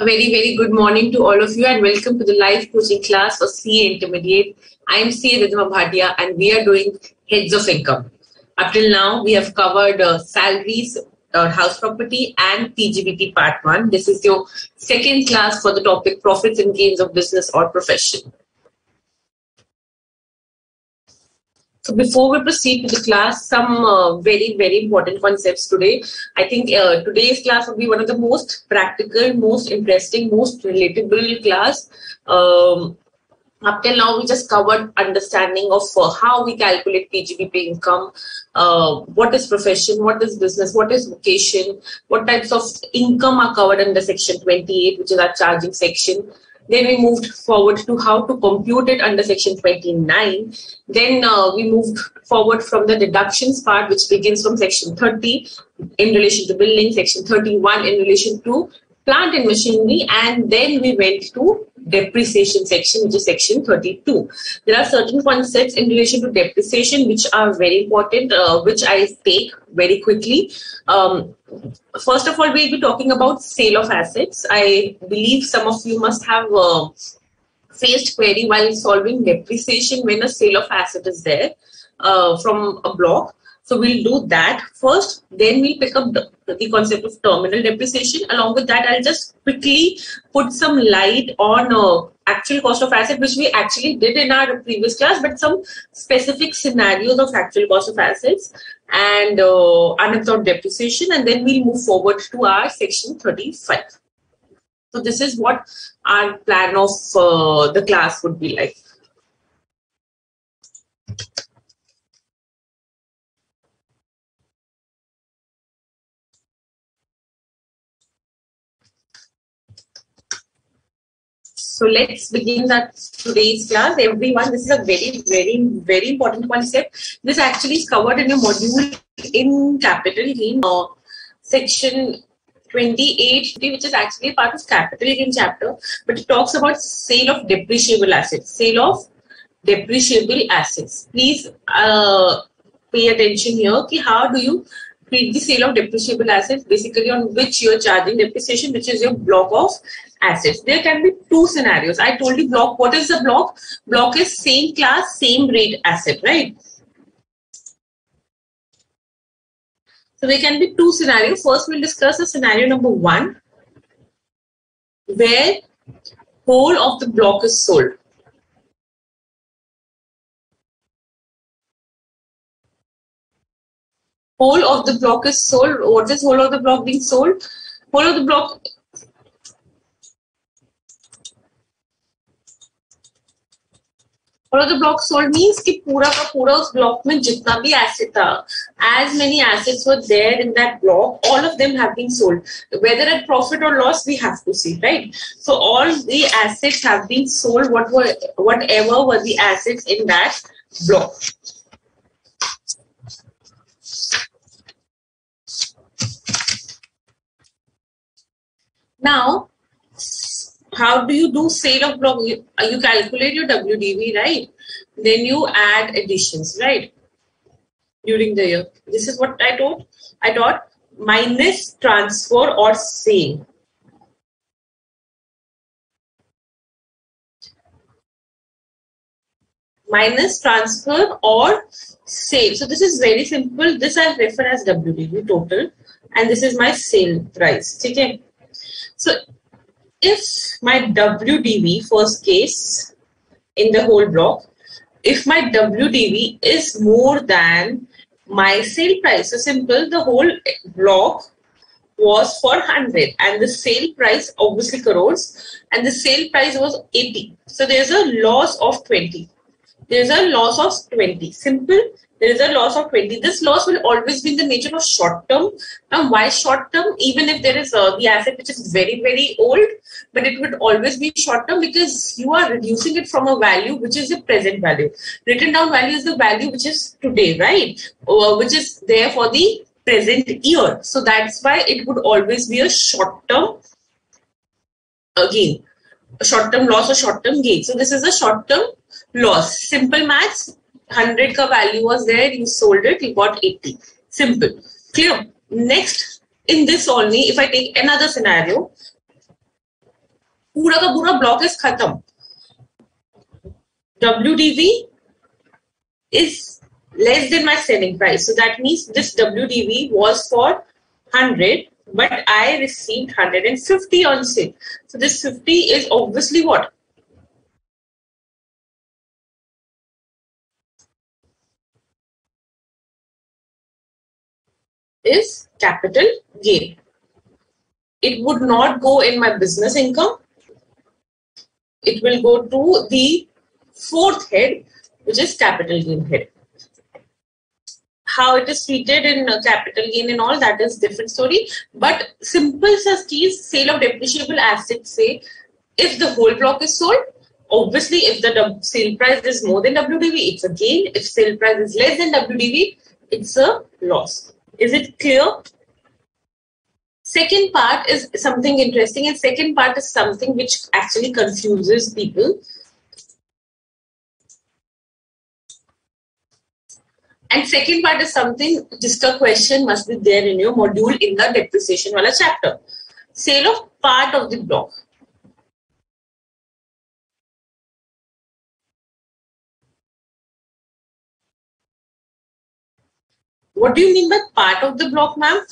A very good morning to all of you and welcome to the live coaching class for CA Intermediate. I am CA Ridhima Bhatia and we are doing heads of income. Up till now, we have covered salaries, house property and PGBT part 1. This is your second class for the topic profits and gains of business or profession. So before we proceed to the class, some very important concepts today. I think today's class will be one of the most practical, most interesting, most relatable class. Up till now, we just covered understanding of how we calculate PGBP income, what is profession, what is business, what is vocation, what types of income are covered under section 28, which is our charging section. Then we moved forward to how to compute it under section 29. Then we moved forward from the deductions part, which begins from section 30 in relation to building, section 31 in relation to plant and machinery, and then we went to depreciation section, which is section 32. There are certain concepts in relation to depreciation which are very important, which I take very quickly. First of all, we'll be talking about sale of assets. I believe some of you must have faced query while solving depreciation when a sale of asset is there from a block. So we'll do that first, then we'll pick up the concept of terminal depreciation. Along with that, I'll just quickly put some light on actual cost of asset, which we actually did in our previous class, but some specific scenarios of actual cost of assets and unabsorbed depreciation, and then we'll move forward to our section 35. So this is what our plan of the class would be like. So let's begin today's class. Everyone, this is a very important concept. This actually is covered in a module in capital gain, section 28, which is actually part of capital gain chapter, but it talks about sale of depreciable assets. Sale of depreciable assets. Please pay attention here. How do you treat the sale of depreciable assets? Basically, on which you are charging depreciation, which is your block of assets. There can be two scenarios. I told you block. What is the block? Block is same class, same rate asset, right? So there can be two scenarios. First, we'll discuss the scenario number 1, where whole of the block is sold. Whole of the block is sold. What is whole of the block being sold? Whole of the block sold means कि पूरा का पूरा उस block में जितना भी asset था, as many assets were there in that block, all of them have been sold. Whether at profit or loss, we have to see, right? So all the assets have been sold. Whatever were the assets in that block. Now, how do you do sale of block? You calculate your WDV, right? Then you add additions, right? During the year. This is what I taught minus transfer or sale. Minus transfer or sale. So this is very simple. This I refer as WDV total, and this is my sale price. Okay. So if my WDV, first case in the whole block, if my WDV is more than my sale price, so simple, the whole block was for 100 and the sale price obviously crores and the sale price was 80. So there's a loss of 20. There's a loss of 20. Simple. There is a loss of 20. This loss will always be in the nature of short term. Now, why short term? Even if there is the asset which is very old, but it would always be short term because you are reducing it from a value which is the present value. Written down value is the value which is today, right? Which is there for the present year. So that's why it would always be a short term gain, a short term loss or short term gain. So this is a short term loss. Simple maths. 100 ka value was there, you sold it, you got 80. Simple. Clear? Next, in this only, if I take another scenario, पूरा का पूरा block is खत्म. WDV is less than my selling price. So that means this WDV was for 100, but I received 150 on sale. So this 50 is obviously what? Is capital gain. It would not go in my business income. It will go to the fourth head, which is capital gain head. How it is treated in capital gain and all, that is different story. But simple such is sale of depreciable assets. Say if the whole block is sold, obviously if the sale price is more than WDV, it's a gain. If sale price is less than WDV, it's a loss. Is it clear? Second part is something interesting, and second part is something which actually confuses people. And second part is something, just a question must be there in your module in the depreciation wala chapter. Sale of part of the block. What do you mean by part of the block, ma'am?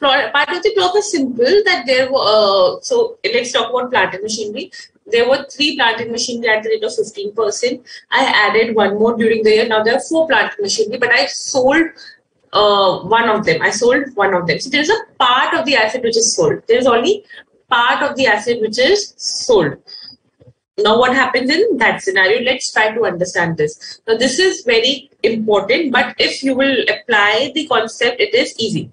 Part of the block is simple, that there were, so let's talk about plant and machinery. There were 3 plant and machinery at the rate of 15%. I added one more during the year. Now there are 4 plant and machinery, but I sold one of them. I sold one of them. So there is a part of the asset which is sold. There is only part of the asset which is sold. Now what happens in that scenario? Let's try to understand this. Now this is very important, but if you will apply the concept, it is easy.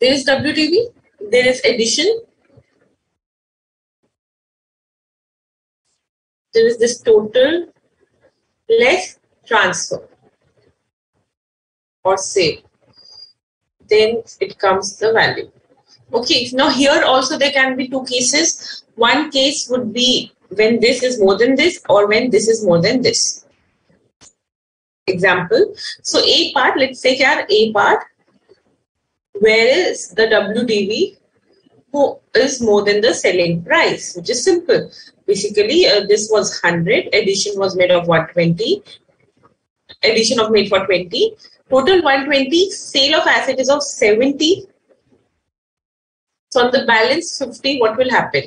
There is WDV, there is addition, there is this total less transfer or sale. Then it comes the value. Okay, now here also there can be 2 cases. One case would be when this is more than this, or when this is more than this. Example, so A part, let's say here A part, where is the WDV who is more than the selling price, which is simple. Basically, this was 100, addition was made of 120, addition of made for 20, total 120, sale of asset is of 70. So on the balance 50, what will happen?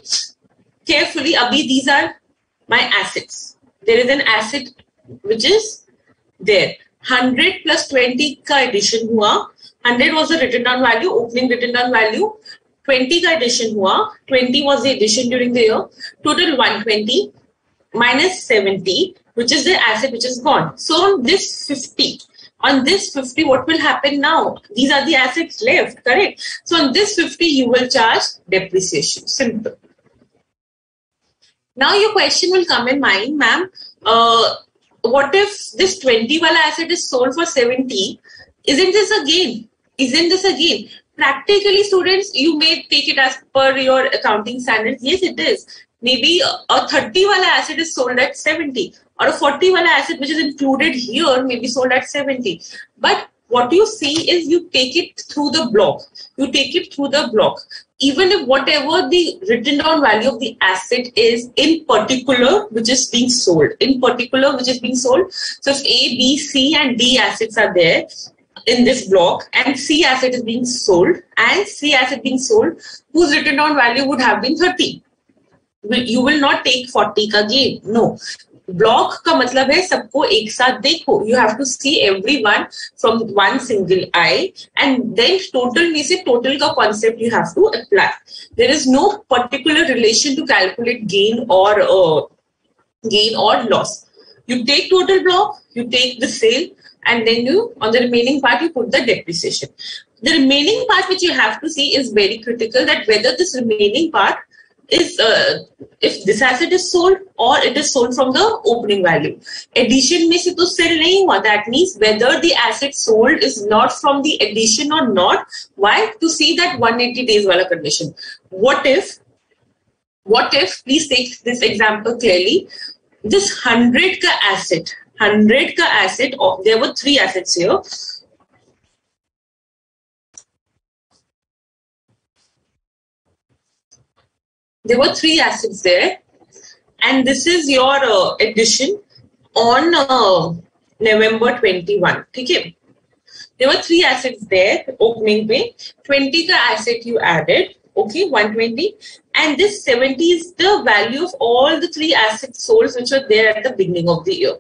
Carefully, Abhi, these are my assets. There is an asset which is there. 100 plus 20 ka addition hua. 100 was the written down value, opening written down value. 20 ka addition hua. 20 was the addition during the year. Total 120 minus 70, which is the asset which is gone. So on this 50, what will happen now? These are the assets left, correct? So on this 50, you will charge depreciation. Simple. Now your question will come in mind, ma'am. What if this 20 wala asset is sold for 70? Isn't this a gain? Isn't this a gain? Practically, students, you may take it as per your accounting standards. Yes, it is. Maybe a 30 wala asset is sold at 70, or a 40 wala asset which is included here may be sold at 70. But what you see is you take it through the block. You take it through the block. Even if whatever the written down value of the asset is in particular, which is being sold. In particular, which is being sold. So if A, B, C and D assets are there in this block, and C asset is being sold, and C asset being sold, whose written down value would have been 30. You will not take 40 का gain. No. Block का मतलब है सबको एक साथ देखो. You have to see everyone from one single eye, and then total में से total का concept you have to apply. There is no particular relation to calculate gain or loss. You take total block, you take the sale, and then you on the remaining part you put the depreciation. The remaining part which you have to see is very critical, that whether this remaining part is if this asset is sold or it is sold from the opening value. Addition में से तो sell नहीं हुआ. That means whether the asset sold is not from the addition or not. Why? To see that 180 days wala condition. What if, please take this example clearly. this 100 ka asset, there were three assets here. There were three assets there, and this is your addition on November 21. Okay. There were three assets there, opening pay. 20 ka asset you added, okay, 120. And this 70 is the value of all the three assets sold which were there at the beginning of the year.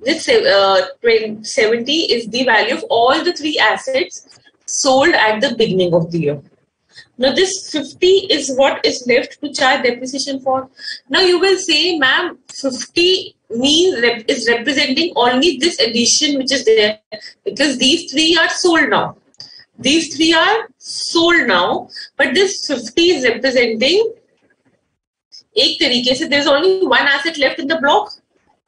This 70 is the value of all the three assets sold at the beginning of the year. Now this 50 is what is left to charge depreciation for. Now you will say, ma'am, 50 is representing only this addition which is there, because these three are sold now. These three are sold now, but this 50 is representing एक तरीके से there's only one asset left in the block.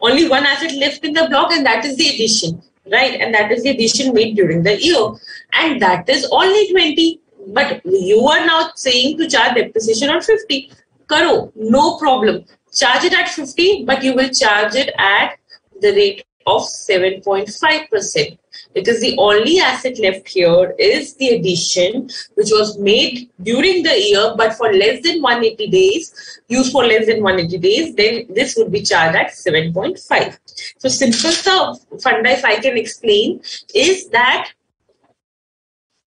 Only one asset left in the block, and that is the addition, right? And that is the addition made during the year, and that is only 20. But you are now saying to charge depreciation on 50. Karo, no problem. Charge it at 50, but you will charge it at the rate of 7.5%. Because the only asset left here is the addition which was made during the year, but for less than 180 days, used for less than 180 days, then this would be charged at 7.5. So simple funda, if I can explain, is that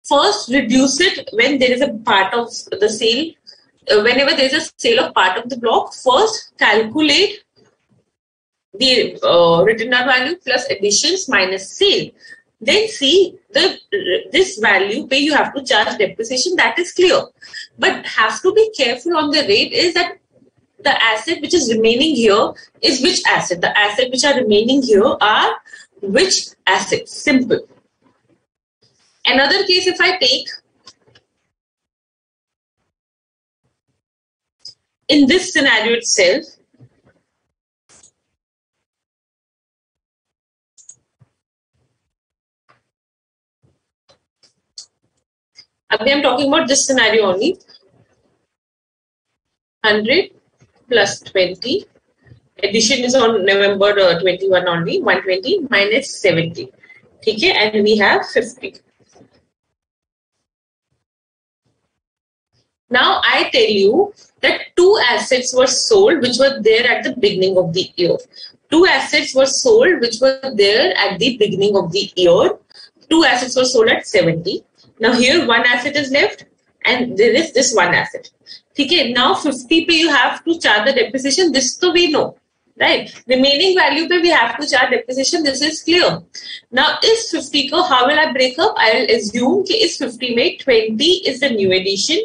first reduce it when there is a part of the sale. Whenever there is a sale of part of the block, first calculate the written down value plus additions minus sale. Then see this value pay you have to charge depreciation, that is clear. But have to be careful on the rate is that the asset which is remaining here is which asset? The asset which are remaining here are which assets? Simple. Another case, if I take in this scenario itself, again I'm talking about this scenario only. 100 plus 20. Addition is on November 21 only. 120 minus 70. Okay, and we have 50. Now I tell you that two assets were sold which were there at the beginning of the year. Two assets were sold which were there at the beginning of the year. Two assets were sold at 70. Now here one asset is left and there is this one asset. Okay, now 50 pay you have to charge the depreciation. This so we know, right? Remaining value pay we have to charge depreciation. This is clear. Now is 50 ko how will I break up? I will assume that is 50 made 20 is the new addition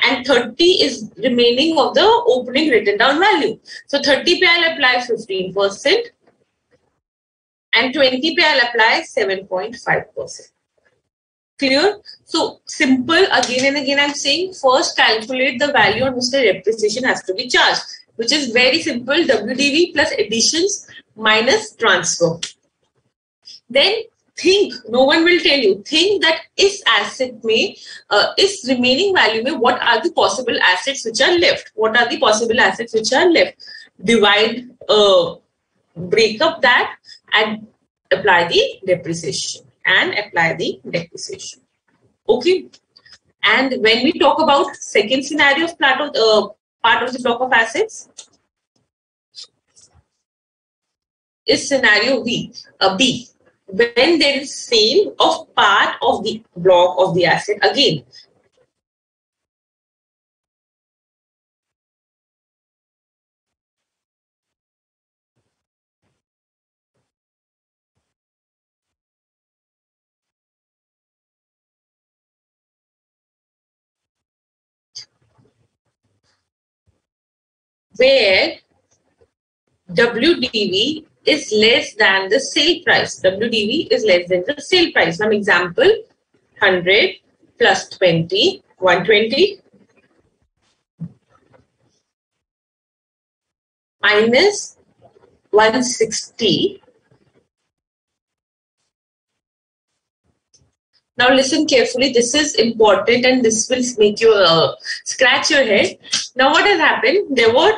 and 30 is remaining of the opening written down value. So 30 pay I'll apply 15% and 20 pay I'll apply 7.5%. Clear? So simple, again and again I'm saying first calculate the value on which the depreciation has to be charged, which is very simple, WDV plus additions minus transfer. Then think, no one will tell you, think that is asset may, is remaining value may, what are the possible assets which are left? What are the possible assets which are left? Divide, break up that and apply the depreciation. Okay. And when we talk about second scenario of part of the block of assets, is scenario B. When there is sale of part of the block of the asset again. Where WDV is less than the sale price. WDV is less than the sale price. Some example, 100 plus 20, 120 minus 160. Now listen carefully, this is important and this will make you scratch your head. Now what has happened? There were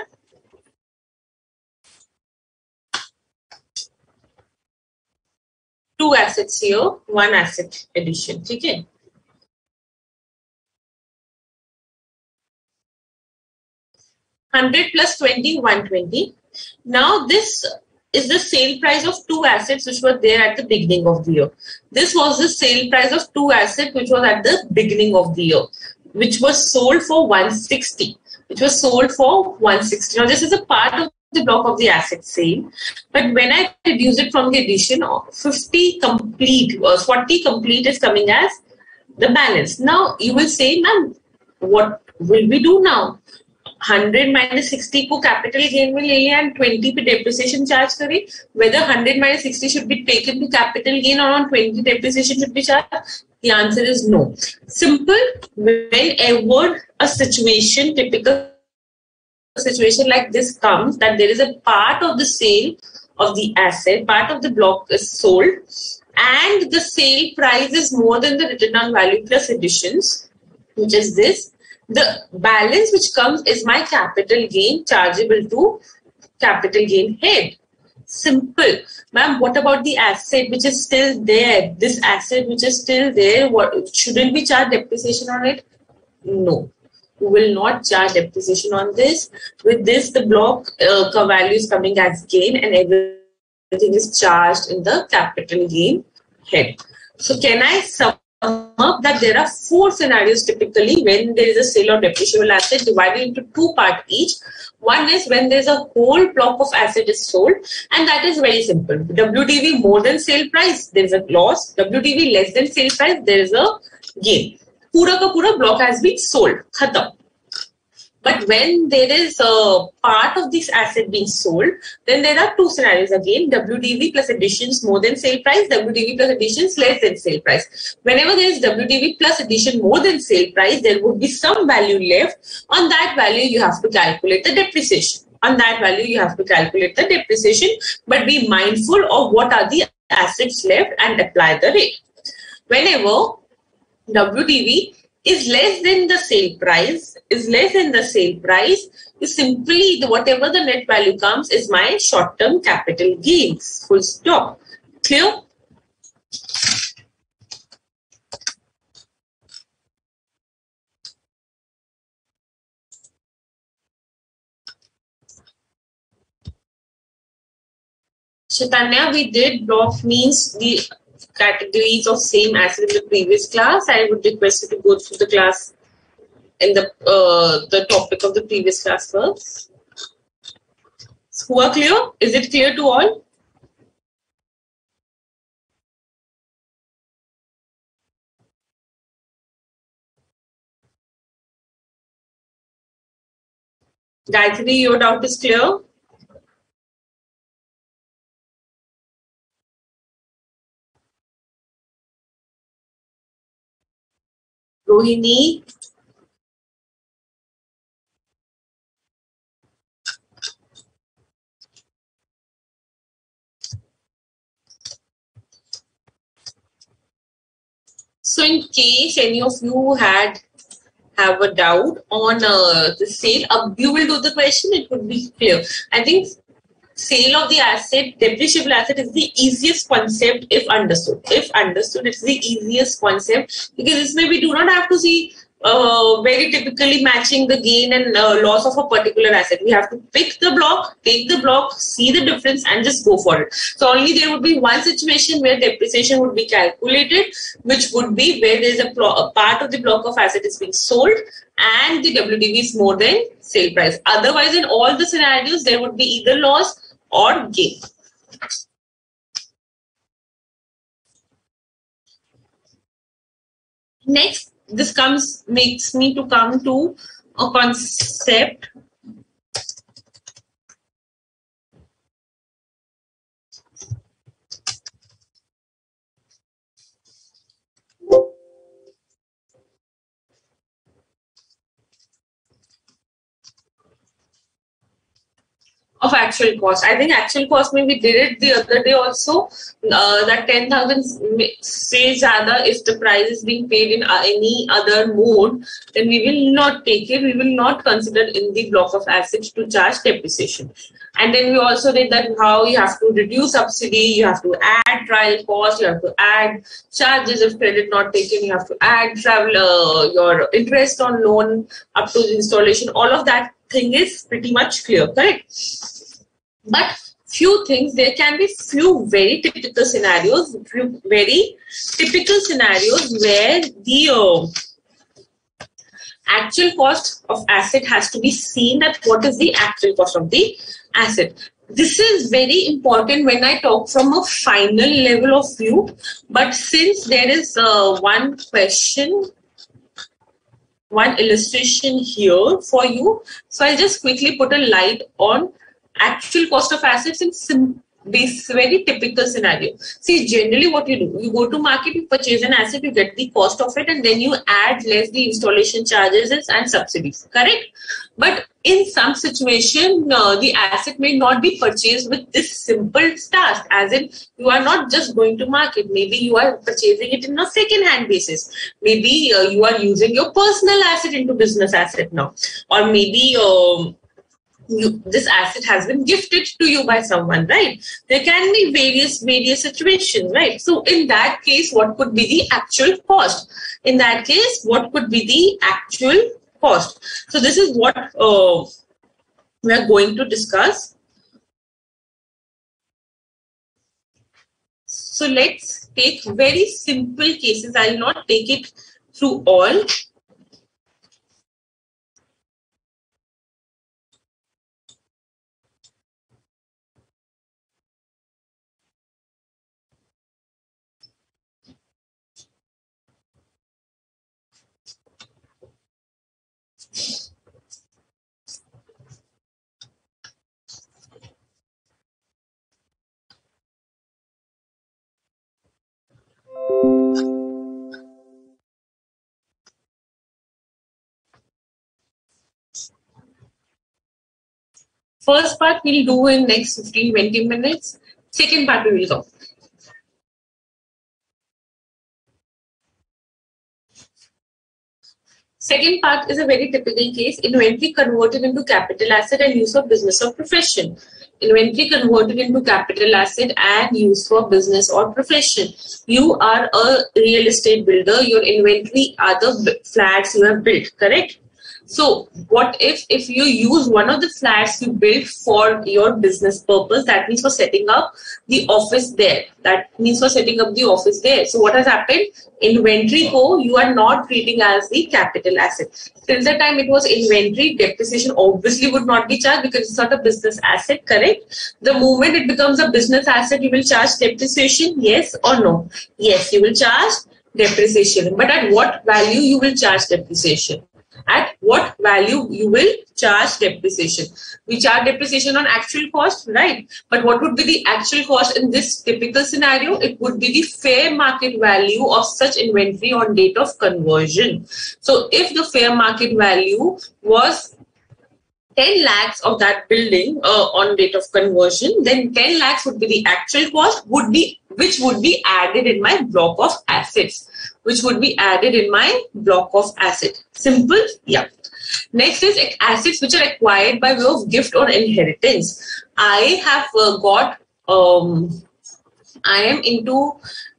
two assets here, one asset addition. Okay. 100 plus 20, 120. Now this is the sale price of two assets which were there at the beginning of the year. This was the sale price of two assets which was at the beginning of the year, which was sold for 160. Which was sold for 160. Now this is a part of the block of the asset sale, but when I reduce it from the addition, 50 complete, 40 complete is coming as the balance. Now you will say, ma'am, what will we do now? 100 minus 60 को capital gain में ले लिया and 20 पे depreciation charge करे. Whether 100 minus 60 should be taken to capital gain or on 20 depreciation should be charged? The answer is no. Simple. Whenever a situation, typical situation like this comes, that there is a part of the sale of the asset, part of the block is sold, and the sale price is more than the written down value plus additions, which is this. The balance which comes is my capital gain chargeable to capital gain head. Simple. Ma'am, what about the asset which is still there? This asset which is still there, shouldn't we charge depreciation on it? No. We will not charge depreciation on this. With this, the block value is coming as gain and everything is charged in the capital gain head. So can I sum up that there are four scenarios typically when there is a sale of depreciable asset divided into two parts each. One is when there's a whole block of asset is sold, and that is very simple. WDV more than sale price, there is a loss. WDV less than sale price, there is a gain. Pura ka pura block has been sold. Khatam. But when there is a part of this asset being sold, then there are two scenarios again. WDV plus additions more than sale price, WDV plus additions less than sale price. Whenever there is WDV plus addition more than sale price, there would be some value left. On that value, you have to calculate the depreciation. On that value, you have to calculate the depreciation, but be mindful of what are the assets left and apply the rate. Whenever WDV is less than the sale price, is simply whatever the net value comes is my short-term capital gains. Full stop. Clear? Chaitanya, we did block means the categories of same asset in the previous class. I would request you to go through the class in the topic of the previous class first. Who are clear? Is it clear to all? Gayatri, your doubt is clear? Rohini? So in case any of you have a doubt on the sale, you will do the question, it would be clear. I think sale of the asset, depreciable asset is the easiest concept if understood. If understood, it's the easiest concept because this way we do not have to see very typically matching the gain and loss of a particular asset. We have to pick the block, take the block, see the difference and just go for it. So only there would be one situation where depreciation would be calculated, which would be where there is a part of the block of asset is being sold and the WDV is more than sale price. Otherwise, in all the scenarios, there would be either loss or gain. Next, this makes me to come to a concept of actual cost. I think actual cost, maybe we did it the other day also. That 10,000 say zyada, if the price is being paid in any other mode, then we will not take it. We will not consider in the block of assets to charge depreciation. And then we also did that how you have to reduce subsidy, you have to add trial cost, you have to add charges if credit not taken, you have to add travel, your interest on loan up to the installation. All of that thing is pretty much clear, correct? But few things, there can be few very typical scenarios where the actual cost of asset has to be seen, that what is the actual cost of the asset. This is very important when I talk from a final level of view, but since there is one question, one illustration here for you, so I'll just quickly put a light on actual cost of assets in this very typical scenario. See, generally what you do, you go to market, you purchase an asset, you get the cost of it, and then you add less the installation charges and subsidies, correct? But in some situation, the asset may not be purchased with this simple task, as in you are not just going to market. Maybe you are purchasing it in a second-hand basis. Maybe you are using your personal asset into business asset now, or maybe this asset has been gifted to you by someone, right? There can be various situations, right? So in that case, what could be the actual cost? In that case, what could be the actual cost? So this is what we are going to discuss. So let's take very simple cases. I will not take it through all. First part we'll do in next 15-20 minutes. Second part we will go. Second part is a very typical case, inventory converted into capital asset and use for business or profession. Inventory converted into capital asset and use for business or profession. You are a real estate builder. Your inventory are the flats you have built, correct? So what if you use one of the flats you built for your business purpose, that means for setting up the office there. That means for setting up the office there. So what has happened? Inventory you are not treating as the capital asset. Till the time it was inventory, depreciation obviously would not be charged because it's not a business asset, correct? The moment it becomes a business asset, you will charge depreciation, yes or no? Yes, you will charge depreciation. But at what value you will charge depreciation? At what value you will charge depreciation? We charge depreciation on actual cost, right? But what would be the actual cost in this typical scenario? It would be the fair market value of such inventory on date of conversion. So if the fair market value was 10 lakhs of that building on date of conversion, then 10 lakhs would be the actual cost, which would be added in my block of assets. Simple? Yeah. Next is assets which are acquired by way of gift or inheritance. I have I am into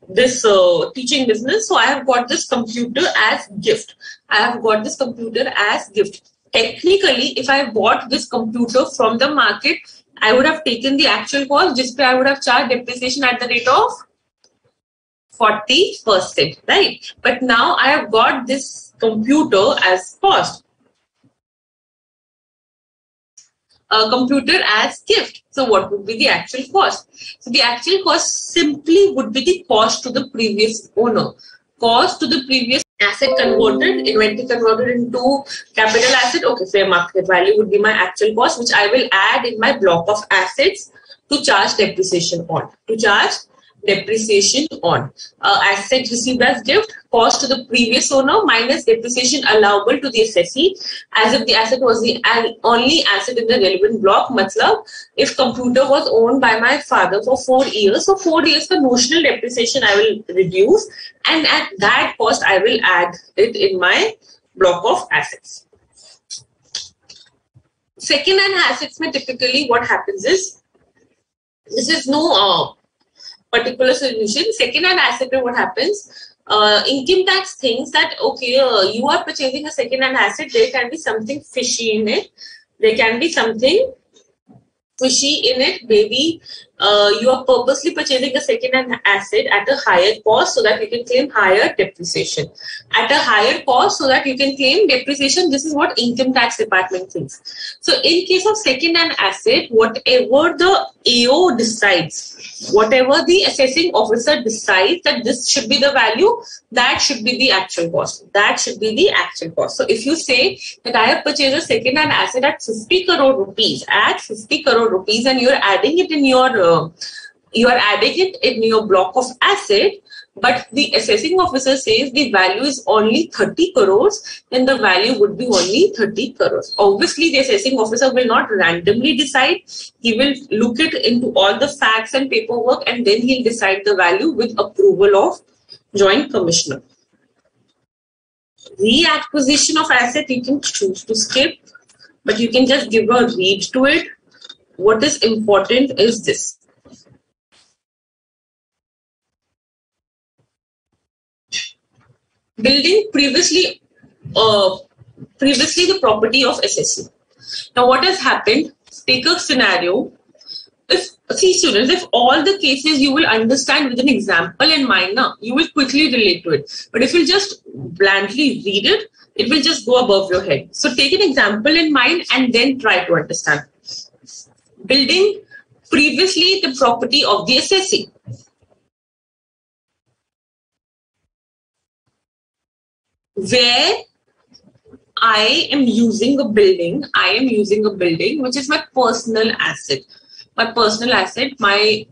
this teaching business, so I have got this computer as gift. Technically, if I bought this computer from the market, I would have taken the actual cost. Just I would have charged depreciation at the rate of 40%, right? But now I have got this computer as cost. A computer as gift. So what would be the actual cost? So the actual cost simply would be the cost to the previous owner. Cost to the previous asset converted, inventory converted into capital asset. Okay, fair market value would be my actual cost, which I will add in my block of assets to charge depreciation on. depreciation on. Asset received as gift, cost to the previous owner minus depreciation allowable to the assessee as if the asset was the only asset in the relevant block. Matlab, if computer was owned by my father for 4 years, so 4 years the notional depreciation I will reduce, and at that cost I will add it in my block of assets. Second hand assets mein typically what happens is, this is no particular solution. Second hand asset mein what happens, income tax thinks that okay, you are purchasing a second hand asset, there can be something fishy in it. There can be something fishy in it. Maybe you are purposely purchasing a second-hand asset at a higher cost so that you can claim higher depreciation. At a higher cost so that you can claim depreciation. This is what income tax department thinks. So in case of second-hand asset, whatever the AO decides, whatever the assessing officer decides that this should be the value, that should be the actual cost. That should be the actual cost. So if you say that I have purchased a second-hand asset at 50 crore rupees, and you're adding it in your block of asset, but the assessing officer says the value is only 30 crores, then the value would be only 30 crores. Obviously, the assessing officer will not randomly decide. He will look it into all the facts and paperwork, and then he'll decide the value with approval of Joint Commissioner. Reacquisition of asset, you can choose to skip, but you can just give a read to it. What is important is this. Building previously the property of assessee. Now what has happened? Take a scenario. If all the cases you will understand with an example in mind now, you will quickly relate to it. But if you just blandly read it, it will just go above your head. So take an example in mind and then try to understand. Building previously the property of the assessee. Where I am using a building which is my personal asset.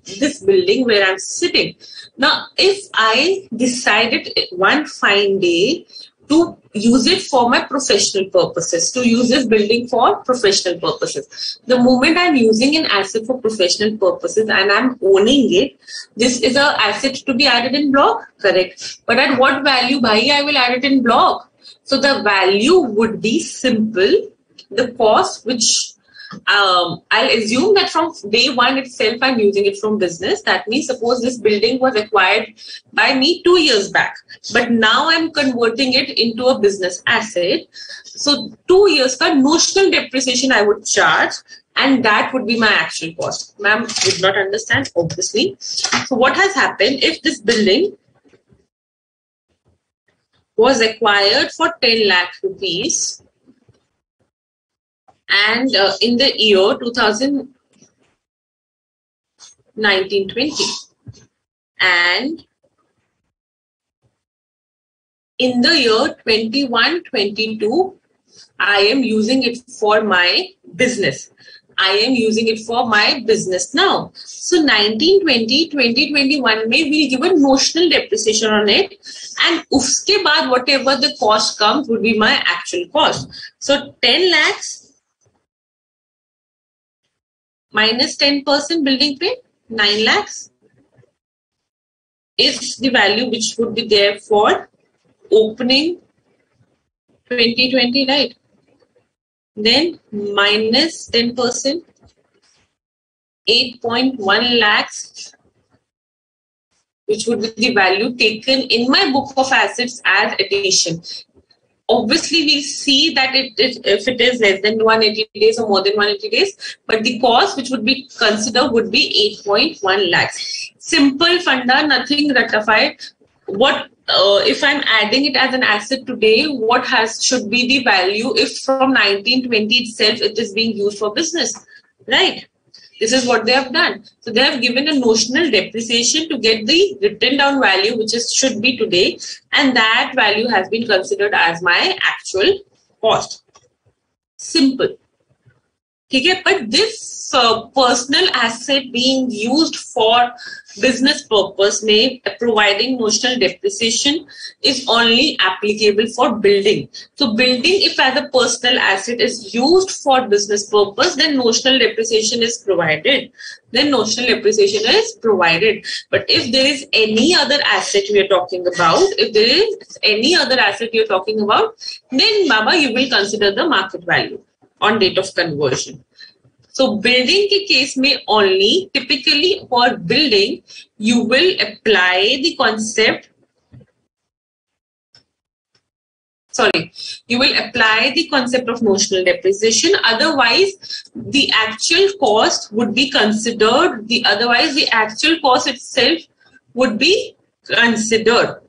This building where I'm sitting. Now, if I decided one fine day to use it for my professional purposes, to use this building for professional purposes. The moment I'm using an asset for professional purposes and I'm owning it, this is an asset to be added in block, correct? But at what value, bhai, I will add it in block? So the value would be simple, the cost which I'll assume that from day one itself I'm using it from business. That means suppose this building was acquired by me 2 years back, but now I'm converting it into a business asset. So 2 years ka notional depreciation I would charge, and that would be my actual cost. Ma'am would not understand, obviously. So what has happened, if this building was acquired for 10 lakh rupees, and in the year 2019-20, and in the year 21-22, I am using it for my business. Now. So 19-20, 20-21 may we give a notional depreciation on it, and uske baad whatever the cost comes would be my actual cost. So 10 lakhs minus 10% building pay, 9 lakhs is the value which would be there for opening 2020, right? Then minus 10%, 8.1 lakhs, which would be the value taken in my book of assets as addition. Obviously, we'll see that if it is less than 180 days or more than 180 days, but the cost which would be considered would be 8.1 lakhs. Simple funda, nothing ratified. What if I'm adding it as an asset today? What should be the value if from 1920 itself it is being used for business, right? This is what they have done. So they have given a notional depreciation to get the written down value, which should be today, and that value has been considered as my actual cost. Simple. ठीक है, but this personal asset being used for business purpose may providing notional depreciation is only applicable for building. So building, if as a personal asset is used for business purpose, then notional depreciation is provided. But if there is any other asset we are talking about, then Baba, you will consider the market value on date of conversion. So building के case में only, typically for building, you will apply the concept. You will apply the concept of notional depreciation. Otherwise, the actual cost would be considered. The actual cost itself would be considered.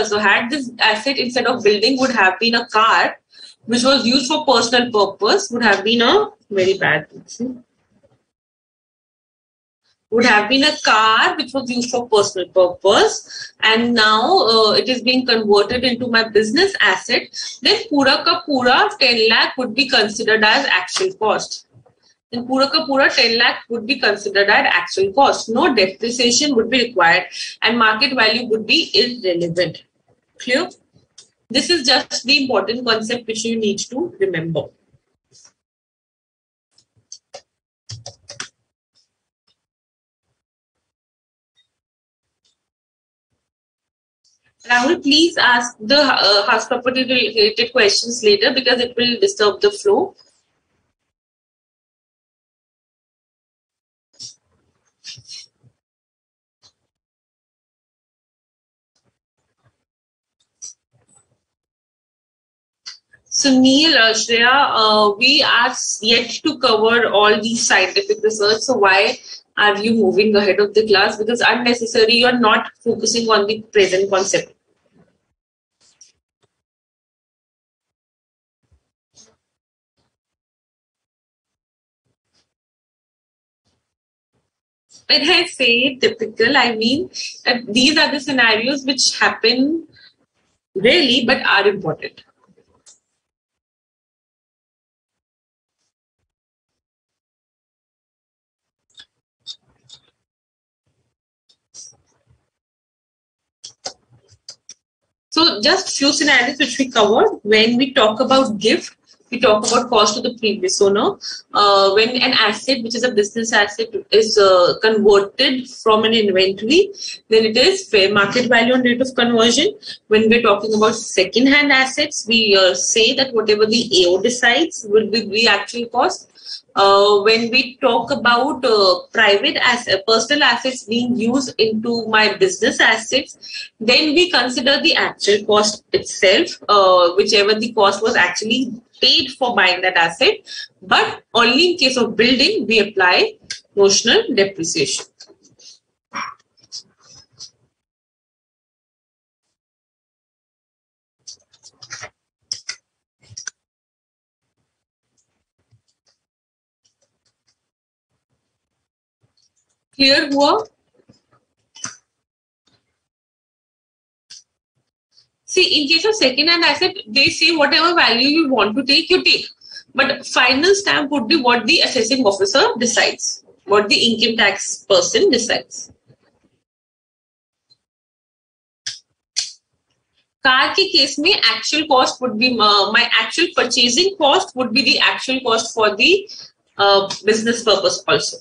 So had this asset instead of building would have been a car, which was used for personal purpose, would have been a very bad thing. Would have been a car which was used for personal purpose, and now it is being converted into my business asset, then pura ka pura 10 lakh would be considered as actual cost. Then pura ka pura 10 lakh would be considered as actual cost. No depreciation would be required and market value would be irrelevant. Clear? This is just the important concept which you need to remember. Rahul, please ask the house property related questions later because it will disturb the flow. Sunil, Shreya, we are yet to cover all these scientific research. So why are you moving ahead of the class? Because unnecessary, you are not focusing on the present concept. When I say typical, I mean that these are the scenarios which happen rarely but are important. So just few scenarios which we covered. When we talk about gift, we talk about cost to the previous owner. When an asset, which is a business asset, is converted from an inventory, then it is fair market value on rate of conversion. When we're talking about second-hand assets, we say that whatever the AO decides will be the actual cost. When we talk about personal assets being used into my business assets, then we consider the actual cost itself, whichever the cost was actually paid for buying that asset. But only in case of building, we apply notional depreciation. Clear हुआ? See, in case of second-hand asset, they say whatever value you want to take, you take. But final stamp would be what the assessing officer decides, what the income tax person decides. Car के case में actual cost would be my actual purchasing cost would be the actual cost for the business purpose also.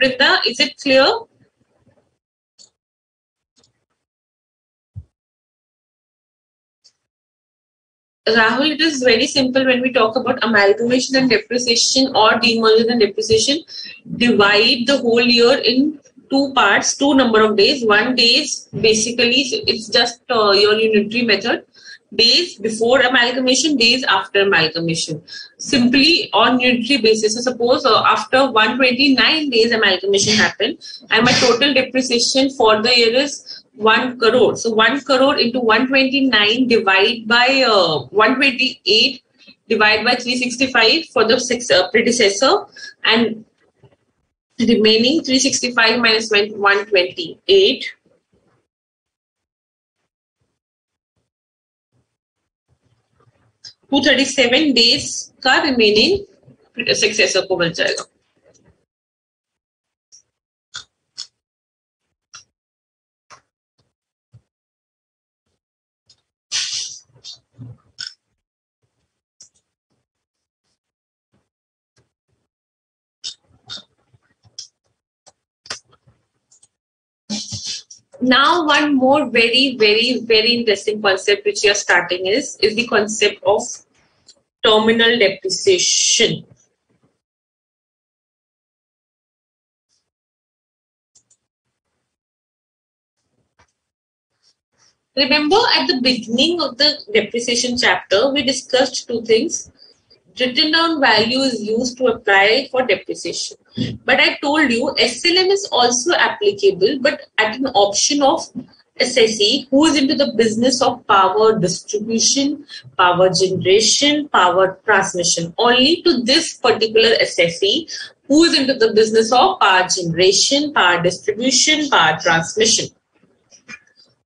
Brinda, is it clear? Rahul, it is very simple when we talk about amalgamation and depreciation or demerger and depreciation. Divide the whole year in two parts, two number of days. 1 day is basically, it's just your unitary method. Days before amalgamation, days after amalgamation. Simply on unitary basis. So suppose after 129 days amalgamation happened and my total depreciation for the year is 1 crore. So 1 crore into 129 divide by 128 divide by 365 for the predecessor, and remaining 365 minus 128. 237 days का remaining successor को मिल जाएगा. Now, one more very, very, very interesting concept which we are starting is the concept of terminal depreciation. Remember, at the beginning of the depreciation chapter, we discussed two things. Written down value is used to apply for depreciation. But I told you SLM is also applicable, but at an option of assessee who is into the business of power distribution, power generation, power transmission. Only to this particular assessee who is into the business of power generation, power distribution, power transmission.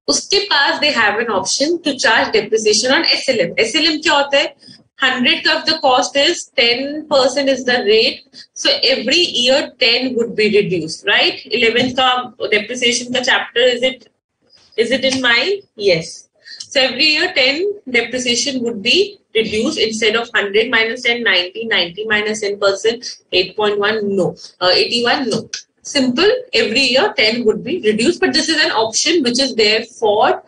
उसके पास they have an option to charge depreciation on SLM. SLM क्या होता है? 100 of the cost is 10% is the rate. So every year 10 would be reduced, right? 11th ka depreciation ka chapter, is it in mind? Yes. So every year 10 depreciation would be reduced instead of 100 minus 10, 90, 90 minus 10%, 8.1, no. 81, no. Simple, every year 10 would be reduced, but this is an option which is there for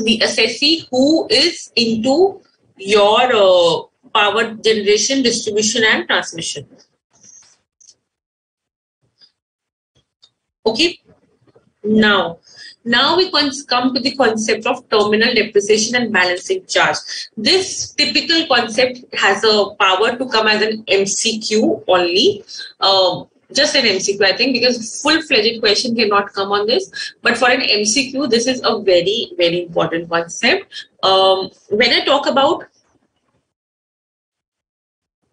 the assessee who is into your power generation, distribution and transmission. Okay. Now we come to the concept of terminal depreciation and balancing charge. This typical concept has a power to come as an MCQ only. Just an MCQ, I think, because full-fledged question cannot come on this. But for an MCQ, this is a very, very important concept. When I talk about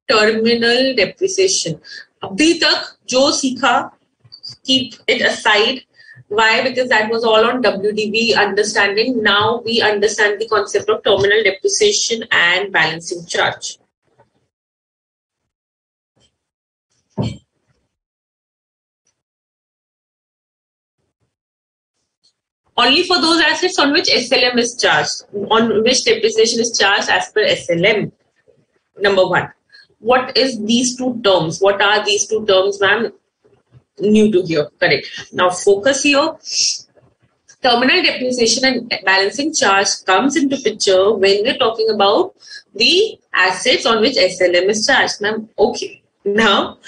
terminal depreciation, abhi tak jo sikha, keep it aside. Why? Because that was all on WDV understanding. Now we understand the concept of terminal depreciation and balancing charge. Only for those assets on which SLM is charged, on which depreciation is charged as per SLM. Number one. What is these two terms? What are these two terms, ma'am? New to here. Correct. Now focus here. Terminal depreciation and balancing charge comes into picture when we're talking about the assets on which SLM is charged, ma'am. Okay. Now,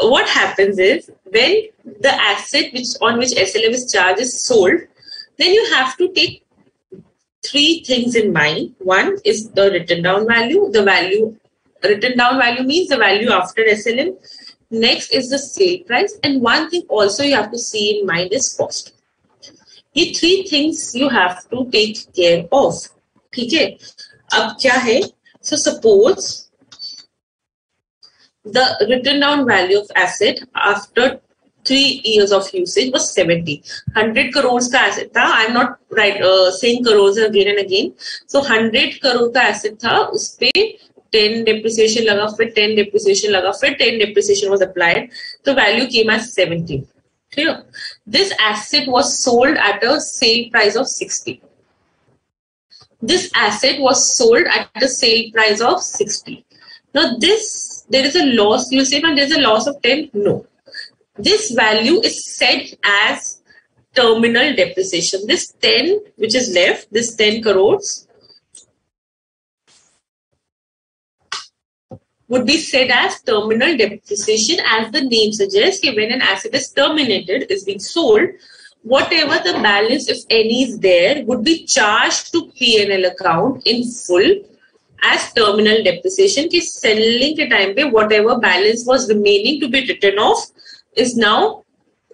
what happens is when the asset on which SLM is charged is sold, then you have to take three things in mind. One is the written down value. Written down value means the value after SLM. Next is the sale price. And one thing also you have to see in mind is cost. These three things you have to take care of. Okay? Ab kya hai? So suppose the written down value of asset after 3 years of usage was 70. 100 crores ka asset tha. I'm not saying crores again and again. So 100 crore ka asset tha. Uspe 10 depreciation laga, फिर 10 depreciation laga, फिर 10 depreciation was applied. The value came as 70. Clear? This asset was sold at a sale price of 60. This asset was sold at a sale price of 60. Now there is a loss. You say, but there is a loss of 10. No. This value is set as terminal depreciation. This 10 which is left, this 10 crores would be said as terminal depreciation, as the name suggests. When an asset is terminated, is being sold, whatever the balance, if any, is there, would be charged to P&L account in full as terminal depreciation. Ki selling ke time pe whatever balance was remaining to be written off is now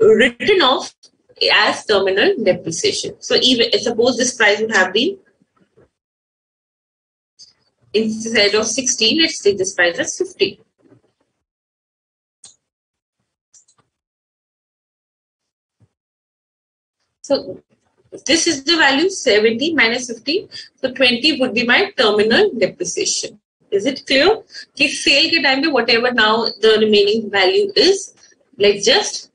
written off as terminal depreciation. So even suppose this price would have been Instead of 16, let's take this price as 15. So this is the value 70 minus 15. So 20 would be my terminal depreciation. Is it clear? Okay, sale ke time mein whatever now the remaining value is, let's just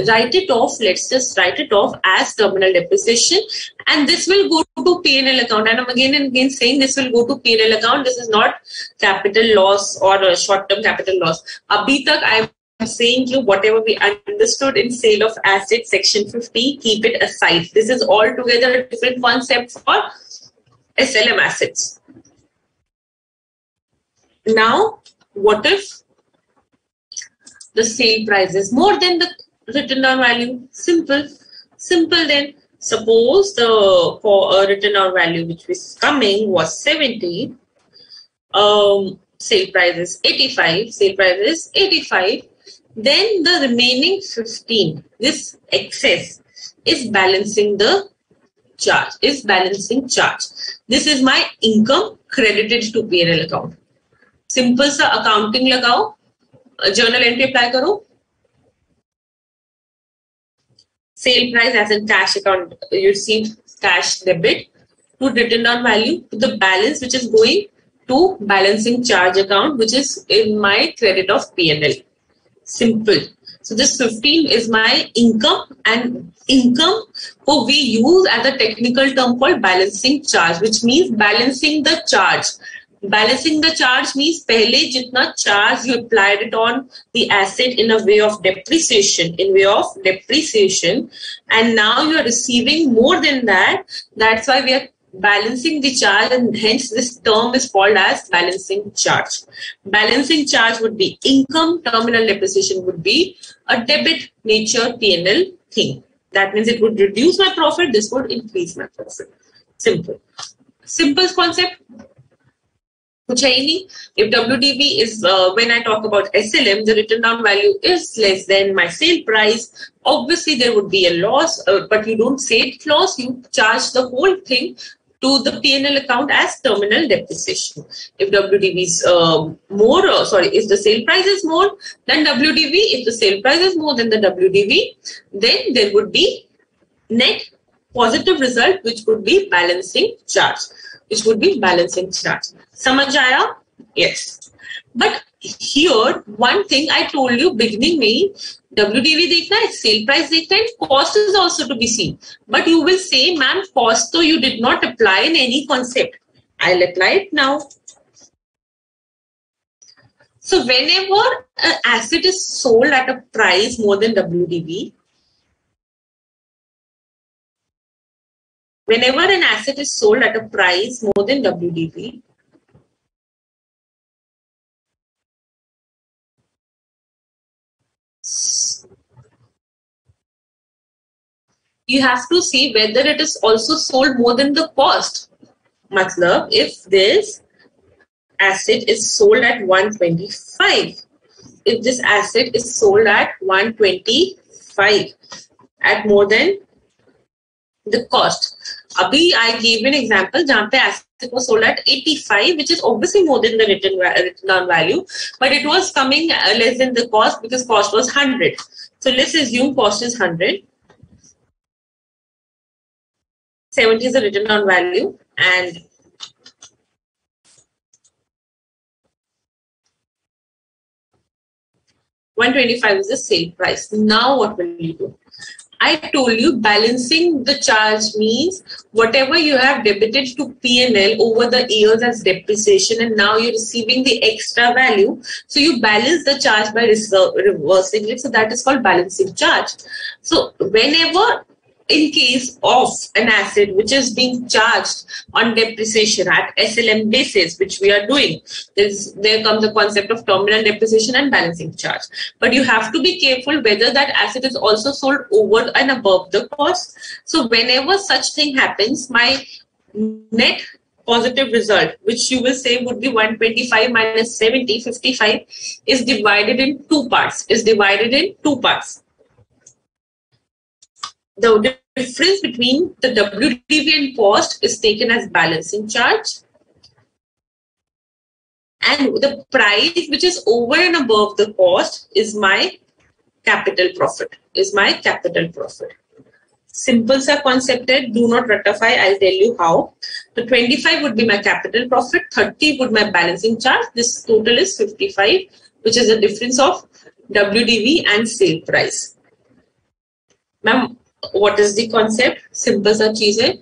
write it off. Let's just write it off as terminal depreciation, and this will go to P&L account. And I'm again and again saying this will go to P&L account. This is not capital loss or a short-term capital loss. Abhi tak I'm saying you whatever we understood in sale of assets section 50, keep it aside. This is altogether a different concept for SLM assets. Now, what if the sale price is more than the written down value? Simple then. Suppose the written down value which was coming was 70. Sale price is 85. Then the remaining 15, this excess is balancing the charge. This is my income credited to P&L account. Simple सा accounting लगाओ, journal entry apply करो. Sale price as in cash account, you received cash debit to written down value to the balance which is going to balancing charge account, which is in my credit of P&L. Simple. So this 15 is my income, and income we use as a technical term called balancing charge, which means balancing the charge. Balancing the charge means pehle jitna charge you applied it on the asset in a way of depreciation, and now you are receiving more than that. That's why we are balancing the charge, and hence this term is called as balancing charge. Balancing charge would be income, terminal depreciation would be a debit nature P&L thing. That means it would reduce my profit, this would increase my profit. Simple concept. If WDV is, when I talk about SLM, the written down value is less than my sale price, obviously there would be a loss, but you don't say it loss, you charge the whole thing to the P&L account as terminal depreciation. If WDV is if the sale price is more than WDV, if the sale price is more than the WDV, then there would be net positive result, which would be balancing charge. Samajh aaya? Yes. But here, one thing I told you beginning mein, WDV dekhna hai, sale price dekhna hai, cost is also to be seen. But you will say, ma'am, cost though you did not apply in any concept. I'll apply it now. So whenever an asset is sold at a price more than WDV, whenever an asset is sold at a price more than WDV, you have to see whether it is also sold more than the cost. Matlab, if this asset is sold at 125, if this asset is sold at 125 at more than the cost. Abhi I gave an example jahan pe asset was sold at 85, which is obviously more than the written down value, but it was coming less than the cost because cost was 100. So let's assume cost is 100. 70 is the written down value and $125 is the sale price. Now what will you do? I told you balancing the charge means whatever you have debited to P&L over the years as depreciation, and now you're receiving the extra value. So you balance the charge by reversing it. So that is called balancing charge. So whenever in case of an asset which is being charged on depreciation at SLM basis, which we are doing, there comes the concept of terminal depreciation and balancing charge. But you have to be careful whether that asset is also sold over and above the cost. So whenever such thing happens, my net positive result, which you will say would be 125 minus 70, 55, is divided in two parts. The difference between the WDV and cost is taken as balancing charge. and the price which is over and above the cost is my capital profit. Simple sir concepted, do not ratify, I'll tell you how. So 25 would be my capital profit, 30 would my balancing charge. This total is 55, which is the difference of WDV and sale price. Ma'am, what is the concept? Simple sir cheese hai.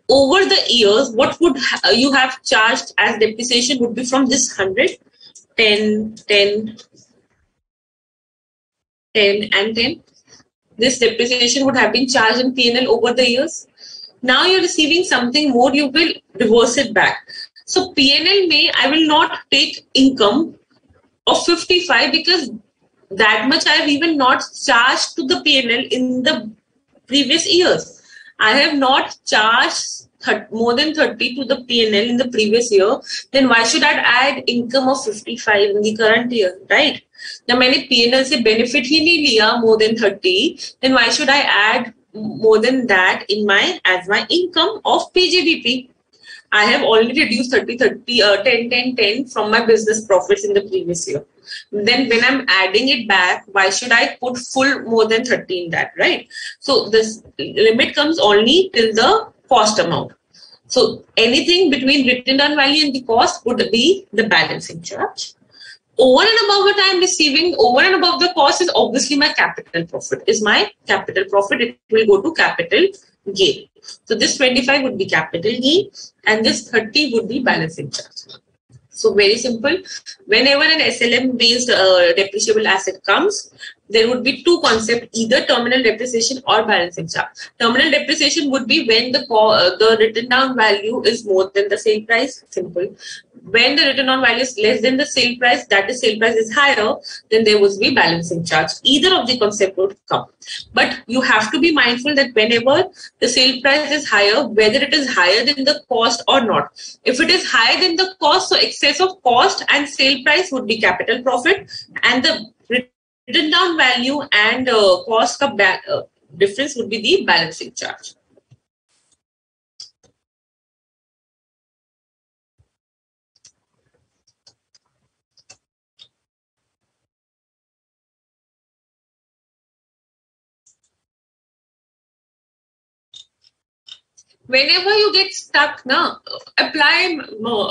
Over the years, what would you have charged as depreciation would be from this 100, 10, 10, 10 and 10. This depreciation would have been charged in P&L over the years. Now you're receiving something more, you will reverse it back. So P&L may, I will not take income of 55 because that much I have even not charged to the P&L in the previous years. I have not charged more than 30 to the P&L in the previous year. Then why should I add income of 55 in the current year, right? Now, मैंने P&L से benefit ही नहीं लिया more than 30. Then why should I add more than that in my as my income of PGBP? I have already reduced 10 from my business profits in the previous year. Then when I'm adding it back, why should I put full more than 30 in that, right? So this limit comes only till the cost amount. So anything between written down value and the cost would be the balancing charge. Over and above what I am receiving, over and above the cost is obviously my capital profit. It will go to capital gain. So this 25 would be capital gain and this 30 would be balancing charge. So very simple. Whenever an SLM based depreciable asset comes, there would be two concepts, either terminal depreciation or balancing charge. Terminal depreciation would be when the written down value is more than the sale price. Simple. When the written down value is less than the sale price, that is sale price is higher, then there would be balancing charge. Either of the concept would come. But you have to be mindful that whenever the sale price is higher, whether it is higher than the cost or not. If it is higher than the cost, so excess of cost and sale price would be capital profit, and the written down value and cost of difference would be the balancing charge. Whenever you get stuck, now apply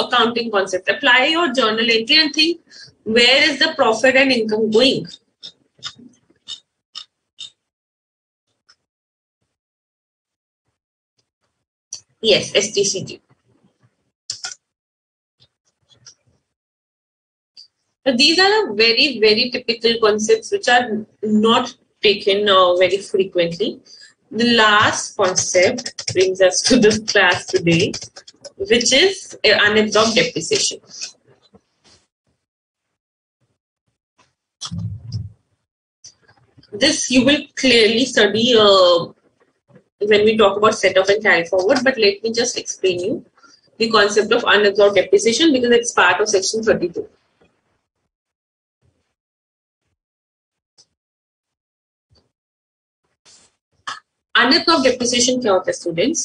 accounting concept, apply your journal entry and think, where is the profit and income going? Yes, STCG. Now, these are very, very typical concepts which are not taken very frequently. The last concept brings us to this class today, which is unabsorbed depreciation. This you will clearly study when we talk about set off and carry forward, but let me just explain you the concept of unabsorbed depreciation because it's part of section 32. Unabsorbed depreciation क्या होता है students?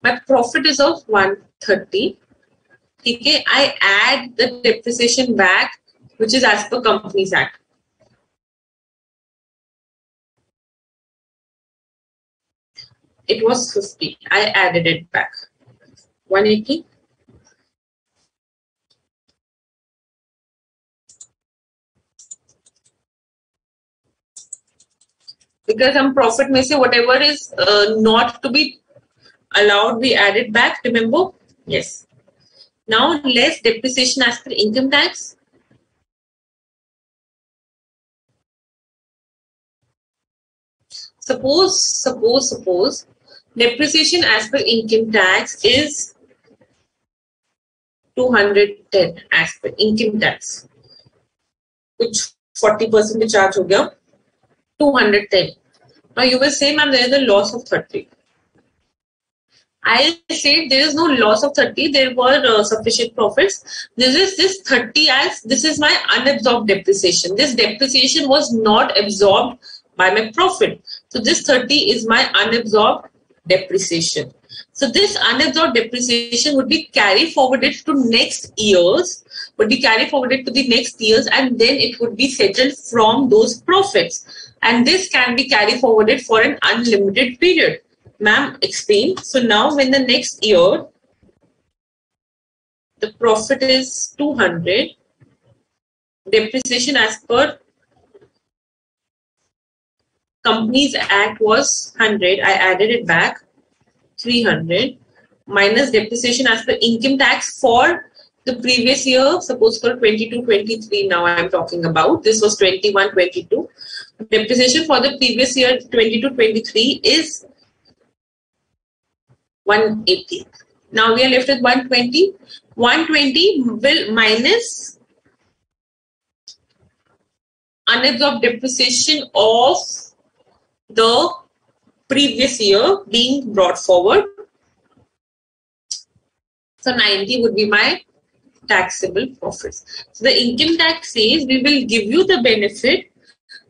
My profit is of 130. Okay, I add the depreciation back, which is as per Companies Act. It was 50. I added it back. 180. Because हम profit में से whatever is not to be allowed, we add it back. Remember? Yes. Now less depreciation as per income tax. Suppose depreciation as per income tax is 210 as per income tax. Which 40% charge हो गया 210. Now you will say, ma'am, there is a loss of 30. I say there is no loss of 30. There were sufficient profits. This 30 as this is my unabsorbed depreciation. This depreciation was not absorbed by my profit. So this 30 is my unabsorbed depreciation. So this unabsorbed depreciation would be carried forwarded to next years, and then it would be settled from those profits. And this can be carried forwarded for an unlimited period. Ma'am explained. So now when the next year the profit is 200, depreciation as per Companies Act was 100, I added it back, 300, minus depreciation as per income tax for the previous year, suppose for 22-23 now I'm talking about, this was 21-22. Depreciation for the previous year 22-23 is 180. Now we are left with 120. 120 will minus unabsorbed depreciation of the previous year being brought forward. So 90 would be my taxable profits. So the income tax says we will give you the benefit.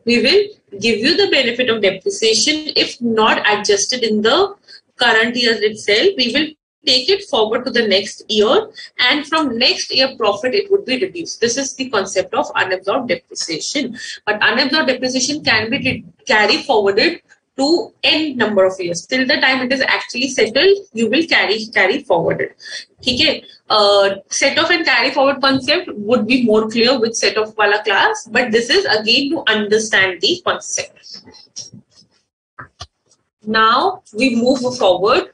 We will give you the benefit of depreciation if not adjusted in the current year itself. We will take it forward to the next year, and from next year profit it would be reduced. This is the concept of unabsorbed depreciation. But unabsorbed depreciation can be carry forwarded to n number of years. Till the time it is actually settled, you will carry forwarded. Okay. Set off and carry forward concept would be more clear with set off wala class, but this is again to understand the concept. Now we move forward.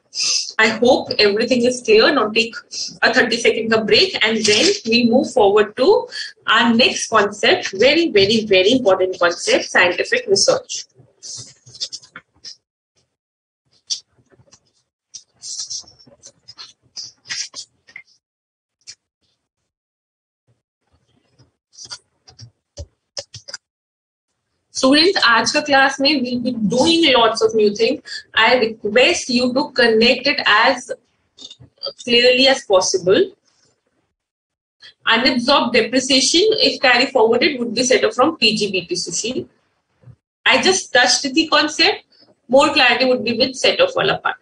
I hope everything is clear. Now take a 30-second break and then we move forward to our next concept. Very, very, very important concept, scientific research. Students, आज का class में we'll be doing lots of new things. I request you to connect it as clearly as possible. Unabsorbed depreciation, if carry forwarded, would be set up from PGBP Sushil. I just touched the concept. More clarity would be with set off wala part.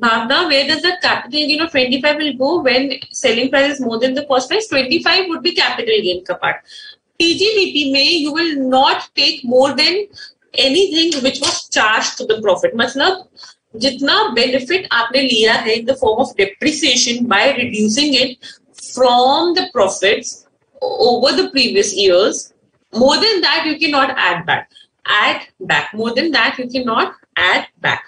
Bhavna, where does the capital gain of 25 will go when selling price is more than the cost price? 25 would be capital gain ka part. TGBP may you will not take more than anything which was charged to the profit. मतलब जितना benefit आपने लिया है in the form of depreciation by reducing it from the profits over the previous years, more than that you cannot add back. More than that you cannot add back.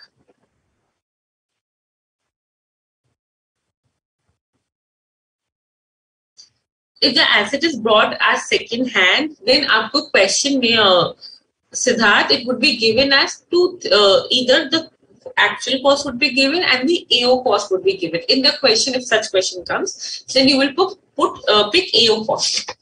If the asset is brought as second hand, then आपको question में Siddharth, it would be given as two, either the actual cost would be given and the AO cost would be given. In the question, if such question comes, then you will pick AO cost.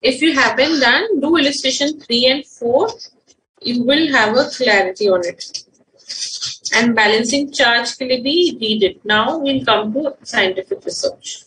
If you haven't done, do illustration 3 and 4. You will have a clarity on it. And balancing charge के लिए भी read it. Now we'll come to scientific research.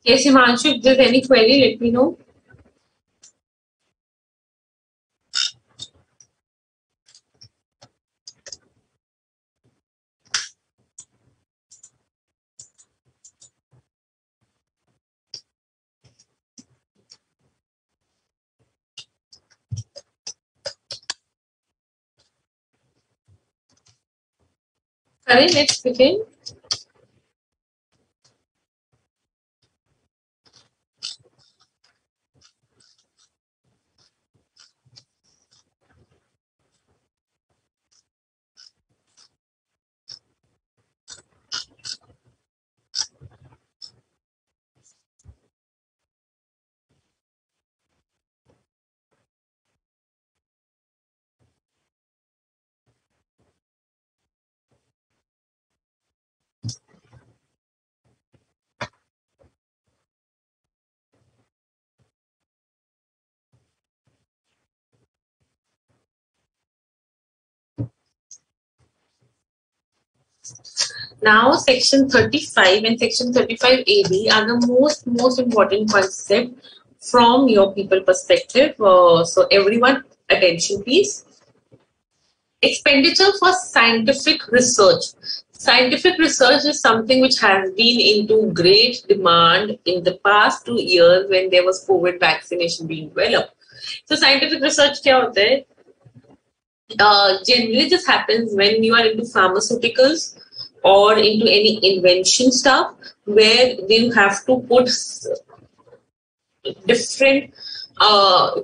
Yes, Himanshu, if there's any query, let me know. let's begin. Now, section 35 and section 35 AD are the most important concept from your people perspective. So, everyone, attention, please. Expenditure for scientific research. Scientific research is something which has been into great demand in the past 2 years when there was COVID vaccination being developed. So, scientific research क्या होता है? Generally this happens when you are into pharmaceuticals or into any invention stuff where you have to put different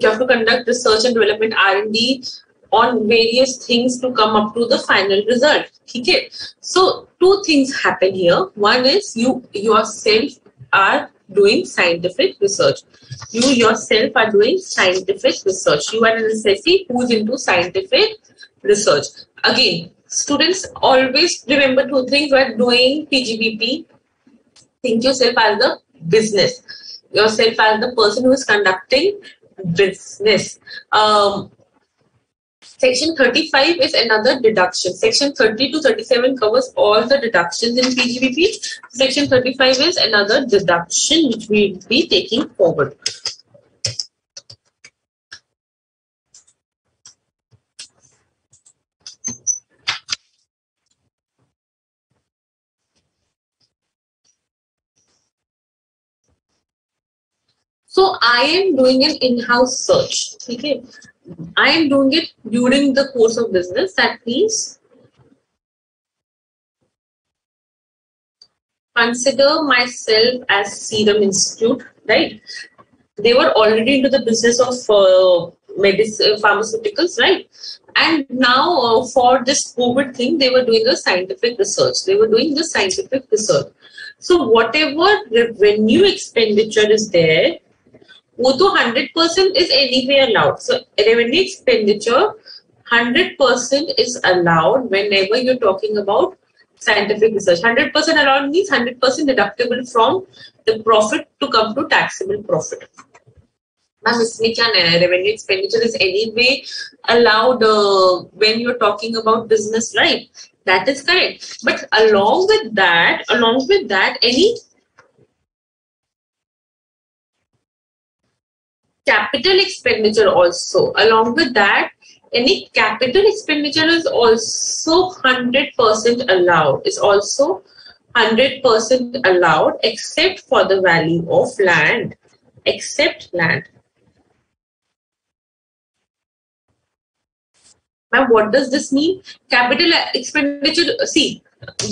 you have to conduct research and development R&D on various things to come up to the final result. Okay, so two things happen here. One is you yourself are doing scientific research. You yourself are doing scientific research. You are an assessee who is into scientific research. Again, students always remember two things while doing PGBP. Think yourself as the business. Yourself as the person who is conducting business. Section 35 is another deduction. Section 30 to 37 covers all the deductions in PGBP. Section 35 is another deduction which we will be taking forward. So I am doing an in-house search. Okay. I am doing it during the course of business. That means consider myself as Serum Institute, right? They were already into the business of medicine, pharmaceuticals, right? And now for this COVID thing, they were doing a scientific research. They were doing the scientific research. So whatever revenue expenditure is there, वो तो 100% is anyway allowed. So revenue expenditure 100% is allowed whenever you're talking about scientific research. 100% allowed means 100% deductible from the profit to come to taxable profit. Ma'am, इसमें क्या नया है? Revenue expenditure is anyway allowed when you're talking about business, right? That is correct. But along with that, any capital expenditure also. Along with that, any capital expenditure is also 100% allowed. It's also 100% allowed except for the value of land. Except land. Now, what does this mean? Capital expenditure, see,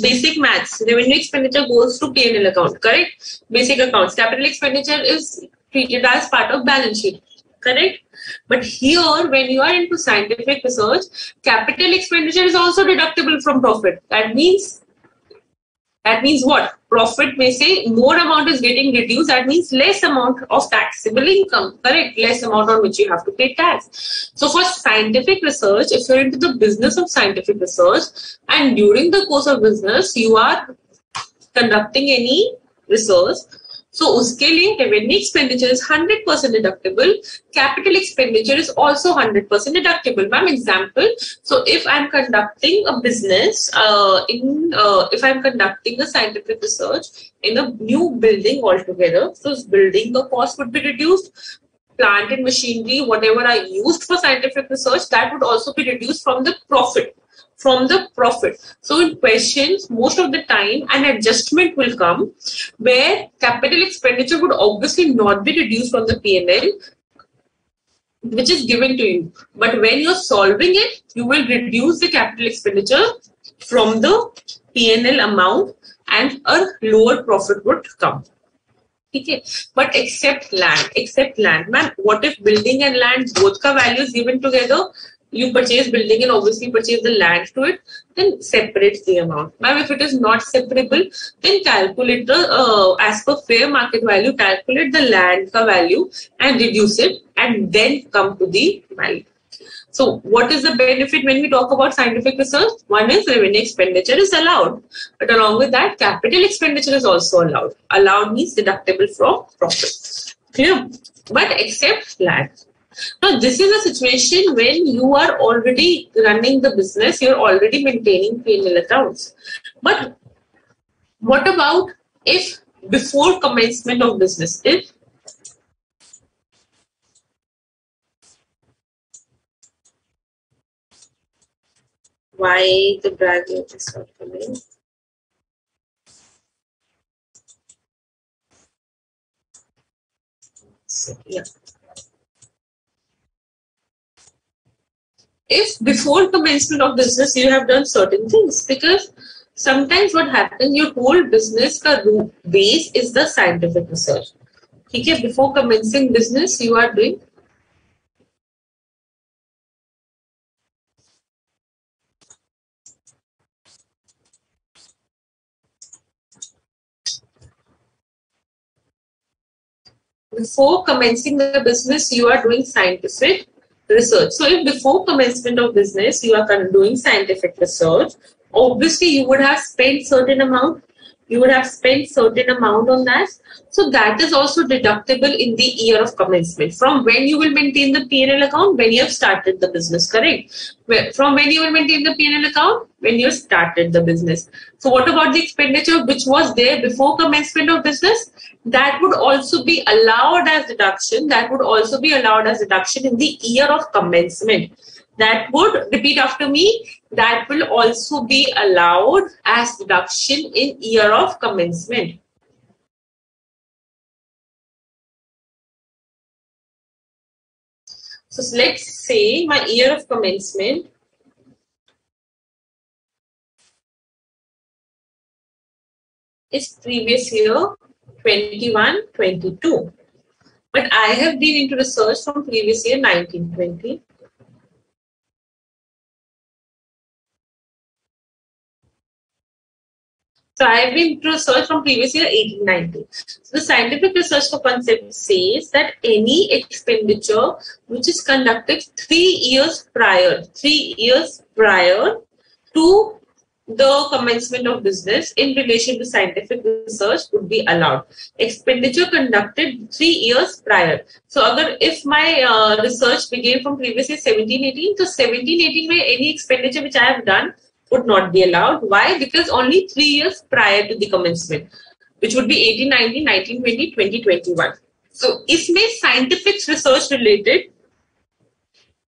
basic maths, revenue expenditure goes to P&L account, correct? Basic accounts. Capital expenditure is treated as part of balance sheet, correct? But here, when you are into scientific research, capital expenditure is also deductible from profit. That means what? Profit may say more amount is getting reduced. That means less amount of taxable income, correct? Less amount on which you have to pay tax. So for scientific research, if you're into the business of scientific research and during the course of business, you are conducting any research, so उसके लिए revenue expenditure is 100% deductible. Capital expenditure is also 100% deductible. Ma'am, example. So if I'm conducting a business, if I'm conducting a scientific research in a new building altogether, so this building the cost would be reduced. Plant and machinery, whatever I used for scientific research, that would also be reduced from the profit. So in questions, most of the time, an adjustment will come where capital expenditure would obviously not be reduced from the P&L, which is given to you. But when you're solving it, you will reduce the capital expenditure from the P&L amount and a lower profit would come. Okay, but except land, ma'am, what if building and land both ka value is given together? You purchase building and obviously purchase the land to it, then separate the amount. Ma'am, if it is not separable, then calculate the as per fair market value, calculate the land ka value and reduce it, and then come to the value. So what is the benefit when we talk about scientific research? One is revenue expenditure is allowed, but along with that, capital expenditure is also allowed. Allowed means deductible from profit. Clear? But except land. Now, this is a situation when you are already running the business, you're already maintaining P&L accounts. But what about if before commencement of business, if why the bracket is not coming? So, yeah. If before commencement of business you have done certain things, because sometimes what happens, your whole business ka base is the scientific research. Okay, before commencing business you are doing before commencing the business you are doing scientific research. So if before commencement of business you are doing scientific research, obviously you would have spent certain amount. You would have spent certain amount on that. So that is also deductible in the year of commencement. From when you will maintain the P&L account? When you have started the business, correct? From when you will maintain the P&L account? When you started the business. So what about the expenditure which was there before commencement of business? That would also be allowed as deduction. That would also be allowed as deduction in the year of commencement. That would, repeat after me, that will also be allowed as deduction in year of commencement. So let's say my year of commencement is previous year 21-22. But I have been into research from previous year 19-20. So I have been to research from previous year 1890. So the scientific research for concept says that any expenditure which is conducted 3 years prior to the commencement of business in relation to scientific research would be allowed. Expenditure conducted 3 years prior. So if my research began from previous year 17-18, so 17-18 mein any expenditure which I have done would not be allowed. Why? Because only 3 years prior to the commencement, which would be 18-19, 19-20, 20-21. So, इसमें scientific research related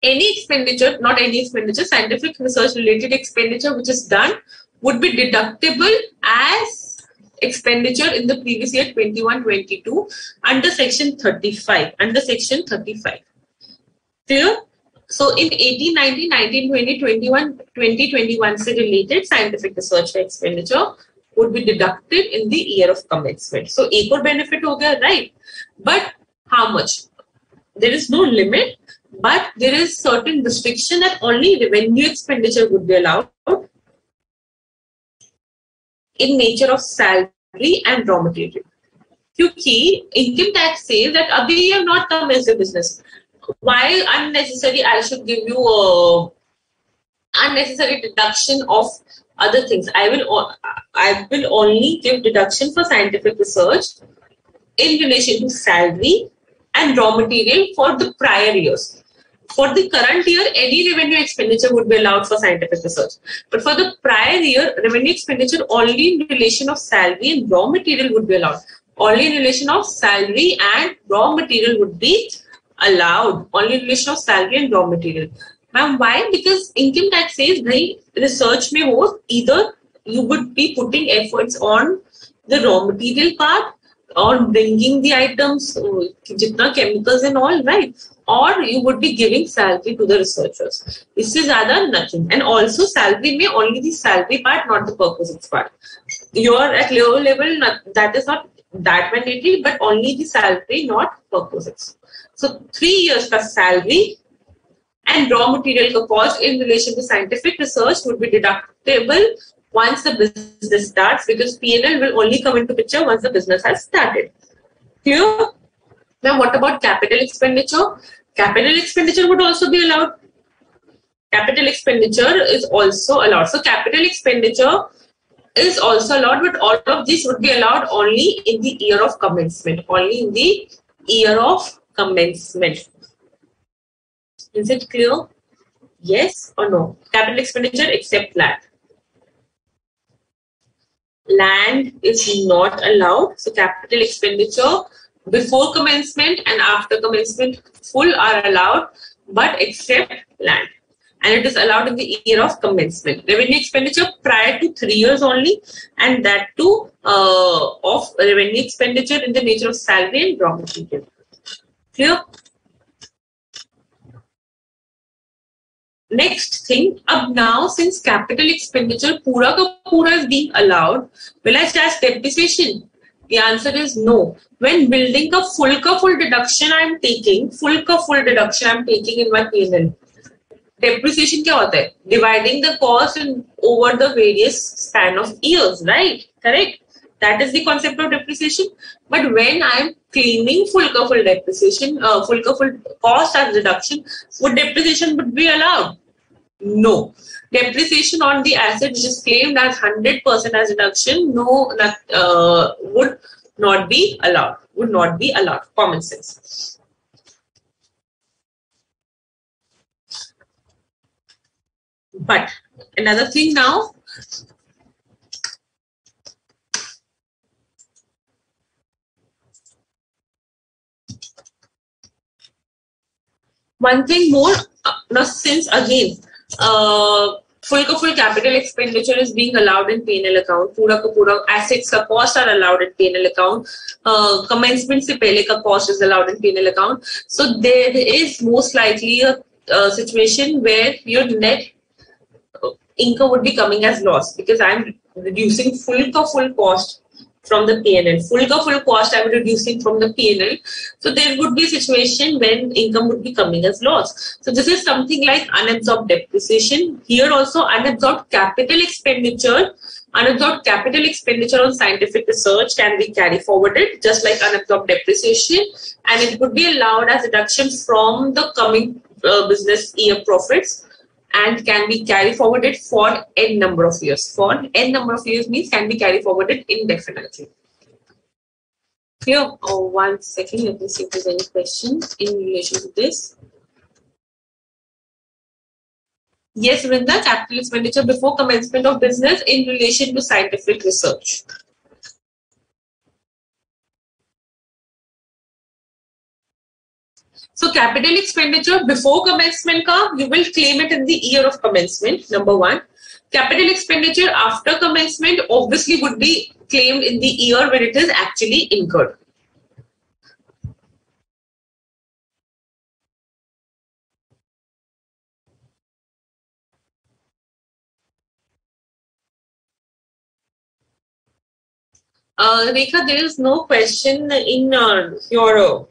any expenditure, not any expenditure, scientific research related expenditure which is done would be deductible as expenditure in the previous year 21-22 under section 35. Under section 35. Clear? So in 18-19, 19-20, 21, 20-21 से related scientific research expenditure would be deducted in the year of commencement. So एक और benefit हो गया, right? But how much? There is no limit, but there is certain restriction that only revenue expenditure would be allowed in nature of salary and raw material. क्योंकि income tax says that अभी you have not commenced a business. Why unnecessary I should give you unnecessary deduction of other things? I will only give deduction for scientific research in relation to salary and raw material for the prior years. For the current year, any revenue expenditure would be allowed for scientific research. But for the prior year, revenue expenditure only in relation of salary and raw material would be allowed. Only in relation of salary and raw material would be allowed. Only in relation of salary and raw material. Ma'am, why? Because income tax says bhai research mein ho, either you would be putting efforts on the raw material part on bringing the items, jitna chemicals and all, right? Or you would be giving salary to the researchers. This is other nothing. And also salary may only the salary part, not the purposes part. You're at lower level, that is not that mandatory, but only the salary, not purposes. So 3 years plus salary and raw material cost in relation to scientific research would be deductible once the business starts, because P&L will only come into picture once the business has started. Clear? Now, what about capital expenditure? Capital expenditure would also be allowed. Capital expenditure is also allowed. So, capital expenditure is also allowed, but all of this would be allowed only in the year of commencement. Only in the year of commencement. Is it clear? Yes or no? Capital expenditure except land. Land is not allowed. So capital expenditure before commencement and after commencement full are allowed, but except land. And it is allowed in the year of commencement. Revenue expenditure prior to 3 years only, and that too of revenue expenditure in the nature of salary and raw material. Clear? Next thing, up now since capital expenditure pura ka pura is being allowed, will I charge depreciation? The answer is no. When building ka full deduction I am taking, in my P&L. Depreciation क्या होता है? Dividing the cost over the various span of years, right? Correct? That is the concept of depreciation. But when I am claiming full depreciation, full cost as deduction, would depreciation would be allowed? No. Depreciation on the asset which is claimed as 100% as deduction, would not be allowed. Would not be allowed. Common sense. But another thing now, one thing more, now since again, full capital expenditure is being allowed in P&L account, pura assets ka cost are allowed in P&L account, commencement se pehle ka cost is allowed in P&L account. So there is most likely a situation where your net income would be coming as loss, because I'm reducing full cost from the P&L. Full cost I'm reducing from the P&L. So there would be a situation when income would be coming as loss. So this is something like unabsorbed depreciation. Here also unabsorbed capital expenditure on scientific research can be carry forwarded, just like unabsorbed depreciation, and it would be allowed as deduction from the coming business year profits, and can be carry forwarded for n number of years. For n number of years means can be carry forwarded indefinitely. Here, oh, 1 second, let me see if there's any questions in relation to this. Yes, Vrinda, capital expenditure before commencement of business in relation to scientific research. So capital expenditure before commencement ka, you will claim it in the year of commencement, number 1. Capital expenditure after commencement obviously would be claimed in the year when it is actually incurred. Rekha, there is no question in your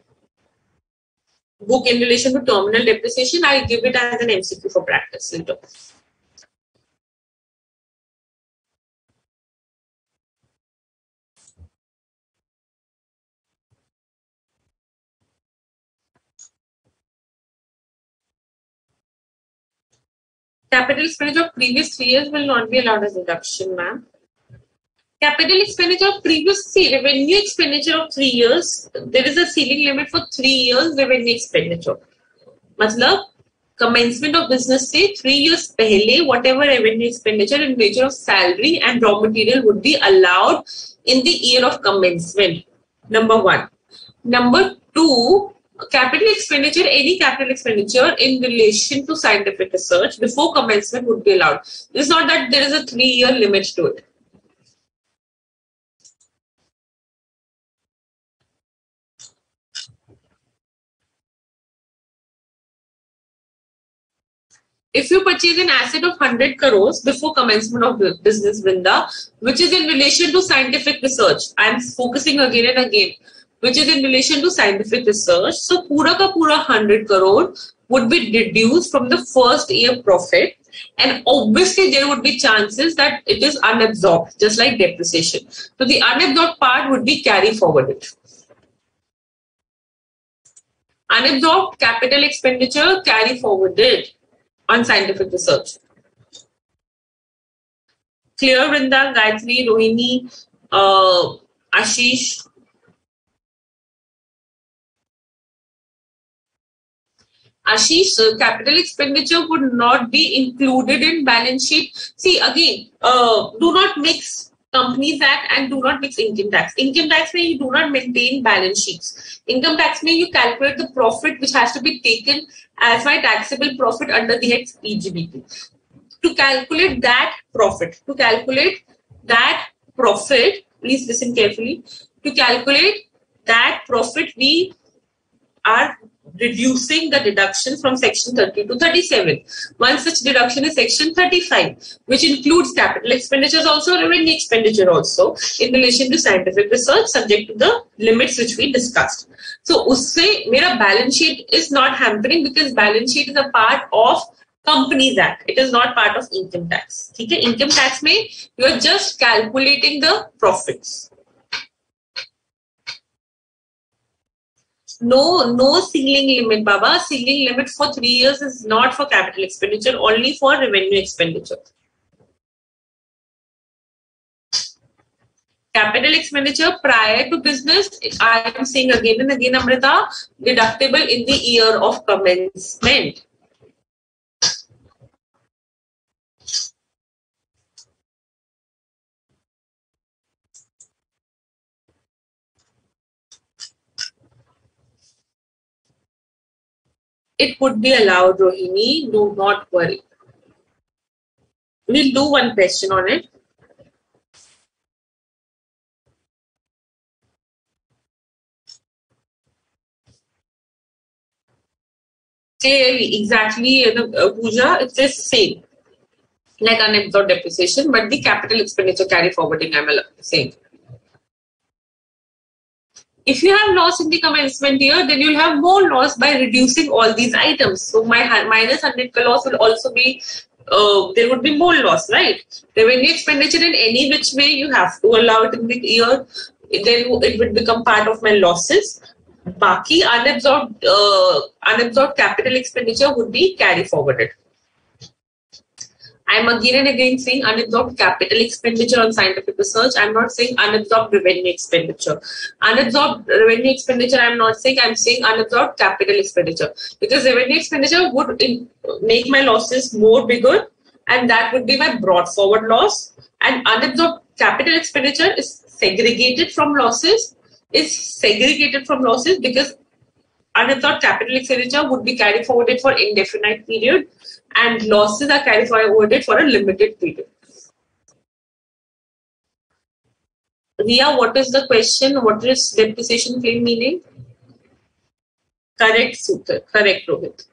book in relation to terminal depreciation. I'll give it as an MCQ for practice later. Capital expenditure of previous 3 years will not be allowed as deduction, ma'am. Capital expenditure of previous revenue expenditure of 3 years, there is a ceiling limit for 3 years revenue expenditure. Matlab, commencement of business say 3 years pehle, whatever revenue expenditure in nature of salary and raw material would be allowed in the year of commencement. Number 1. Number 2, capital expenditure, any capital expenditure in relation to scientific research before commencement would be allowed. It's not that there is a 3-year limit to it. If you purchase an asset of 100 crores before commencement of business, Vrinda, which is in relation to scientific research, I am focusing again and again, which is in relation to scientific research. So, pura ka pura 100 crore would be deduced from the first year profit. And obviously, there would be chances that it is unabsorbed, just like depreciation. So, the unabsorbed part would be carry forwarded. Unabsorbed capital expenditure carry forwarded on scientific research. Clear, Vrinda, Gayatri, Rohini, Ashish? Ashish, capital expenditure would not be included in balance sheet. See, again, do not mix Companies Act and do not mix income tax. Income tax means you do not maintain balance sheets. Income tax means you calculate the profit which has to be taken as my taxable profit under the head PGBP. To calculate that profit, please listen carefully. To calculate that profit, we are reducing the deduction from section 30 to 37. One such deduction is section 35, which includes capital expenditures also, revenue expenditure also, in relation to scientific research, subject to the limits which we discussed. So, usse mera balance sheet is not hampering because balance sheet is a part of Companies Act. It is not part of income tax. Okay? Income tax mein you are just calculating the profits. No ceiling limit, Baba. Ceiling limit for 3 years is not for capital expenditure, only for revenue expenditure. Capital expenditure prior to business, I am saying again and again, Amrita, deductible in the year of commencement. It would be allowed, Rohini. Do not worry. We'll do one question on it. Clearly, exactly, Pooja, it's the same. Like unabsorbed depreciation, but the capital expenditure carry forwarding, I'm saying. If you have loss in the commencement year, then you'll have more loss by reducing all these items. So my minus 100 loss will also be, there would be more loss, right? Revenue expenditure in any which way you have to allow it in the year, then it would become part of my losses. Baki unabsorbed capital expenditure would be carry forwarded. I'm again and again saying unabsorbed capital expenditure on scientific research. I'm not saying unabsorbed revenue expenditure. Unabsorbed revenue expenditure, I'm not saying, I'm saying unabsorbed capital expenditure. Because revenue expenditure would make my losses more bigger, and that would be my brought forward loss. And unabsorbed capital expenditure is segregated from losses, because unabsorbed capital expenditure would be carried forwarded for indefinite period, and losses are carried forwarded for a limited period. Ria, what is the question? What is depreciation claim meaning? Correct, Sutra. Correct, Rohit.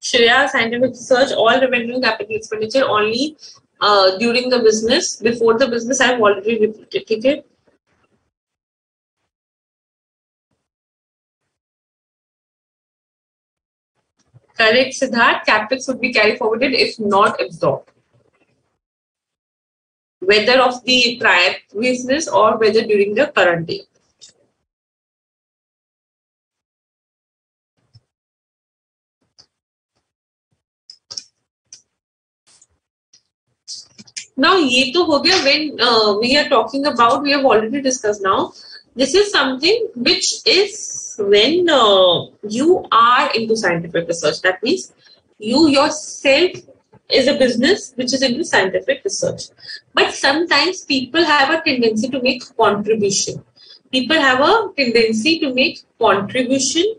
Shreya, scientific research, all revenue capital expenditure only during the business. Before the business, I have already repeated. Okay? Correct, Siddharth. Capex would be carried forwarded if not absorbed. Whether of the prior business or whether during the current year. Now, ये तो हो गया when we are talking about, we have already discussed now. This is something which is when you are into scientific research. That means you yourself is a business which is into scientific research. But sometimes people have a tendency to make contribution. People have a tendency to make contribution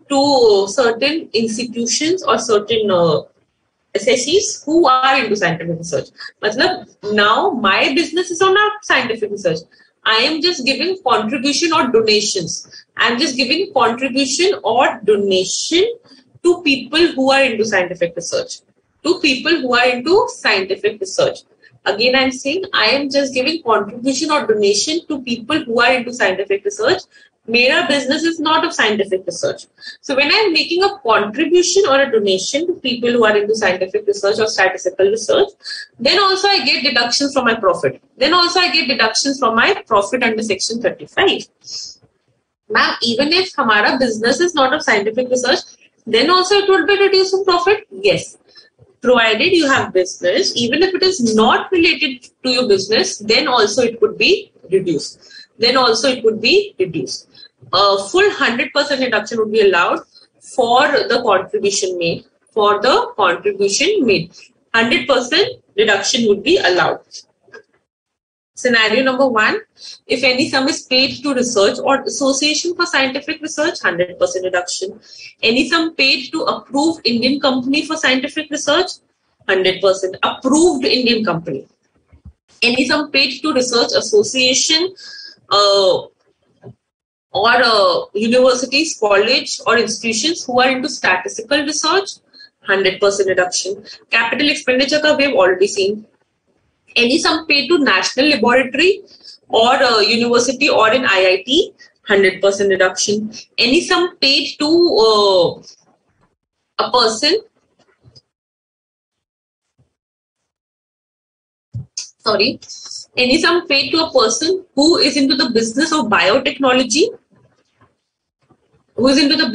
to certain institutions or certain assessees who are into scientific research. Matlab, now my business is on a scientific research. I am just giving contribution or donations. I am just giving contribution or donation to people who are into scientific research. To people who are into scientific research. Again, I am saying I am just giving contribution or donation to people who are into scientific research. Mera business is not of scientific research. So when I am making a contribution or a donation to people who are into scientific research or statistical research, then also I get deductions from my profit. Then also I get deductions from my profit under section 35. Ma'am, even if hamara business is not of scientific research, then also it would be reduced from profit? Yes. Provided you have business, even if it is not related to your business, then also it could be reduced. Then also it would be reduced. Full 100% deduction would be allowed for the contribution made. For the contribution made, 100% deduction would be allowed. Scenario number 1, if any sum is paid to research or association for scientific research, 100% deduction. Any sum paid to approved Indian company for scientific research, 100%. Approved Indian company. Any sum paid to research association or universities, college or institutions who are into statistical research, 100% deduction. Capital expenditure ka we have already seen. Any sum paid to national laboratory or university or in IIT, 100% deduction. Any sum paid to a person, any sum paid to a person who is into the business of biotechnology, or into the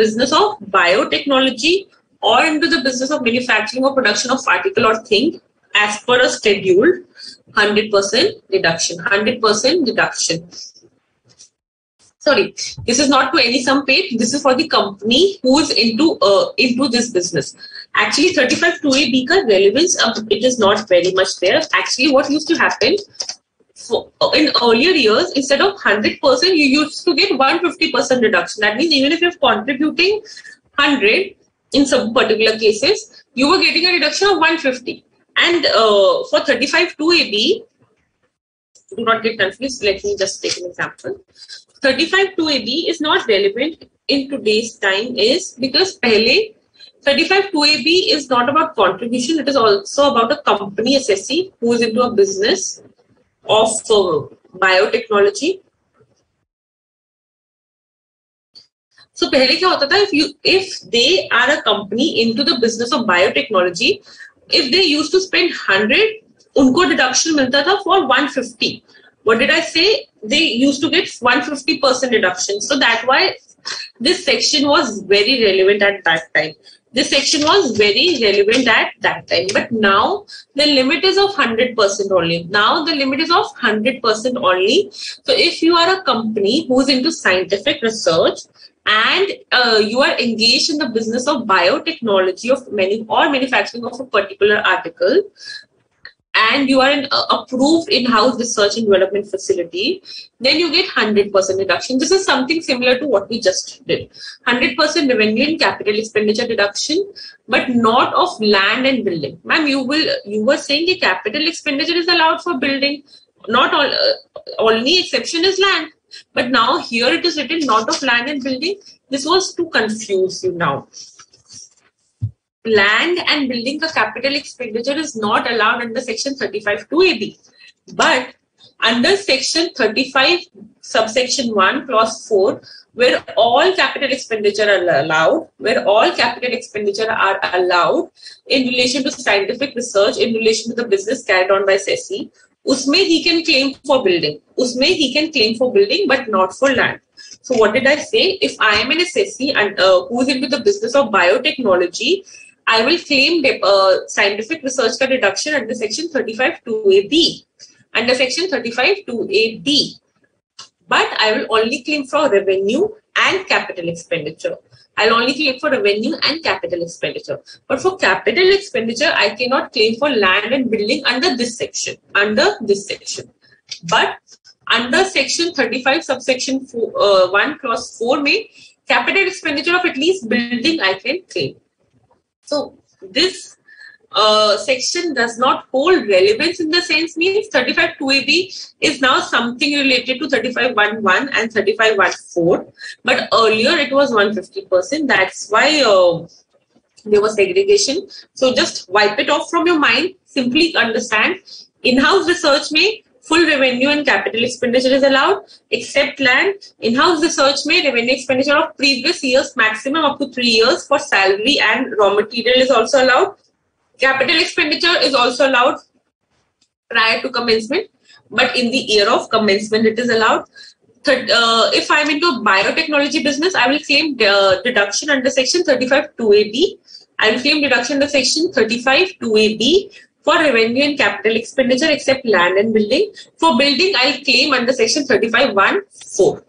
business of manufacturing or production of article or thing as per a schedule, 100% deduction. 100% deduction. Sorry, this is not to any sum paid. This is for the company who is into this business. Actually, 35(2)(a)(b) ka relevance, it is not very much there. Actually, what used to happen in earlier years, instead of 100%, you used to get 150% reduction. That means even if you're contributing 100 in some particular cases, you were getting a reduction of 150. And for 35(2)(a)(b), do not get confused. Let me just take an example. 35(2)(a)(b) is not relevant in today's time is because pehle 35(2)(a)(b) is not about contribution. It is also about a company assessee who is into a business of biotechnology. So pehle kya hota tha, if they are a company into the business of biotechnology, if they used to spend 100, unko deduction milta tha for 150. What did I say? They used to get 150% deduction. So that's why this section was very relevant at that time. This section was very relevant at that time. But now the limit is of 100% only. Now the limit is of 100% only. So if you are a company who is into scientific research and you are engaged in the business of biotechnology or manufacturing of a particular article, and you are an approved in-house research and development facility, then you get 100% deduction. This is something similar to what we just did. 100% revenue and capital expenditure deduction, but not of land and building. Ma'am, you were saying the capital expenditure is allowed for building. Not all, only exception is land. But now here it is written not of land and building. This was to confuse you now. Land and building the capital expenditure is not allowed under section 35(2)(a)(b). But under section 35 subsection 1 clause 4, where all capital expenditure are allowed, in relation to scientific research, in relation to the business carried on by assessee, usme he can claim for building. But not for land. So what did I say? If I am an assessee and who is into the business of biotechnology, I will claim scientific research ka deduction under section 35(2)(a)(b). Under section 35(2)(a)(b). But I will only claim for revenue and capital expenditure. I'll only claim for revenue and capital expenditure. But for capital expenditure, I cannot claim for land and building under this section. But under section 35 subsection 1 clause 4 may capital expenditure of at least building I can claim. So this section does not hold relevance in the sense means 35(2)(a)(b) is now something related to 35(1)(1) and 35(1)(4). But earlier it was 150%. That's why there was segregation. So just wipe it off from your mind. Simply understand in-house research may full revenue and capital expenditure is allowed, except land. In-house research may revenue expenditure of previous years, maximum up to 3 years for salary and raw material is also allowed. Capital expenditure is also allowed prior to commencement, but in the year of commencement it is allowed. If I'm into a biotechnology business, I will claim deduction under section 35(2)(a)(b). I will claim deduction under section 35(2)(a)(b) for revenue and capital expenditure except land and building. For building, I'll claim under section 35(1)(4).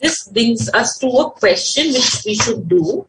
This brings us to a question which we should do.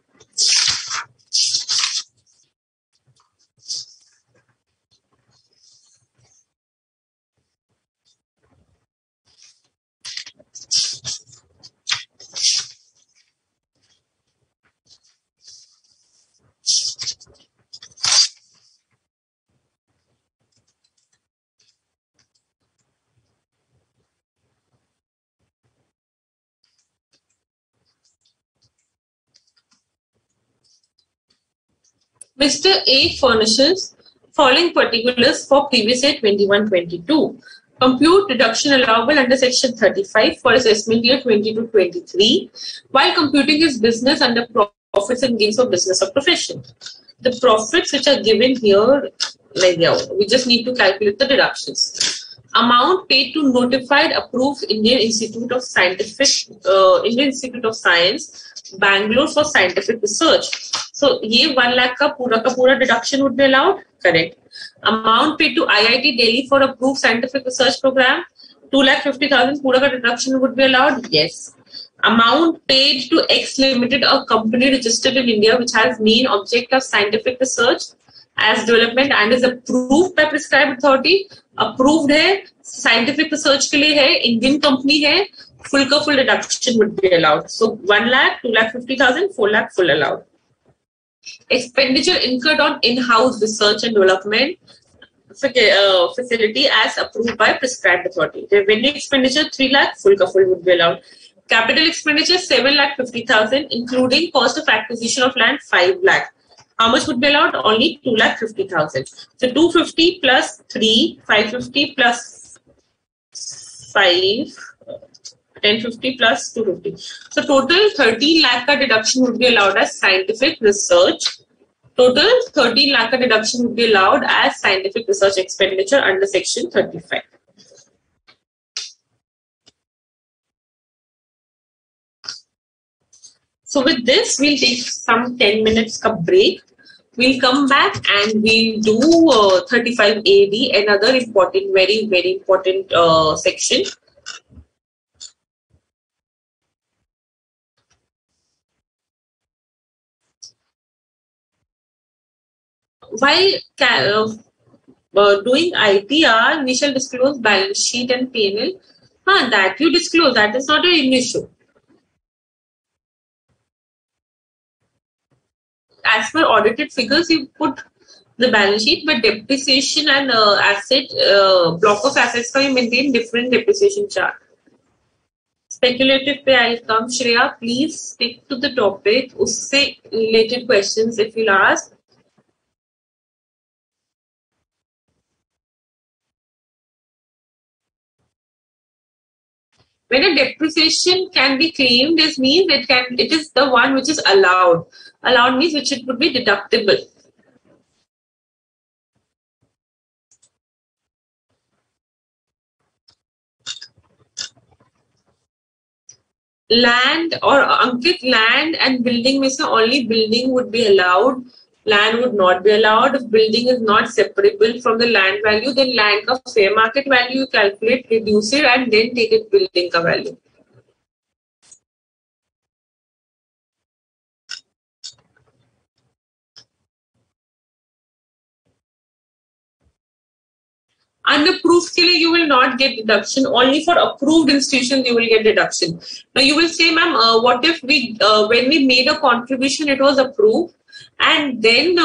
Mr. A furnishes following particulars for previous year 21-22. Compute deduction allowable under section 35 for assessment year 22-23 while computing his business under profits and gains of business or profession. The profits which are given here, we just need to calculate the deductions. Amount paid to notified approved Indian Institute of Science, Bangalore for scientific research. So, ये 1 lakh का पूरा deduction would be allowed. Correct. Amount paid to IIT Delhi for approved scientific research program, 2,50,000 पूरा का deduction would be allowed. Yes. Amount paid to X Limited, a company registered in India which has main object of scientific research as development and is approved by prescribed authority. Approved है, scientific research के लिए है, Indian company है, full का full deduction would be allowed. So 1 lakh, 2,50,000, 4 lakh full allowed. Expenditure incurred on in-house research and development facility as approved by prescribed authority. Revenue expenditure 3 lakh, full ka full would be allowed. Capital expenditure 7,50,000, including cost of acquisition of land 5 lakh. How much would be allowed? Only 2,50,000. So 250 plus 3, 550 plus 5, 1050 plus 250. So total 13 lakh ka deduction would be allowed as scientific research. Total 13 lakh ka deduction would be allowed as scientific research expenditure under section 35. So with this, we'll take some 10 minutes ka break. We'll come back and we'll do 35AD, another important, very, very important section. While doing ITR, we shall disclose balance sheet and P&L. That you disclose, that is not an issue. As per audited figures, you put the balance sheet, but depreciation and block of assets, you maintain different depreciation chart. Speculative pay, I'll come. Shreya, please stick to the topic. Usse related questions if you'll ask. When a depreciation can be claimed, this means it is the one which is allowed. Allowed means which it would be deductible. land or Ankit, land and building में से only building would be allowed, land would not be allowed. If building is not separable from the land value, then land का fair market value you calculate, reduce it and then take it building का value. Unapproved के लिए you will not get deduction. Only for approved institutions you will get deduction. Now you will say, ma'am, what if we when we made a contribution it was approved, and then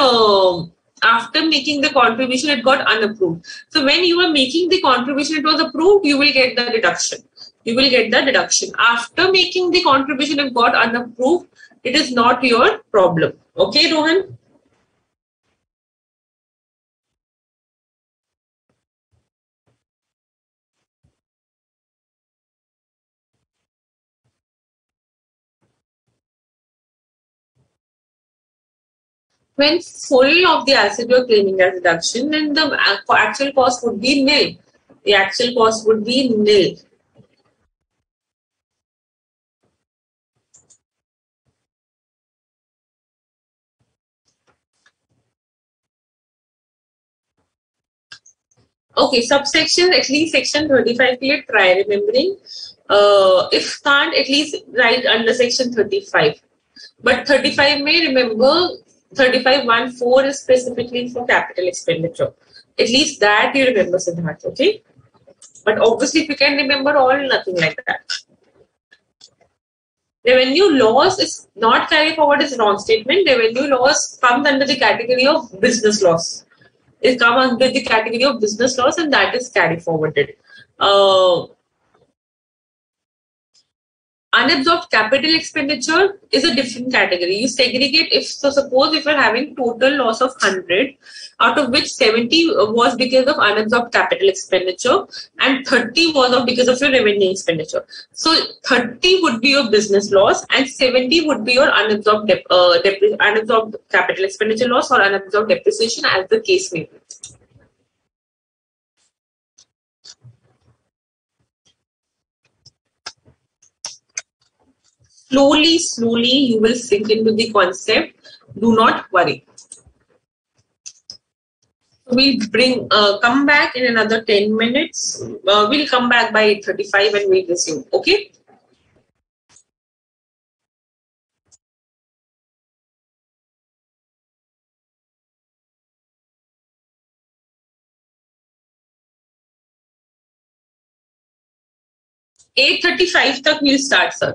after making the contribution it got unapproved. So when you were making the contribution it was approved, you will get the deduction. You will get the deduction. After making the contribution it got unapproved, it is not your problem. Okay, Rohan? When full of the asset you're claiming as deduction, then the actual cost would be nil. The actual cost would be nil. Okay, subsection, at least section 35 के लिए try remembering. If can't, at least write under section 35. But 35 may remember 35(1)(4) is specifically for capital expenditure. At least that you remember, Siddharth, okay? But obviously if you can remember all, nothing like that. Revenue loss is not carry forward is wrong statement. Revenue loss comes under the category of business loss. It comes under the category of business loss and that is carry forwarded. Unabsorbed capital expenditure is a different category. You segregate if so. Suppose if you're having total loss of 100, out of which 70 was because of unabsorbed capital expenditure and 30 was of because of your revenue expenditure. So 30 would be your business loss and 70 would be your unabsorbed capital expenditure loss or unabsorbed depreciation, as the case may be. Slowly, you will sink into the concept. Do not worry. We'll come back in another 10 minutes. We'll come back by 8:35 and we'll resume. Okay? (8:35) tak we'll start, sir.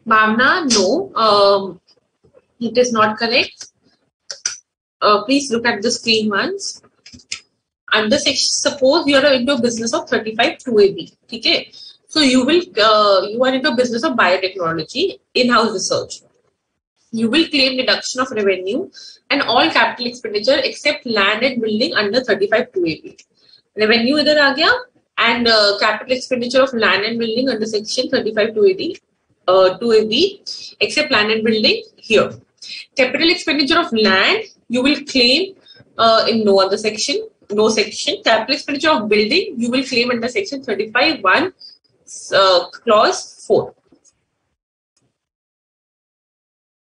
Bhavna, no, it is not correct. Please look at the screen once. Under section, suppose you are into a business of 35 2AB. Okay, so you are into a business of biotechnology, in-house research. You will claim deduction of revenue and all capital expenditure except land and building under 35 2AB. Revenue इधर आ गया and capital expenditure of land and building under section 35 2AB except land and building here. Capital expenditure of land you will claim in no other section. No section. Capital expenditure of building you will claim under section 35(1) clause 4.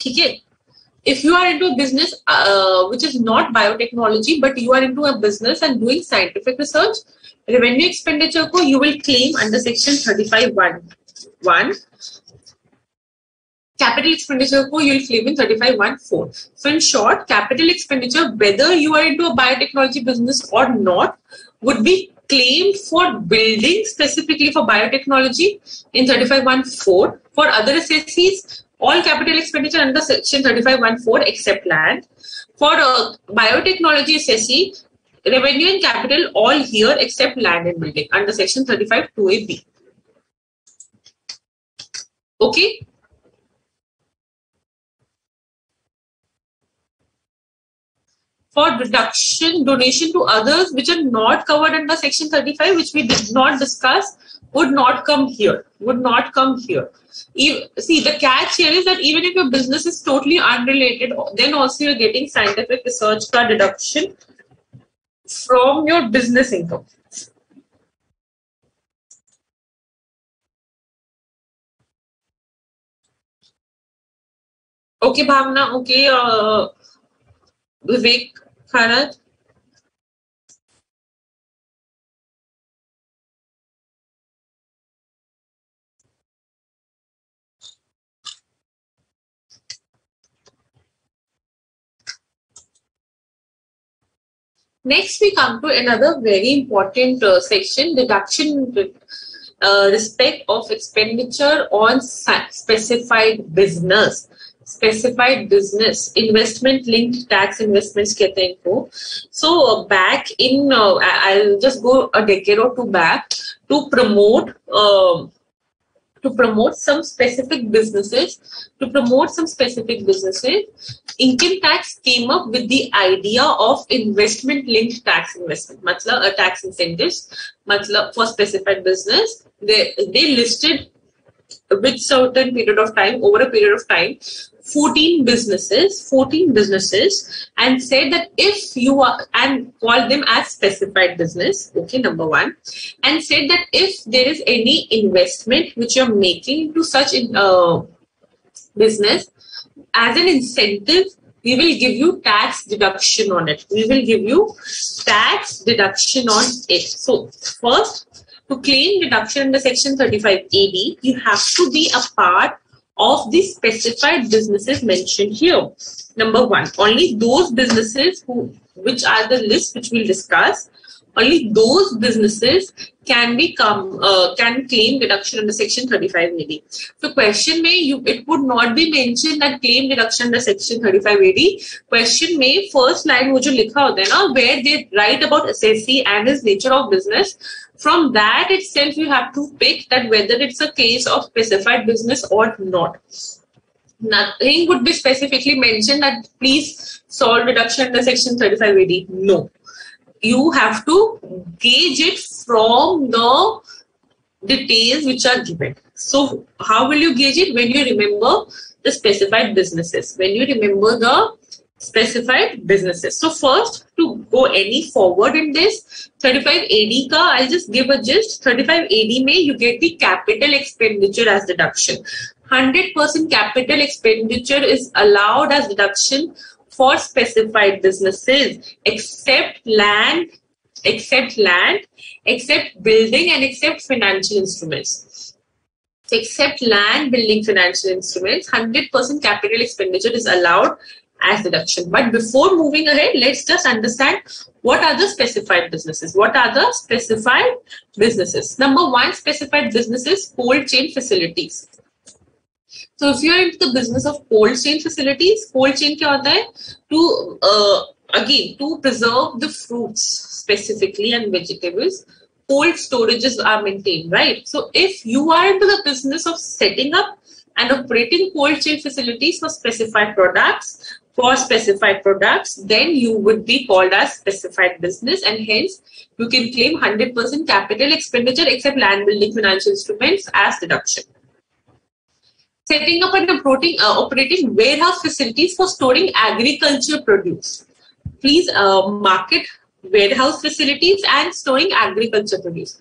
Okay. If you are into a business which is not biotechnology, but you are into a business and doing scientific research, revenue expenditure ko you will claim under section 35(1). Capital expenditure ko you will claim in 35(1)(4). So in short, capital expenditure, whether you are into a biotechnology business or not, would be claimed for building specifically for biotechnology in 35(1)(4). For other assessees, all capital expenditure under section 35(1)(4) except land. For biotechnology assessee, revenue and capital all here except land and building under section 35 2AB. Okay. For deduction, donation to others which are not covered under section 35, which we did not discuss, would not come here. Would not come here. See, the catch here is that even if your business is totally unrelated, then also you're getting scientific research ka deduction from your business income. Okay, Bhavna. Okay, Vivek, Kharaj. Next, we come to another very important section, deduction respect of expenditure on specified business. Specified business, investment linked tax investments कहते हैं इनको. So back in, I'll just go a decade or two back to promote some specific businesses. Income tax came up with the idea of investment linked tax investment. मतलब tax incentives. मतलब for specified business, they listed with certain period of time, over a period of time, 14 businesses, and said that if you are, and called them as specified business, okay, number one, and said that if there is any investment which you're making into such business, as an incentive, we will give you tax deduction on it. So first, to claim deduction under section 35AB, you have to be a part of the specified businesses mentioned here. Number one, only those businesses which are the list which we'll discuss, only those businesses can claim deduction under section 35AD. So question may, it would not be mentioned that claim deduction under section 35AD. Question may, first line wo jo likha hota hai na, where they write about assessee and his nature of business. From that itself, you have to pick that whether it's a case of specified business or not. Nothing would be specifically mentioned that please solve deduction under section 35AD. No. You have to gauge it from the details which are given. So how will you gauge it? When you remember the specified businesses, when you remember the specified businesses. So first, to go any forward in this, 35 AD ka, I'll just give a gist. 35 AD may you get the capital expenditure as deduction. 100% capital expenditure is allowed as deduction for specified businesses, except land, except building, and except financial instruments. So except land, building, financial instruments, 100% capital expenditure is allowed as deduction. But before moving ahead, let's just understand what are the specified businesses. What are the specified businesses? Number one, specified businesses, cold chain facilities. So if you are into the business of cold chain facilities, cold chain क्या होता है? To preserve the fruits specifically and vegetables, cold storages are maintained, right? So if you are into the business of setting up and operating cold chain facilities for specified products, then you would be called as specified business, and hence you can claim 100% capital expenditure except land, building, financial instruments as deduction. Setting up and operating warehouse facilities for storing agriculture produce. Please market warehouse facilities and storing agriculture produce.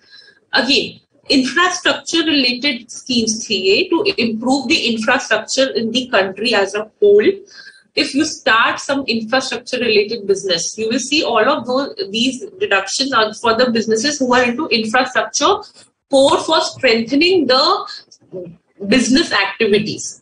Again, infrastructure related schemes to improve the infrastructure in the country as a whole. If you start some infrastructure related business, you will see all of these deductions are for the businesses who are into infrastructure for strengthening the business activities,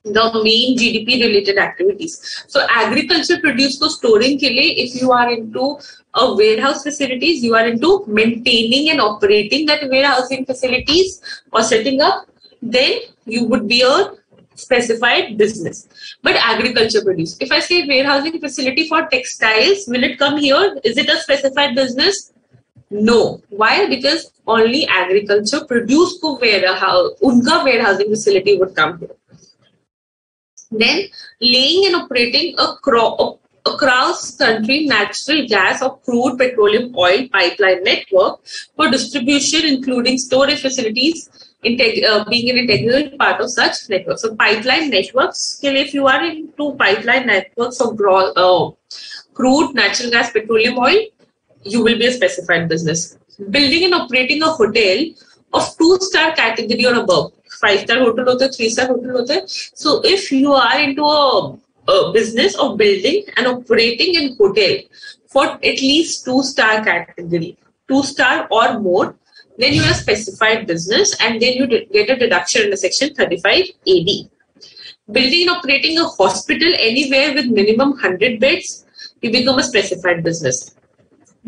the main GDP related activities. So agriculture produce ko storing ke liye, if you are into a warehouse facilities, you are into maintaining and operating that warehousing facilities or setting up, then you would be a specified business. But agriculture produce, if I say warehousing facility for textiles, will it come here? Is it a specified business? No. Why? Because only agriculture produce ko unka warehousing facility would come here. Then laying and operating across country natural gas or crude petroleum oil pipeline network for distribution, including storage facilities, being an integral part of such networks. So pipeline networks, if you are into pipeline networks of crude, natural gas, petroleum oil, you will be a specified business. Building and operating a hotel of 2-star category or above. 5-star hotel hota, 3-star hotel hota. So if you are into a business of building and operating a hotel for at least 2-star category, 2-star or more, then you are a specified business, and then you get a deduction in the section 35 AD. Building and operating a hospital anywhere with minimum 100 beds, you become a specified business.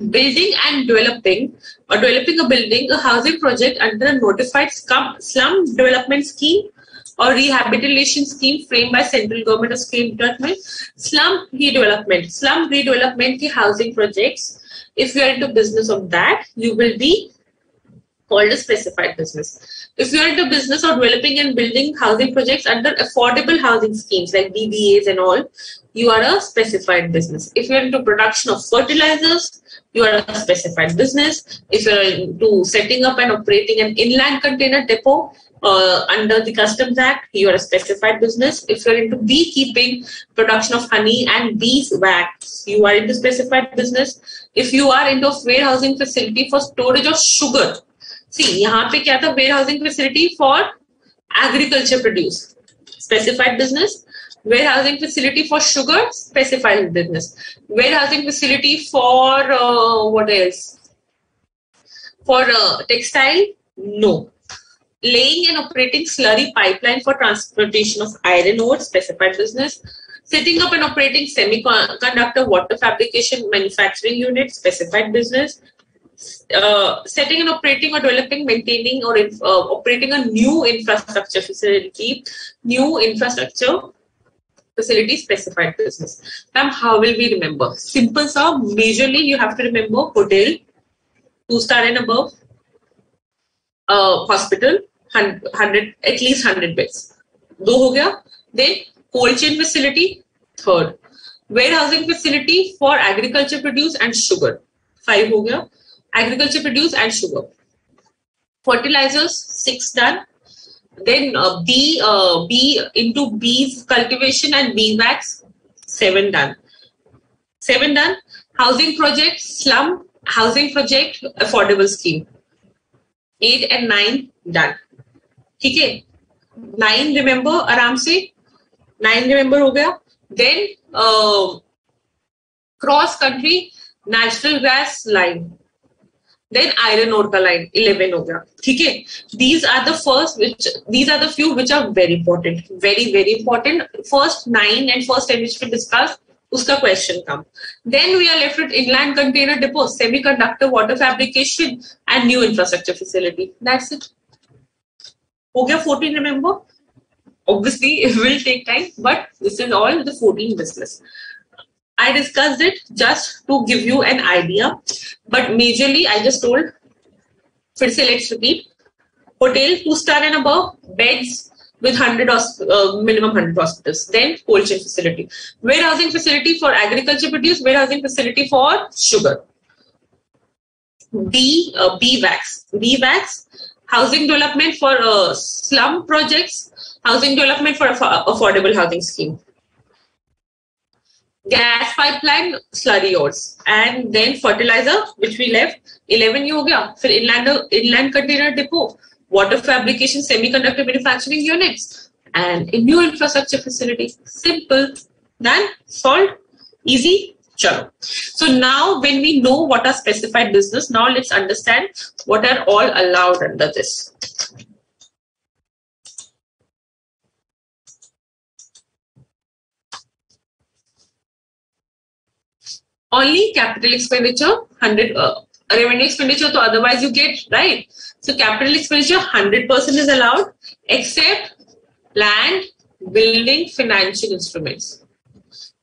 Building and developing a building, a housing project under a notified slum development scheme or rehabilitation scheme framed by central government or state development. Slum redevelopment ki housing projects, if you are into business of that, you will be called a specified business. If you are into business of developing and building housing projects under affordable housing schemes like BBAs and all, you are a specified business. If you are into production of fertilizers, you are a specified business. If you are into setting up and operating an inland container depot under the Customs Act, you are a specified business. If you are into beekeeping, production of honey and beeswax, you are into specified business. If you are into a warehousing facility for storage of sugar, see, यहाँ पे क्या था, warehousing facility for agriculture produce, specified business. Warehousing facility for sugar, specified business. Warehousing facility for what else? For textile, no. Laying and operating slurry pipeline for transportation of iron ore, specified business. Setting up and operating semiconductor water fabrication manufacturing unit, specified business. Setting and operating or developing, maintaining or operating a new infrastructure facility, specified business. Ma'am, how will we remember? Simple, sir. Majorly, you have to remember hotel, 2-star and above, hospital, 100 at least 100 beds. 2 ho gaya. Then cold chain facility, 3rd. Warehousing facility for agriculture produce and sugar, 5 ho gaya. Agriculture produce and sugar. Fertilizers, 6 done. Then bee into bees cultivation and beeswax, 7 done. 7 done. Housing project, slum housing project, affordable scheme. 8 and 9 done. ठीक है? 9 remember आराम से 9 remember हो गया. Then cross country natural gas line. Then iron ore का line 11 हो गया. ठीक है? These are the few which are very important. Very, very important. First 9 and first 10 which we discussed, uska question come. Then we are left with inland container depot, semiconductor, water fabrication, and new infrastructure facility. That's it. हो गया 14, remember? Obviously, it will take time, but this is all the 14 business. I discussed it just to give you an idea, but majorly I just told, फिर से let's repeat. Hotel 2-star and above, beds with minimum 100 hospitals. Then cold chain facility. Warehousing facility for agriculture produce, warehousing facility for sugar. BVAX. Housing development for slum projects, housing development for affordable housing scheme. Gas pipeline, slurry yards, and then fertilizer, which we left. 11 ही हो गया. फिर inland container depot, water fabrication, semiconductor manufacturing units, and a new infrastructure facility. Simple, done, solved, easy. Chalo. So now, when we know what are specified business, now let's understand what are all allowed under this. Only capital expenditure, 100 revenue expenditure, so otherwise you get, right? So capital expenditure 100% is allowed, except land, building, financial instruments.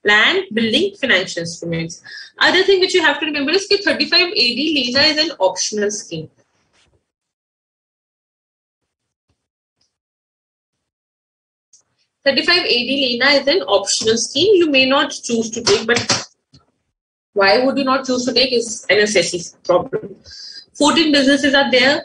Land, building, financial instruments. Other thing which you have to remember is that 35 AD Lena is an optional scheme. $35 AD Lena is an optional scheme. You may not choose to take, but why would you not choose to take is an SSC problem. 14 businesses are there.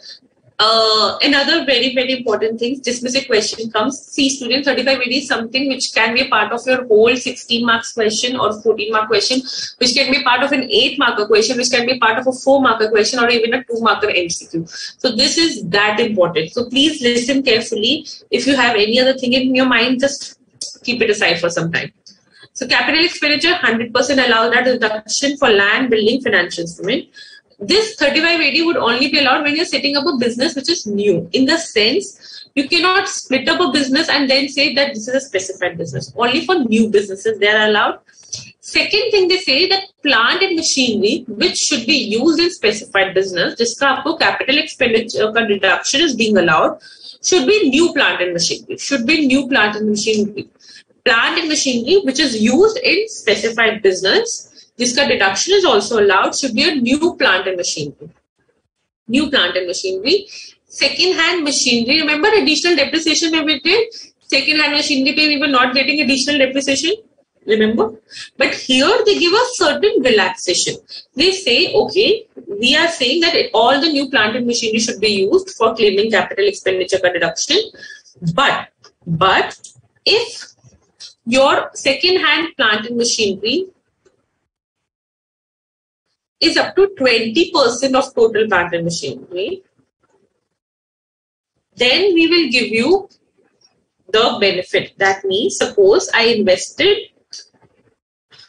Another very, very important thing, just as a question comes, see student, 35 AD is something which can be a part of your whole 16 marks question or 14 mark question, which can be part of an 8 marker question, which can be part of a 4 marker question or even a 2 marker MCQ. So this is that important. So please listen carefully. If you have any other thing in your mind, just keep it aside for some time. So capital expenditure, 100% allow that deduction for land, building, financial instrument. This 35 AD would only be allowed when you're setting up a business which is new. In the sense, you cannot split up a business and then say that this is a specified business. Only for new businesses they are allowed. Second thing, they say that plant and machinery which should be used in specified business, jiska aapko capital expenditure ka deduction is being allowed, should be new plant and machinery. Should be new plant and machinery. Plant and machinery which is used in specified business, jiska deduction is also allowed, should be a new plant and machinery. New plant and machinery. Second hand machinery, remember additional depreciation we did? Second hand machinery we were not getting additional depreciation, remember? But here they give us certain relaxation. They say, okay, we are saying that all the new plant and machinery should be used for claiming capital expenditure deduction. But if your second hand plant and machinery is up to 20% of total plant and machinery, then we will give you the benefit. That means, suppose I invested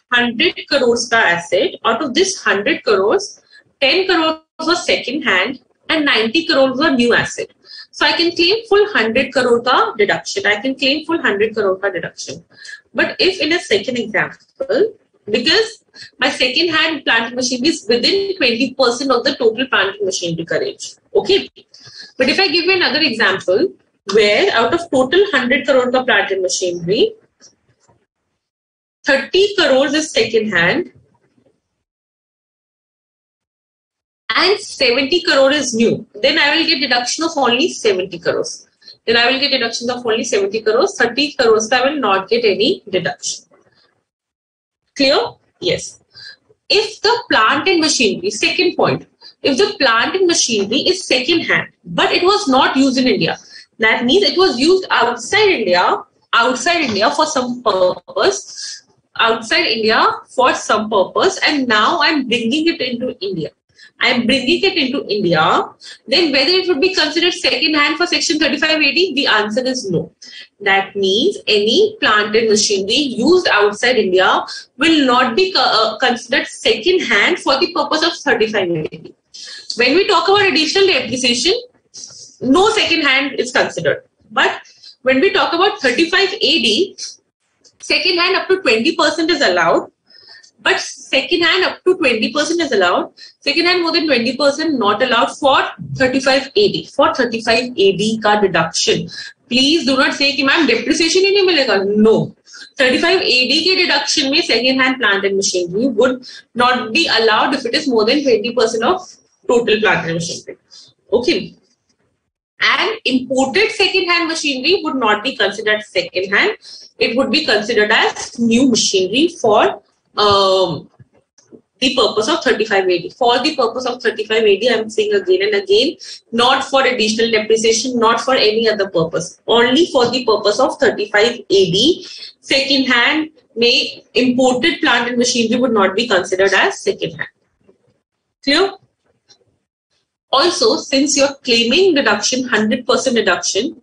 100 crores ka asset. Out of this 100 crores, 10 crores was second hand and 90 crores was new asset. So I can claim full 100 crore ka deduction. I can claim full 100 crore ka deduction. But if in a second example, because my second hand plant and machinery is within 20% of the total plant and machinery coverage. Okay. But if I give you another example, where out of total 100 crore ka plant and machinery, 30 crores is second hand and 70 crore is new, then I will get deduction of only 70 crores. Then I will get deduction of only 70 crores. 30 crores I will not get any deduction. Clear? Yes. If the plant and machinery, second point, if the plant and machinery is second hand, but it was not used in India, that means it was used outside India for some purpose. outside India for some purpose and now I'm bringing it into India. I'm bringing it into India, then whether it would be considered second hand for section 3580, the answer is no. That means any plant and machinery used outside India will not be considered second hand for the purpose of 3580. When we talk about additional depreciation, no second hand is considered. But when we talk about 35AD, second hand up to 20% is allowed. But second hand up to 20% is allowed. Second hand more than 20% not allowed for 35AD. For 35AD ka deduction. Please do not say कि ma'am depreciation ही नहीं मिलेगा. No. 35AD के deduction में second hand plant and machinery would not be allowed if it is more than 20% of total plant and machinery. Okay. And imported second hand machinery would not be considered second hand. It would be considered as new machinery for the purpose of 35AD. For the purpose of 35AD, I am saying again and again, not for additional depreciation, not for any other purpose. Only for the purpose of 35AD, second hand may imported plant and machinery would not be considered as second hand. Clear? Also, since you're claiming deduction, 100% deduction,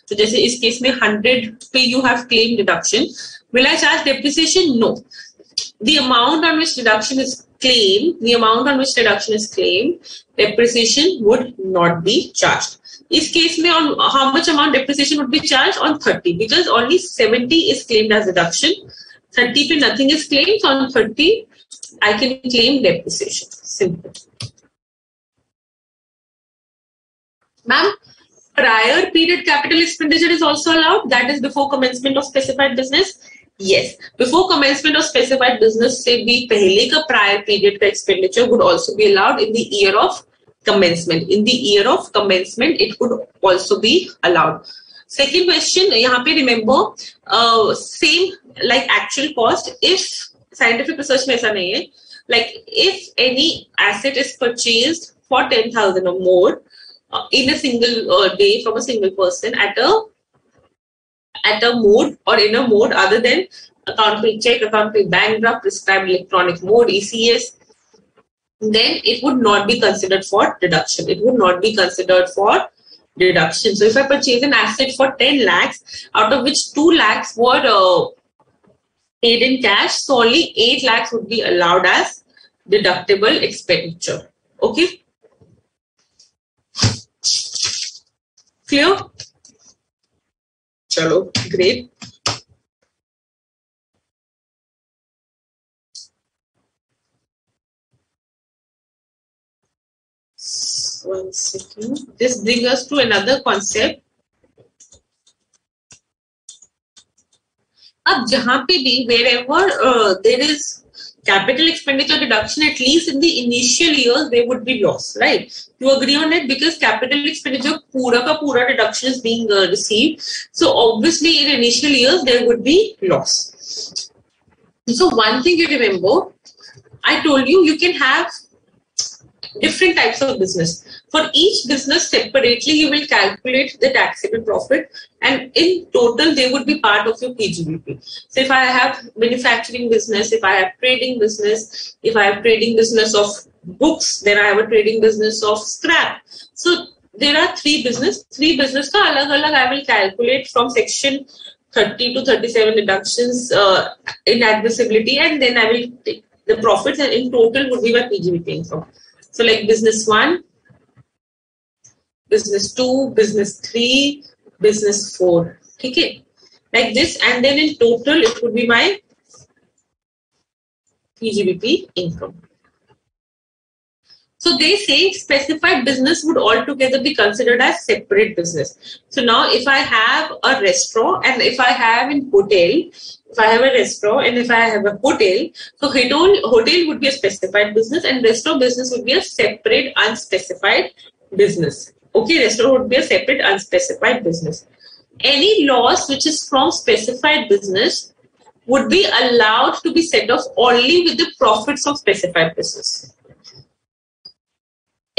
so जैसे इस case में 100 पे you have claimed deduction, will I charge depreciation? No. The amount on which deduction is claimed, depreciation would not be charged. This case mein on how much amount depreciation would be charged? On 30, because only 70 is claimed as deduction. 30 pe nothing is claimed, so on 30 I can claim depreciation. Simple. Ma'am, prior period capital expenditure is also allowed. That is before commencement of specified business. Yes, before commencement of specified business से भी पहले का prior period का expenditure would also be allowed in the year of commencement. In the year of commencement, it would also be allowed. Second question, यहाँ पे remember, same like actual cost. If scientific research में ऐसा नहीं है, like if any asset is purchased for 10,000 or more in a single day from a single person at a mode or in a mode other than account pay check, account pay bank draft, prescribed electronic mode, ECS, then it would not be considered for deduction. It would not be considered for deduction. So if I purchase an asset for 10 lakhs, out of which 2 lakhs were paid in cash, so only 8 lakhs would be allowed as deductible expenditure. Okay? Clear? Chalo, great. One second. This brings us to another concept. अब जहाँ पे भी wherever there is capital expenditure deduction, at least in the initial years there would be loss, right? You agree on it? Because capital expenditure पूरा का पूरा deduction is being received, so obviously in initial years there would be loss. So one thing you remember, I told you you can have different types of business. For each business separately, you will calculate the taxable profit, and in total, they would be part of your PGBP. So if I have manufacturing business, if I have trading business, if I have trading business of books, then I have a trading business of scrap. So there are three business ka alag-alag I will calculate from section 30 to 37 deductions in admissibility, and then I will take the profits, and in total would be my PGBP income. So like business 1, business 2, business 3, business 4. Okay, like this, and then in total it would be my PGBP income. So they say specified business would altogether be considered as separate business. So now if I have a restaurant and if I have a hotel, if I have a restaurant and if I have a hotel, so hotel would be a specified business and restaurant business would be a separate unspecified business. Okay, restaurant would be a separate unspecified business. Any loss which is from specified business would be allowed to be set off only with the profits of specified business.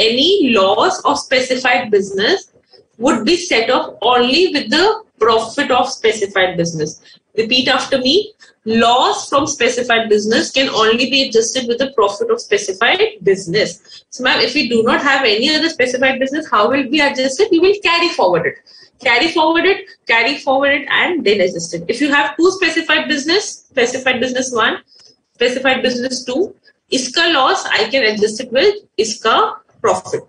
Any loss of specified business would be set off only with the profit of specified business. Repeat after me. Loss from specified business can only be adjusted with the profit of specified business. So ma'am, if we do not have any other specified business, how will we adjust it? We will carry forward it. Carry forward it, and then adjust it. If you have two specified business 1, specified business 2, iska loss, I can adjust it with iska profit.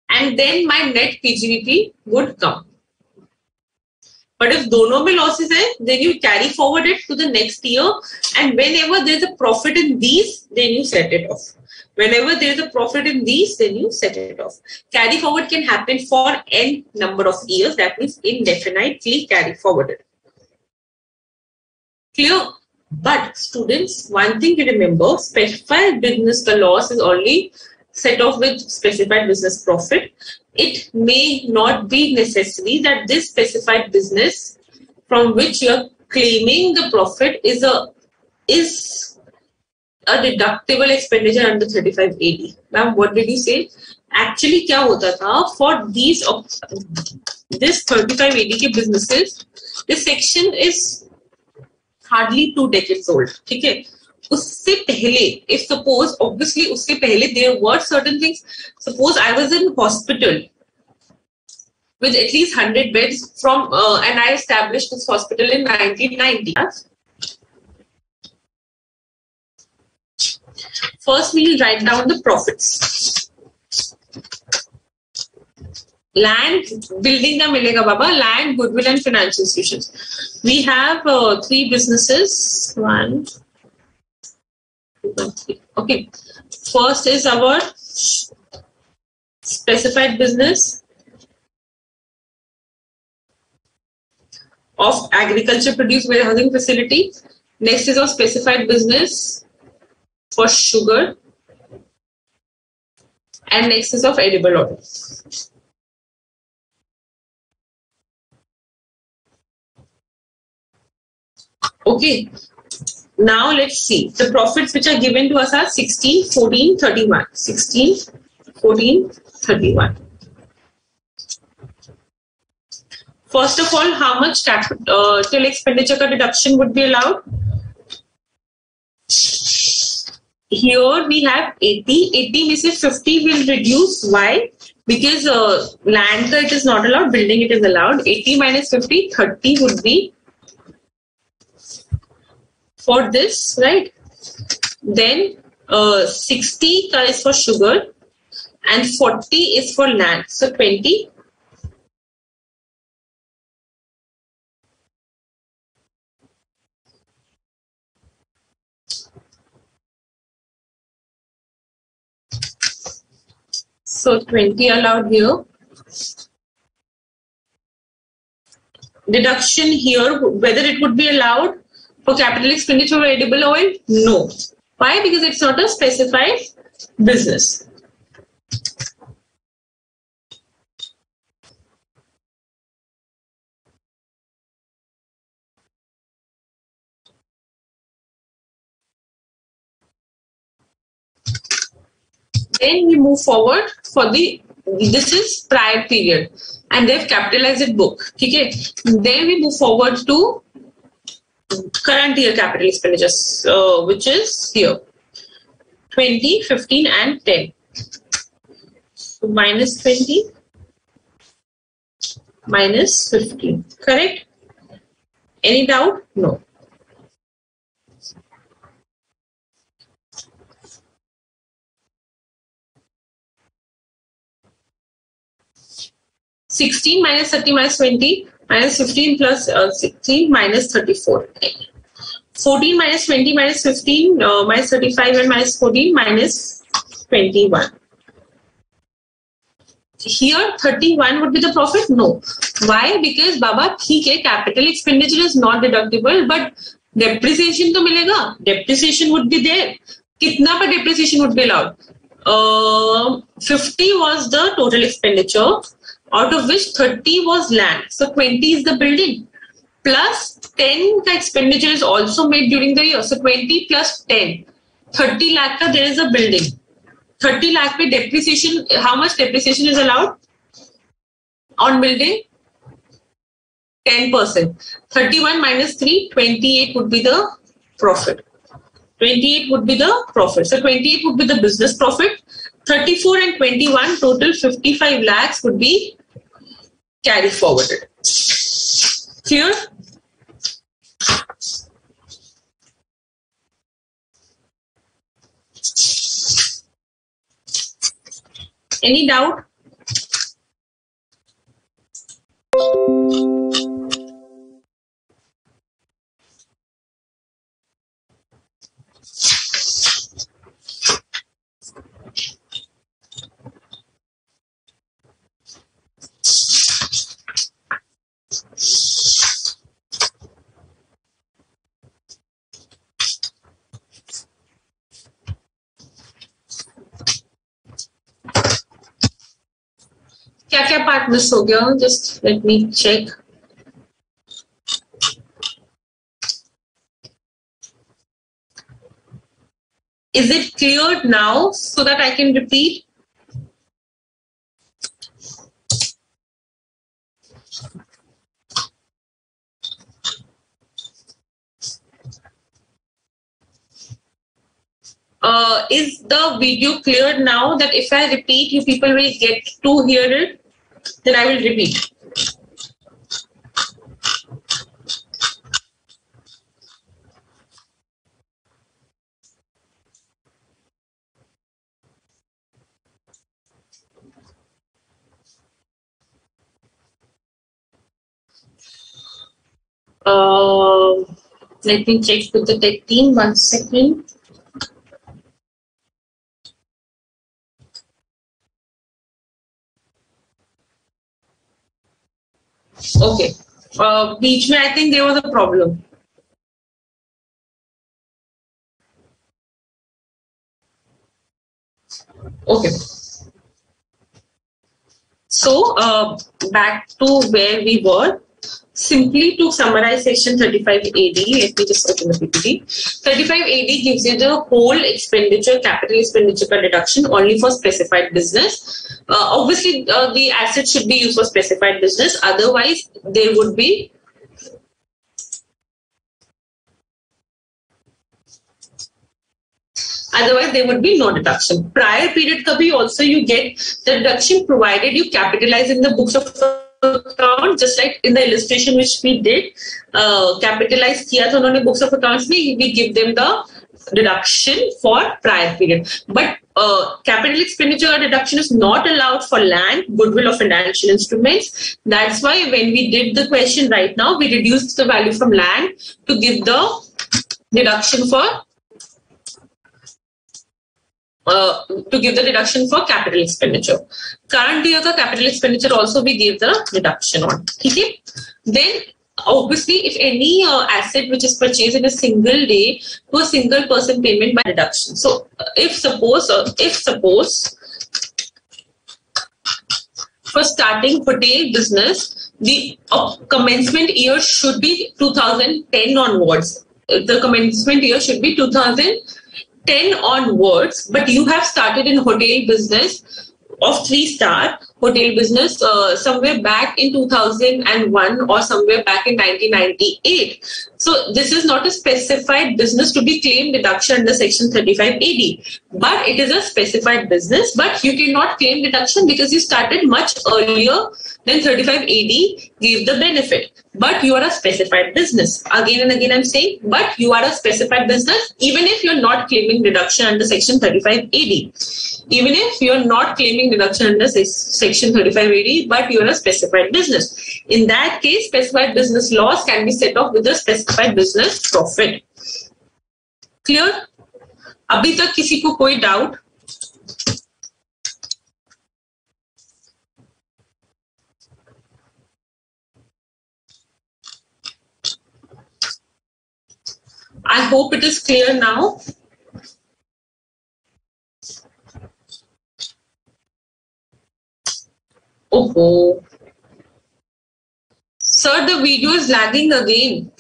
And then my net PGVP would come. But if dono mein losses hai, then you carry forward it to the next year, and whenever there is a profit in these, then you set it off. Whenever there is a profit in these, then you set it off. Carry forward can happen for n number of years. That means indefinitely carry forwarded. Clear? But students, one thing to remember, specified business, the loss is only set off with specified business profit. It may not be necessary that this specified business from which you are claiming the profit is a deductible expenditure under 35 AD. Ma'am, what did you say? Actually, क्या होता था for this 35 AD के businesses, this section is hardly 2 decades old. ठीक है? उससे पहले, if suppose, obviously उससे पहले there were certain things. Suppose I was in hospital with at least 100 beds from, and I established this hospital in 1990. First, we'll write down the profits. Land, building का मिलेगा बाबा, land, goodwill and financial institutions. We have 3 businesses. 1, 2, 3. Okay. First is our specified business of agriculture produce warehousing facility. Next is our specified business for sugar. And next is of edible oil. Okay. Now let's see. The profits which are given to us are 16, 14, 31. 16, 14, 31. First of all, how much capital expenditure ka deduction would be allowed? Here we have 80. 80 में से 50 will reduce. Why? Because land it is not allowed, building it is allowed. 80 minus 50, 30 would be for this, right? Then 60 ka is for sugar and 40 is for land. So 20. So 20 allowed here. Deduction here, whether it would be allowed for capital expenditure for edible oil? No. Why? Because it's not a specified business. Then we move forward for this is prior period and they've capitalized it book. Okay. Then we move forward to current year capital expenditures, which is here 20, 15 and 10. So minus 20, minus 15. Correct? Any doubt? No. $16 minus 30 minus 20 minus 15 plus 16 minus 34. 14 minus 20 minus 15 minus 35 and minus 14 minus 21. Here 31 would be the profit? No. Why? Because Baba, theek hai, capital expenditure is not deductible, but depreciation to milega. Depreciation would be there. Kitna per depreciation would be allowed? 50 was the total expenditure, out of which 30 was land. So 20 is the building. Plus 10 ka expenditure is also made during the year. So 20 plus 10. 30 lakh ka there is a building. 30 lakh pe depreciation, how much depreciation is allowed on building? 10%. 31 minus 3, 28 would be the profit. 28 would be the profit. So 28 would be the business profit. 34 and 21, total 55 lakhs would be carry forwarded. Clear? Any doubt? क्या part miss हो गया? Just let me check. Is it cleared now so that I can repeat? Is the video cleared now that if I repeat, you people will get to hear it? Then I will repeat. Let me check with the tech team. 1 second. Okay. Beach mein, I think there was a problem. Okay. So, back to where we were. Simply to summarize section 35AD, let me just open the PPT. 35AD gives you the whole expenditure, capital expenditure deduction only for specified business. Obviously, the asset should be used for specified business. Otherwise, there would be no deduction. Prior period kabhi also you get the deduction provided you capitalize in the books of account, just like in the illustration which we did, capitalize kiya tha unhone books of accounts mein, we give them the deduction for prior period. But capital expenditure deduction is not allowed for land, goodwill or financial instruments. That's why when we did the question right now, we reduced the value from land to give the deduction for capital expenditure. Current year ka capital expenditure also we gave the deduction on. Okay? Then obviously if any asset which is purchased in a single day to a single person payment by deduction. So if suppose for starting hotel business, the commencement year should be 2010 onwards. The commencement year should be 2010 onwards, but you have started in hotel business of 3-star hotel business somewhere back in 2001 or somewhere back in 1998. So this is not a specified business to be claimed deduction under section 35AD, but it is a specified business, but you cannot claim deduction because you started much earlier than 35AD gave the benefit. But you are a specified business. Again and again I'm saying, but you are a specified business even if you're not claiming deduction under section 35AD. Even if you're not claiming deduction under section 35AD, but you're a specified business. In that case, specified business loss can be set off with a specified business profit. Clear? अभी तक किसी को कोई doubt? I hope it is clear now. Oh, sir, the video is lagging again.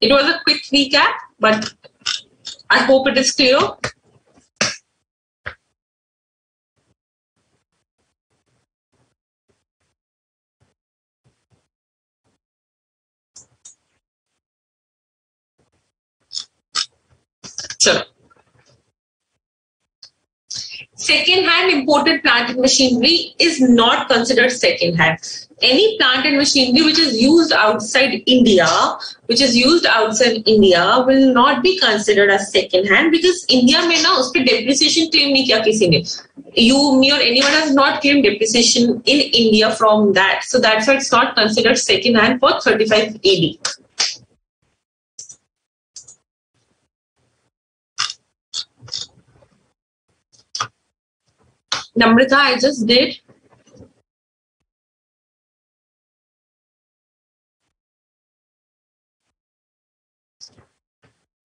It was a quick recap, but I hope it is clear. Sure. Second-hand imported plant and machinery is not considered second-hand. Any plant and machinery which is used outside India, will not be considered as second-hand, because India में ना उस पे depreciation claim नहीं किया किसी ने. You, me, or anyone has not claimed depreciation in India from that. So that's why it's not considered second-hand for 35 AD. Namrita, I just did.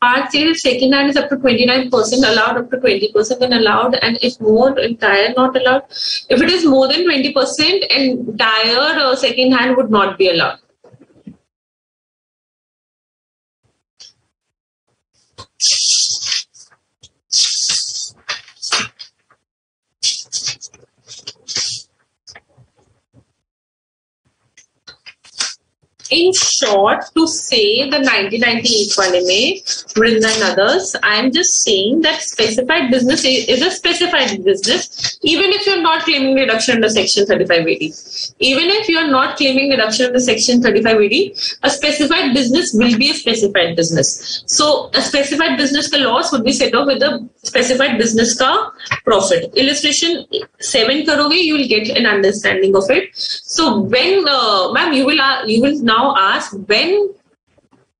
Part sale second hand is up to 29%, allowed up to 20% when allowed, and if more, entire not allowed. If it is more than 20%, entire second hand would not be allowed. In short, to say the 1998 one में, Vrinda and others, I am just saying that specified business is a specified business, even if you're not claiming reduction under Section 3580. Even if you're not claiming reduction under Section 3580, a specified business will be a specified business. So a specified business ka loss would be set off with a specified business ka profit. Illustration 7 karoge, you will get an understanding of it. So when, ma'am, you will now ask, when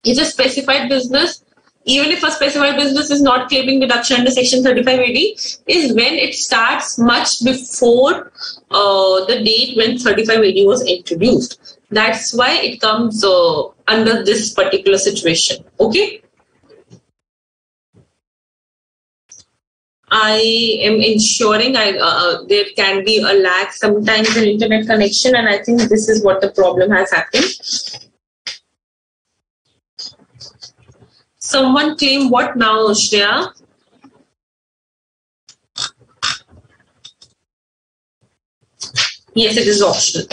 is a specified business, even if a specified business is not claiming reduction under Section 3580, is when it starts much before the date when 3580 was introduced. That's why it comes under this particular situation. Okay. I am ensuring there can be a lag sometimes in internet connection, and I think this is what the problem has happened. Someone claim what now, Shreya? Yes, it is optional.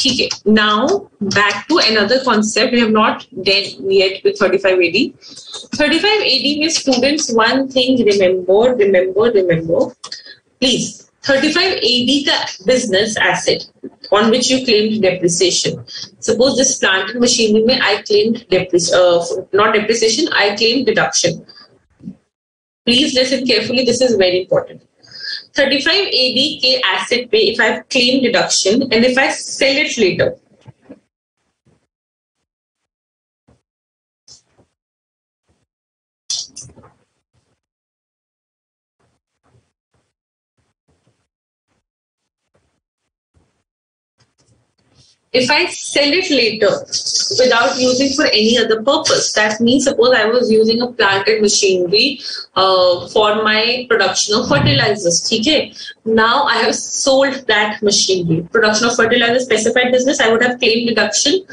Okay. Now back to another concept we have not done yet with 3580. 3580 में students, one thing remember. Please, 3580 का business asset on which you claimed depreciation. Suppose this plant and machinery में I claimed not depreciation, I claimed deduction. Please listen carefully. This is very important. 35 AD के asset पे if I claim deduction and if I sell it later, if I sell it later without using for any other purpose, that means suppose I was using a plant and machinery for my production of fertilizers. Okay? Now I have sold that machinery. Production of fertilizers, specified business, I would have claimed deduction.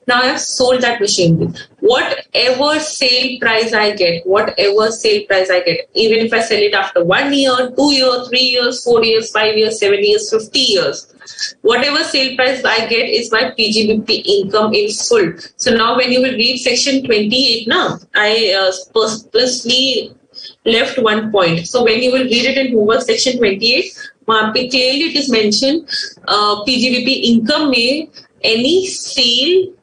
Now I have sold that machinery. Whatever sale price I get, even if I sell it after 1 year, 2 years, 3 years, 4 years, 5 years, 7 years, 50 years, whatever sale price I get is my PGBP income in full. So now when you will read section 28, now I purposely left one point. So when you will read it in homework section 28, clearly it is mentioned PGBP income may any sale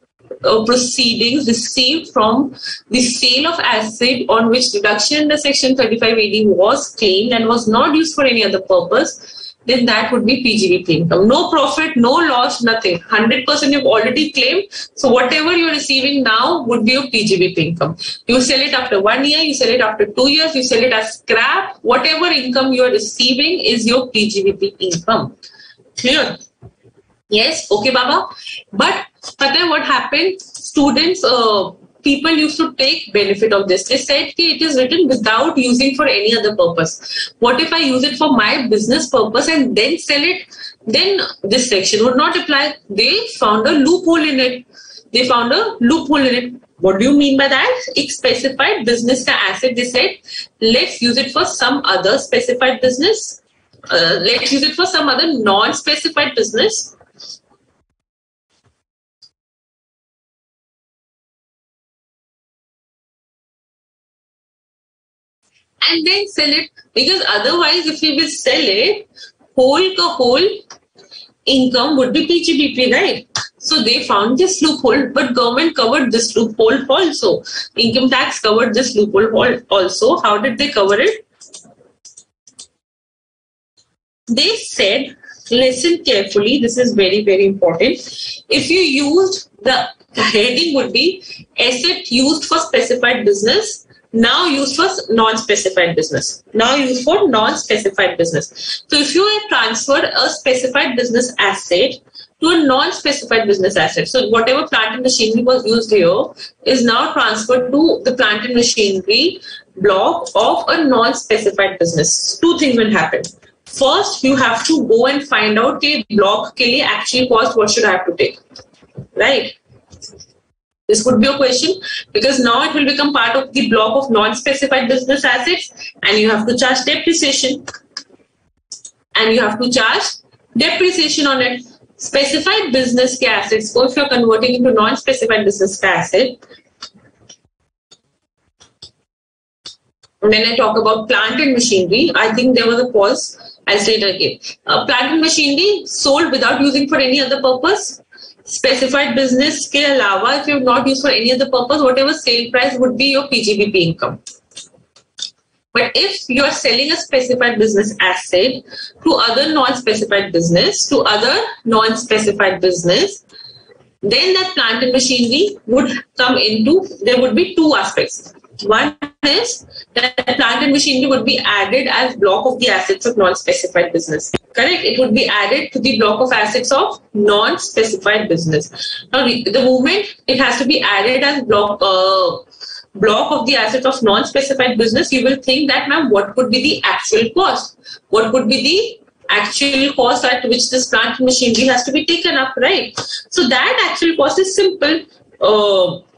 proceedings received from the sale of asset on which deduction under section 3580 was claimed and was not used for any other purpose, then that would be PGBP income. No profit, no loss, nothing. 100% you've already claimed. So whatever you're receiving now would be your PGBP income. You sell it after 1 year, you sell it after 2 years, you sell it as scrap. Whatever income you're receiving is your PGBP income. Clear? Yes? Okay, Baba. But what happened? Students people used to take benefit of this? They said it is written without using for any other purpose. What if I use it for my business purpose and then sell it? Then this section would not apply. They found a loophole in it. What do you mean by that? एक specified business का asset, they said, let's use it for some other specified business. Let's use it for some other non-specified business. And then sell it, because otherwise if we will sell it, whole income would be PGBP, right? So they found this loophole, but government covered this loophole also. Income tax covered this loophole also. How did they cover it? They said, listen carefully, this is very, very important. If you used, the heading would be asset used for specified business, now used for non-specified business. So if you have transferred a specified business asset to a non-specified business asset, so whatever plant and machinery was used here is now transferred to the plant and machinery block of a non-specified business. Two things will happen. First, you have to go and find out the block ke liye actual cost, what should I have to take, right? This would be a question, because now it will become part of the block of non-specified business assets, and you have to charge depreciation. And you have to charge depreciation on it. Specified business assets, so if you're converting into non-specified business asset, when I talk about plant and machinery, I think there was a pause. I'll say it again. Plant and machinery sold without using for any other purpose. Specified business के अलावा, if you have not used for any other purpose, whatever sale price would be your PGBP income. But if you are selling a specified business asset to other non-specified business, then that plant and machinery would come into, there would be two aspects. One is that plant and machinery would be added as block of the assets of non-specified business. Correct? It would be added to the block of assets of non-specified business. Now, the moment it has to be added as block of the assets of non-specified business, you will think that, ma'am, what could be the actual cost? What could be the actual cost at which this plant and machinery has to be taken up, right? So that actual cost is simple.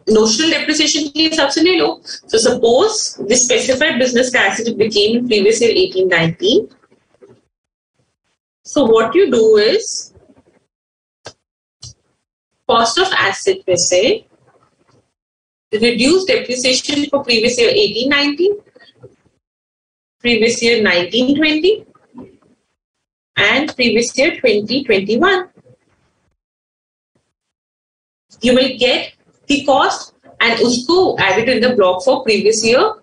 Notional depreciation के हिसाब से ले लो. So suppose the specified business asset became in previous year 18-19. So what you do is, cost of asset में से reduce depreciation for previous year 18-19, previous year 19-20, and previous year 20-21. You will get the cost and usko added in the block for previous year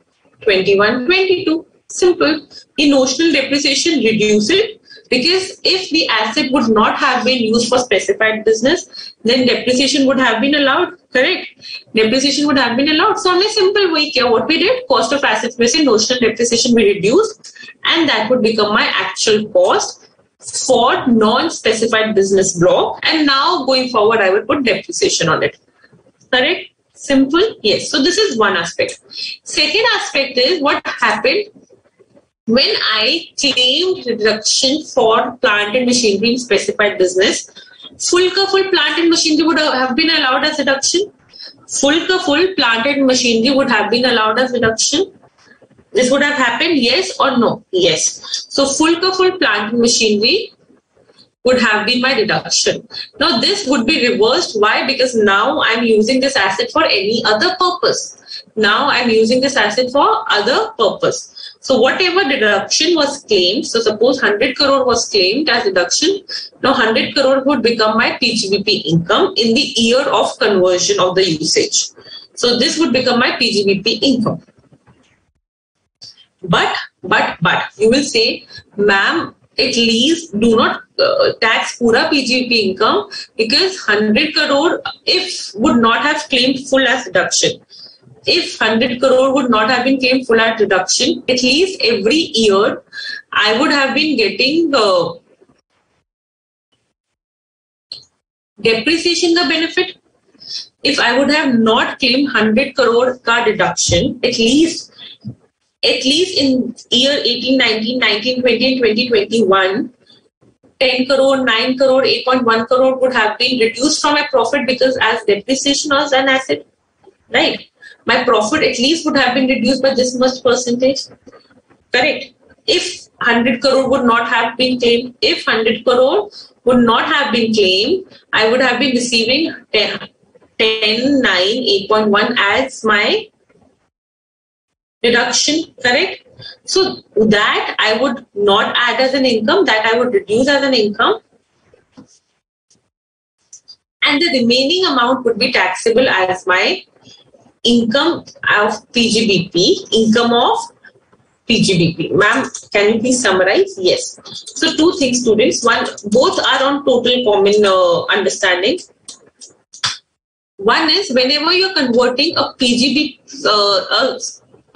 21-22. Simple. The notional depreciation reduce it, because if the asset would not have been used for specified business, then depreciation would have been allowed. Correct? Depreciation would have been allowed. So only simple way here, what we did, cost of assets में से notional depreciation we reduced, and that would become my actual cost for non-specified business block. And now going forward, I will put depreciation on it. Correct? Simple? Yes. So this is one aspect. Second aspect is what happened when I claimed reduction for plant and machinery in specified business. Full plant and machinery would have been allowed as reduction. Full plant and machinery would have been allowed as reduction. This would have happened, yes or no? Yes. So full plant and machinery would have been my deduction. Now this would be reversed. Why? Because now I'm using this asset for any other purpose. So whatever deduction was claimed, so suppose 100 crore was claimed as deduction, now 100 crore would become my PGBP income in the year of conversion of the usage. So this would become my PGBP income. But you will say, ma'am, at least do not tax pura PGBP income, because 100 crore if would not have claimed full as deduction. If 100 crore would not have been claimed full as deduction, at least every year I would have been getting depreciation the benefit. if I would have not claimed 100 crore ka deduction, at least in year 18, 19, 19, 20 and 2021, 10 crore, 9 crore, 8.1 crore would have been reduced from my profit because as depreciation was an asset, right? My profit at least would have been reduced by this much percentage, correct? If 100 crore would not have been claimed, if 100 crore would not have been claimed, I would have been receiving 10, 9, 8.1 as my deduction, correct? So that I would not add as an income, that I would reduce as an income, and the remaining amount would be taxable as my income of PGBP, income of PGBP. Ma'am, can you please summarize? Yes. So two things, students. One, both are on total common understanding. One is whenever you're converting a PGB,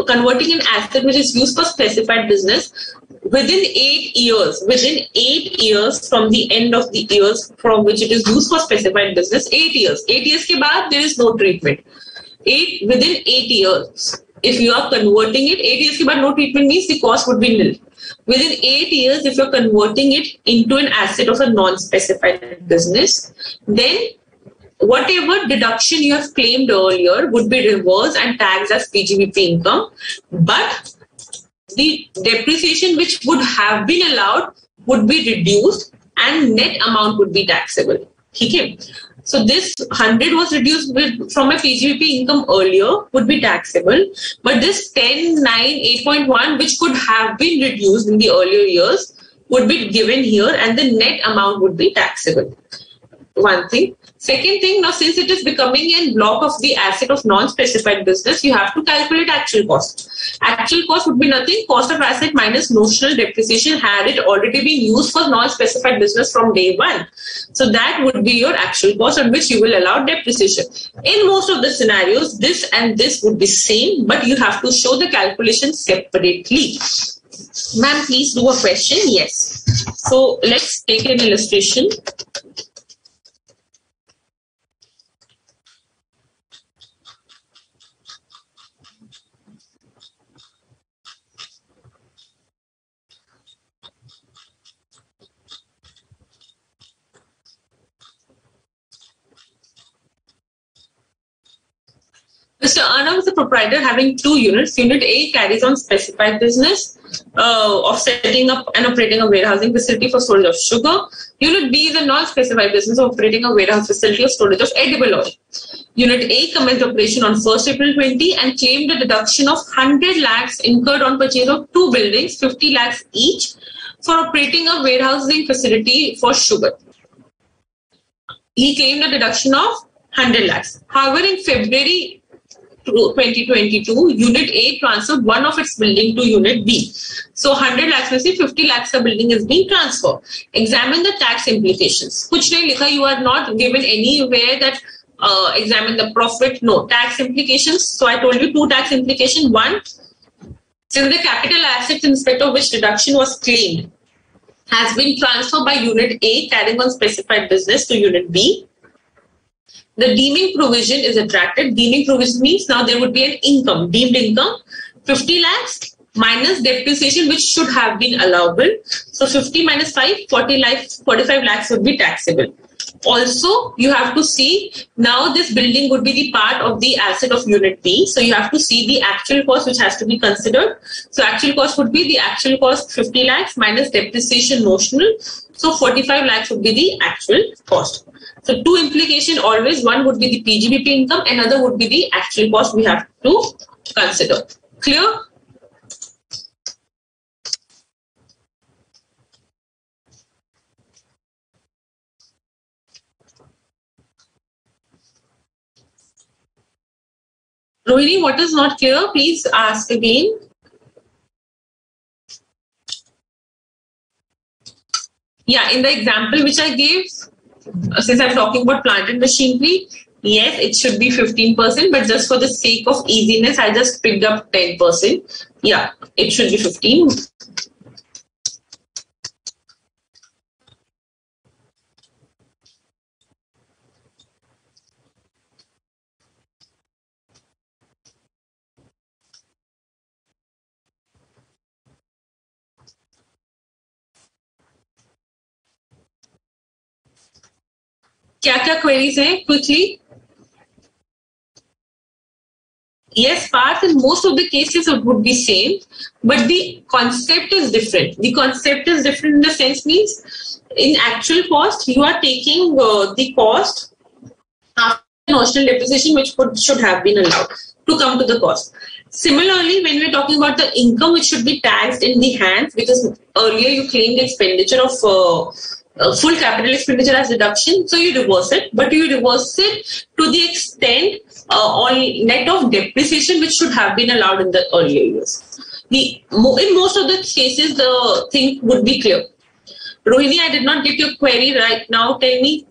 converting an asset which is used for specified business, within 8 years from the end of the years from which it is used for specified business, 8 years. 8 years ke baad, there is no treatment. Within 8 years, if you are converting it, 8 years ke baad no treatment means the cost would be nil. Within 8 years, if you're converting it into an asset of a non-specified business, then whatever deduction you have claimed earlier would be reversed and taxed as PGBP income, but the depreciation which would have been allowed would be reduced and net amount would be taxable. Okay. So this 100 was reduced from a PGBP income earlier would be taxable, but this 10, 9, 8.1 which could have been reduced in the earlier years would be given here and the net amount would be taxable. One thing. Second thing, now since it is becoming a block of the asset of non-specified business, you have to calculate actual cost. Actual cost would be nothing, cost of asset minus notional depreciation had it already been used for non-specified business from day one. So that would be your actual cost on which you will allow depreciation. In most of the scenarios, this and this would be same, but you have to show the calculation separately. Ma'am, please do a question. Yes. So let's take an illustration. Mr. Arnav is a proprietor having 2 units. Unit A carries on specified business of setting up and operating a warehousing facility for storage of sugar. Unit B is a non-specified business of operating a warehouse facility of storage of edible oil. Unit A commenced operation on 1st April 20 and claimed a deduction of 100 lakhs incurred on purchase of 2 buildings, 50 lakhs each, for operating a warehousing facility for sugar. He claimed a deduction of 100 lakhs. However, in February 2022, Unit A transferred one of its building to Unit B. So 100 lakhs में से 50 lakhs का building is being transferred. Examine the tax implications. कुछ नहीं लिखा, you are not given anywhere that examine the profit. No, tax implications. So I told you 2 tax implications. One, since the capital assets in respect of which deduction was claimed has been transferred by Unit A carrying on specified business to Unit B, the deeming provision is attracted. Deeming provision means now there would be an income, deemed income, 50 lakhs minus depreciation which should have been allowable. So 50 minus 5, 45 lakhs would be taxable. Also, you have to see now this building would be the part of the asset of Unit B. So you have to see the actual cost which has to be considered. So actual cost would be the actual cost 50 lakhs minus depreciation notional. So 45 lakhs would be the actual cost. So 2 implications always, one would be the PGBP income, another would be the actual cost we have to consider. Clear? Rohini, what is not clear? Please ask again. Yeah, in the example which I gave, since I'm talking about plant and machinery, yes, it should be 15%, but just for the sake of easiness, I just picked up 10%. Yeah, it should be 15. क्या queries हैं quickly? Yes, Parth, in most of the cases it would be same, but the concept is different. The concept is different in the sense means in actual cost, you are taking the cost after notional depreciation, which should have been allowed to come to the cost. Similarly, when we're talking about the income, which should be taxed in the hands, because earlier you claimed expenditure of full capital expenditure as deduction, so you reverse it, but you reverse it to the extent on net of depreciation, which should have been allowed in the earlier years. In most of the cases, the thing would be clear. Rohini, I did not get your query right now. Tell me.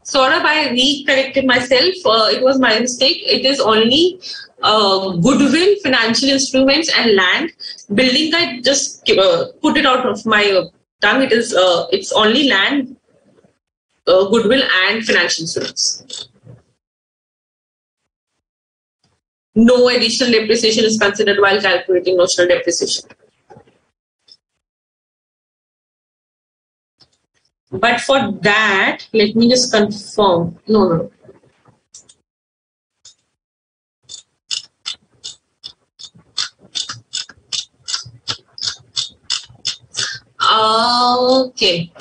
Saurabh, I recorrected myself. It was my mistake. It is only goodwill, financial instruments, and land. Building, I just put it out of my tongue. It's only land, goodwill, and financial instruments. No additional depreciation is considered while calculating notional depreciation. But for that, let me just confirm. No. Okay.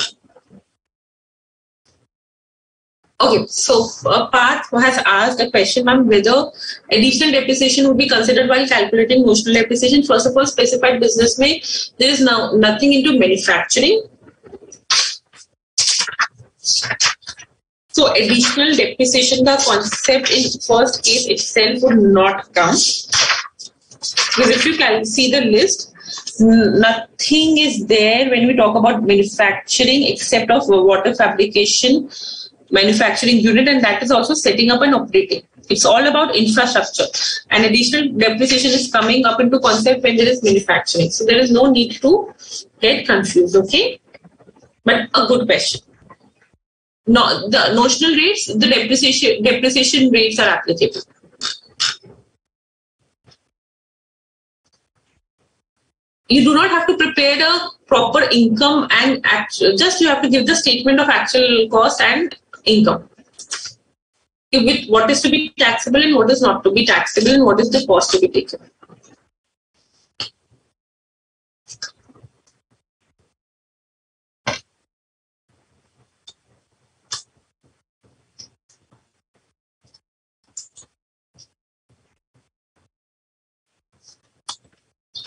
Okay, so Parth has asked a question, ma'am, whether additional depreciation would be considered while calculating notional depreciation. First of all, specified business may there is now nothing into manufacturing. So additional depreciation, the concept in first case itself would not come. Because if you can see the list, nothing is there when we talk about manufacturing except of water fabrication manufacturing unit, and that is also setting up and operating. It's all about infrastructure, and additional depreciation is coming up into concept when there is manufacturing. So there is no need to get confused, okay? But a good question. No, the notional rates, the depreciation rates are applicable. You do not have to prepare the proper income and actual, just you have to give the statement of actual cost and income. With what is to be taxable and what is not to be taxable and what is the cost to be taken.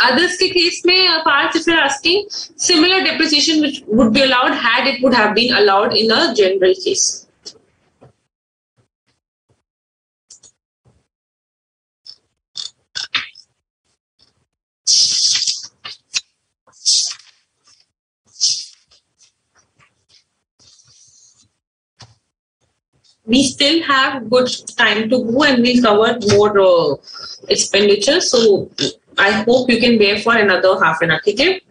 Others के case में parts if you are asking, similar depreciation which would be allowed had it would have been allowed in a general case. We still have good time to go and we'll cover more expenditure. So I hope you can bear for another half an hour. Okay?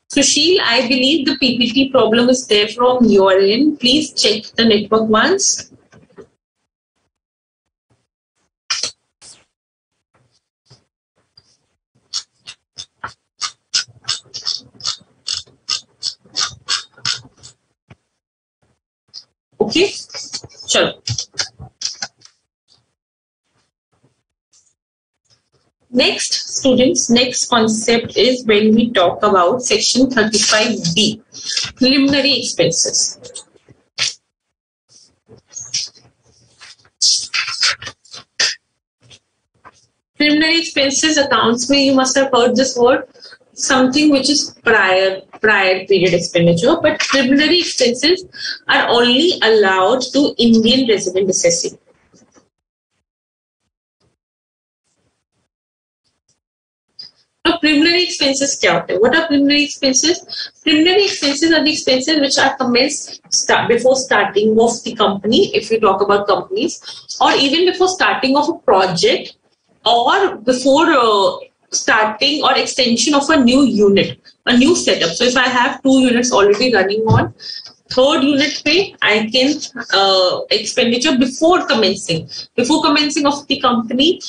Sushil, I believe the PPT problem is there from your end. Please check the network once. Okay? Chalo. Next, students, next concept is when we talk about section 35B, preliminary expenses. Preliminary expenses accounts में you must have heard this word, something which is prior period expenditure, but preliminary expenses are only allowed to Indian resident assessee. Now, preliminary expenses क्या होते हैं? What are preliminary expenses? Preliminary expenses are the expenses which are commenced before starting of the company, if we talk about companies, or even before starting of a project, or before starting or extension of a new unit. a new setup. So if I have 2 units already running on, third unit pay, I can expenditure before commencing of the company,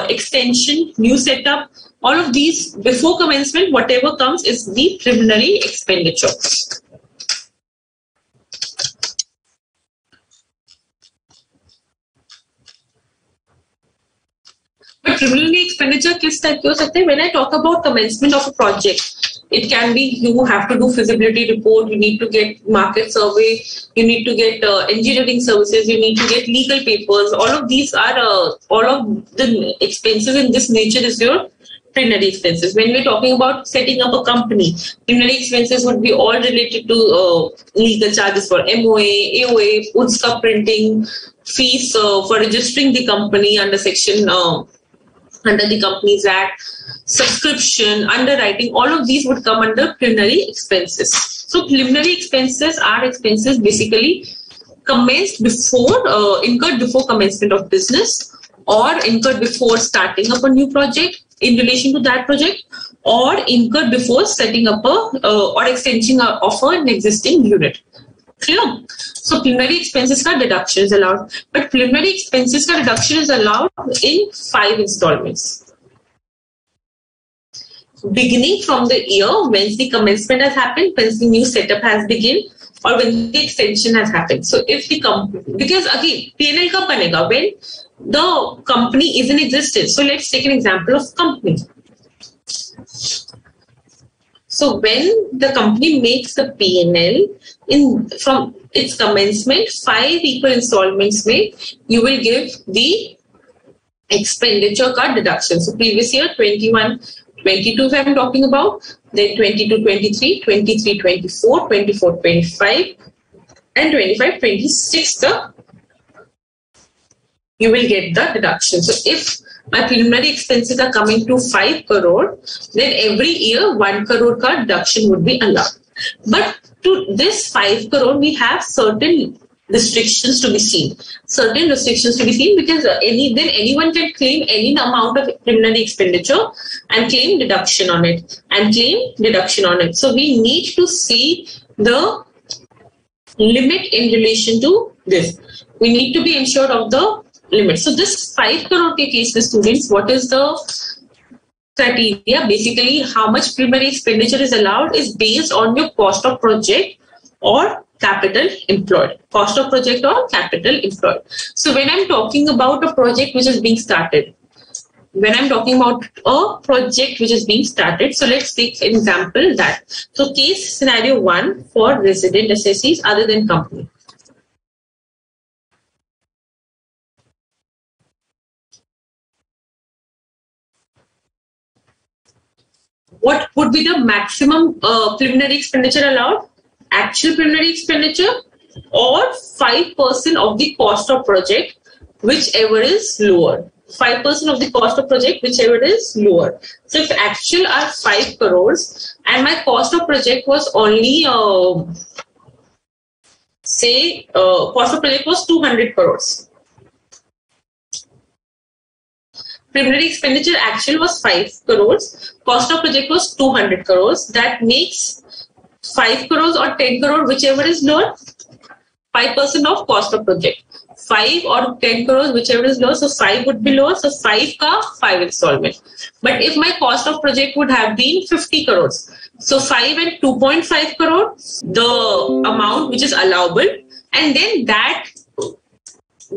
extension, new setup, all of these before commencement, whatever comes is the preliminary expenditure. But preliminary expenditure किस type के हो सकते हैं? When I talk about commencement of a project, it can be you have to do feasibility report, you need to get market survey, you need to get engineering services, you need to get legal papers. All of these are all of the expenses in this nature is your preliminary expenses. When we're talking about setting up a company, preliminary expenses would be all related to legal charges for MOA, AOA, UTSCA printing, fees for registering the company under section under the Companies Act, subscription, underwriting, all of these would come under preliminary expenses. So preliminary expenses are expenses basically commenced before, incurred before commencement of business, or incurred before starting up a new project in relation to that project, or incurred before setting up or extension of an existing unit. Clear? So preliminary expenses ka deduction is allowed, but preliminary expenses ka deduction is allowed in 5 installments. Beginning from the year when the commencement has happened, when the new setup has begun, or when the extension has happened. So if the company, because again, P&L kab banega? When the company is in existence. So let's take an example of company. So when the company makes the P&L from its commencement, 5 equal installments में you will give the expenditure card deduction. So previous year 21, 22 if I'm talking about, then 22, 23, 23, 24, 24, 25, and 25, 26 you will get the deduction. So if my preliminary expenses are coming to 5 crore, then every year 1 crore ka deduction would be allowed. But to this 5 crore, we have certain restrictions to be seen. Certain restrictions to be seen because then anyone can claim any amount of preliminary expenditure and claim deduction on it. So we need to see the limit in relation to this. We need to be ensured of the limit. So this 5 crore ke case, the students, what is the criteria? Basically, how much preliminary expenditure is allowed is based on your cost of project or capital employed. Cost of project or capital employed. So when I'm talking about a project which is being started, so let's take an example that. So case scenario 1 for resident assessees other than company. What would be the maximum preliminary expenditure allowed? Actual preliminary expenditure or 5% of the cost of project, whichever is lower. 5% of the cost of project, whichever is lower. So if actual are 5 crores and my cost of project was only, cost of project was 200 crores. Preliminary expenditure actual was 5 crores. Cost of project was 200 crores. That makes 5 crores or 10 crore, whichever is lower, 5% of cost of project. 5 or 10 crores, whichever is lower. So 5 would be lower. So 5 ka 5 installment. But if my cost of project would have been 50 crores. So 5 and 2.5 crore, the amount which is allowable. And then that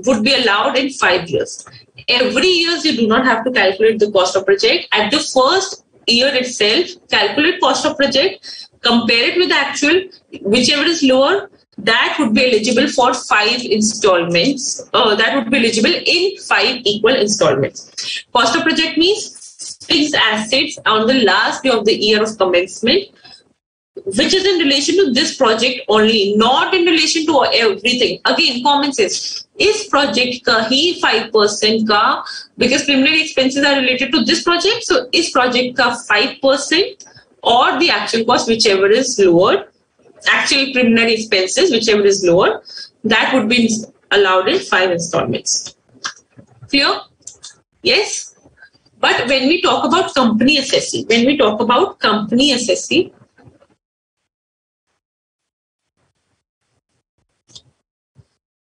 would be allowed in 5 years. Every year you do not have to calculate the cost of project. At the first year itself, calculate cost of project, compare it with the actual, whichever is lower, that would be eligible for 5 installments. That would be eligible in 5 equal installments. Cost of project means fixed assets on the last day of the year of commencement, which is in relation to this project only, not in relation to everything. Again, common sense. Is project ka hi 5% ka, because preliminary expenses are related to this project, so is project ka 5% or the actual cost, whichever is lower, actual preliminary expenses, whichever is lower, that would be allowed in 5 installments. Clear? Yes? But when we talk about company SSC,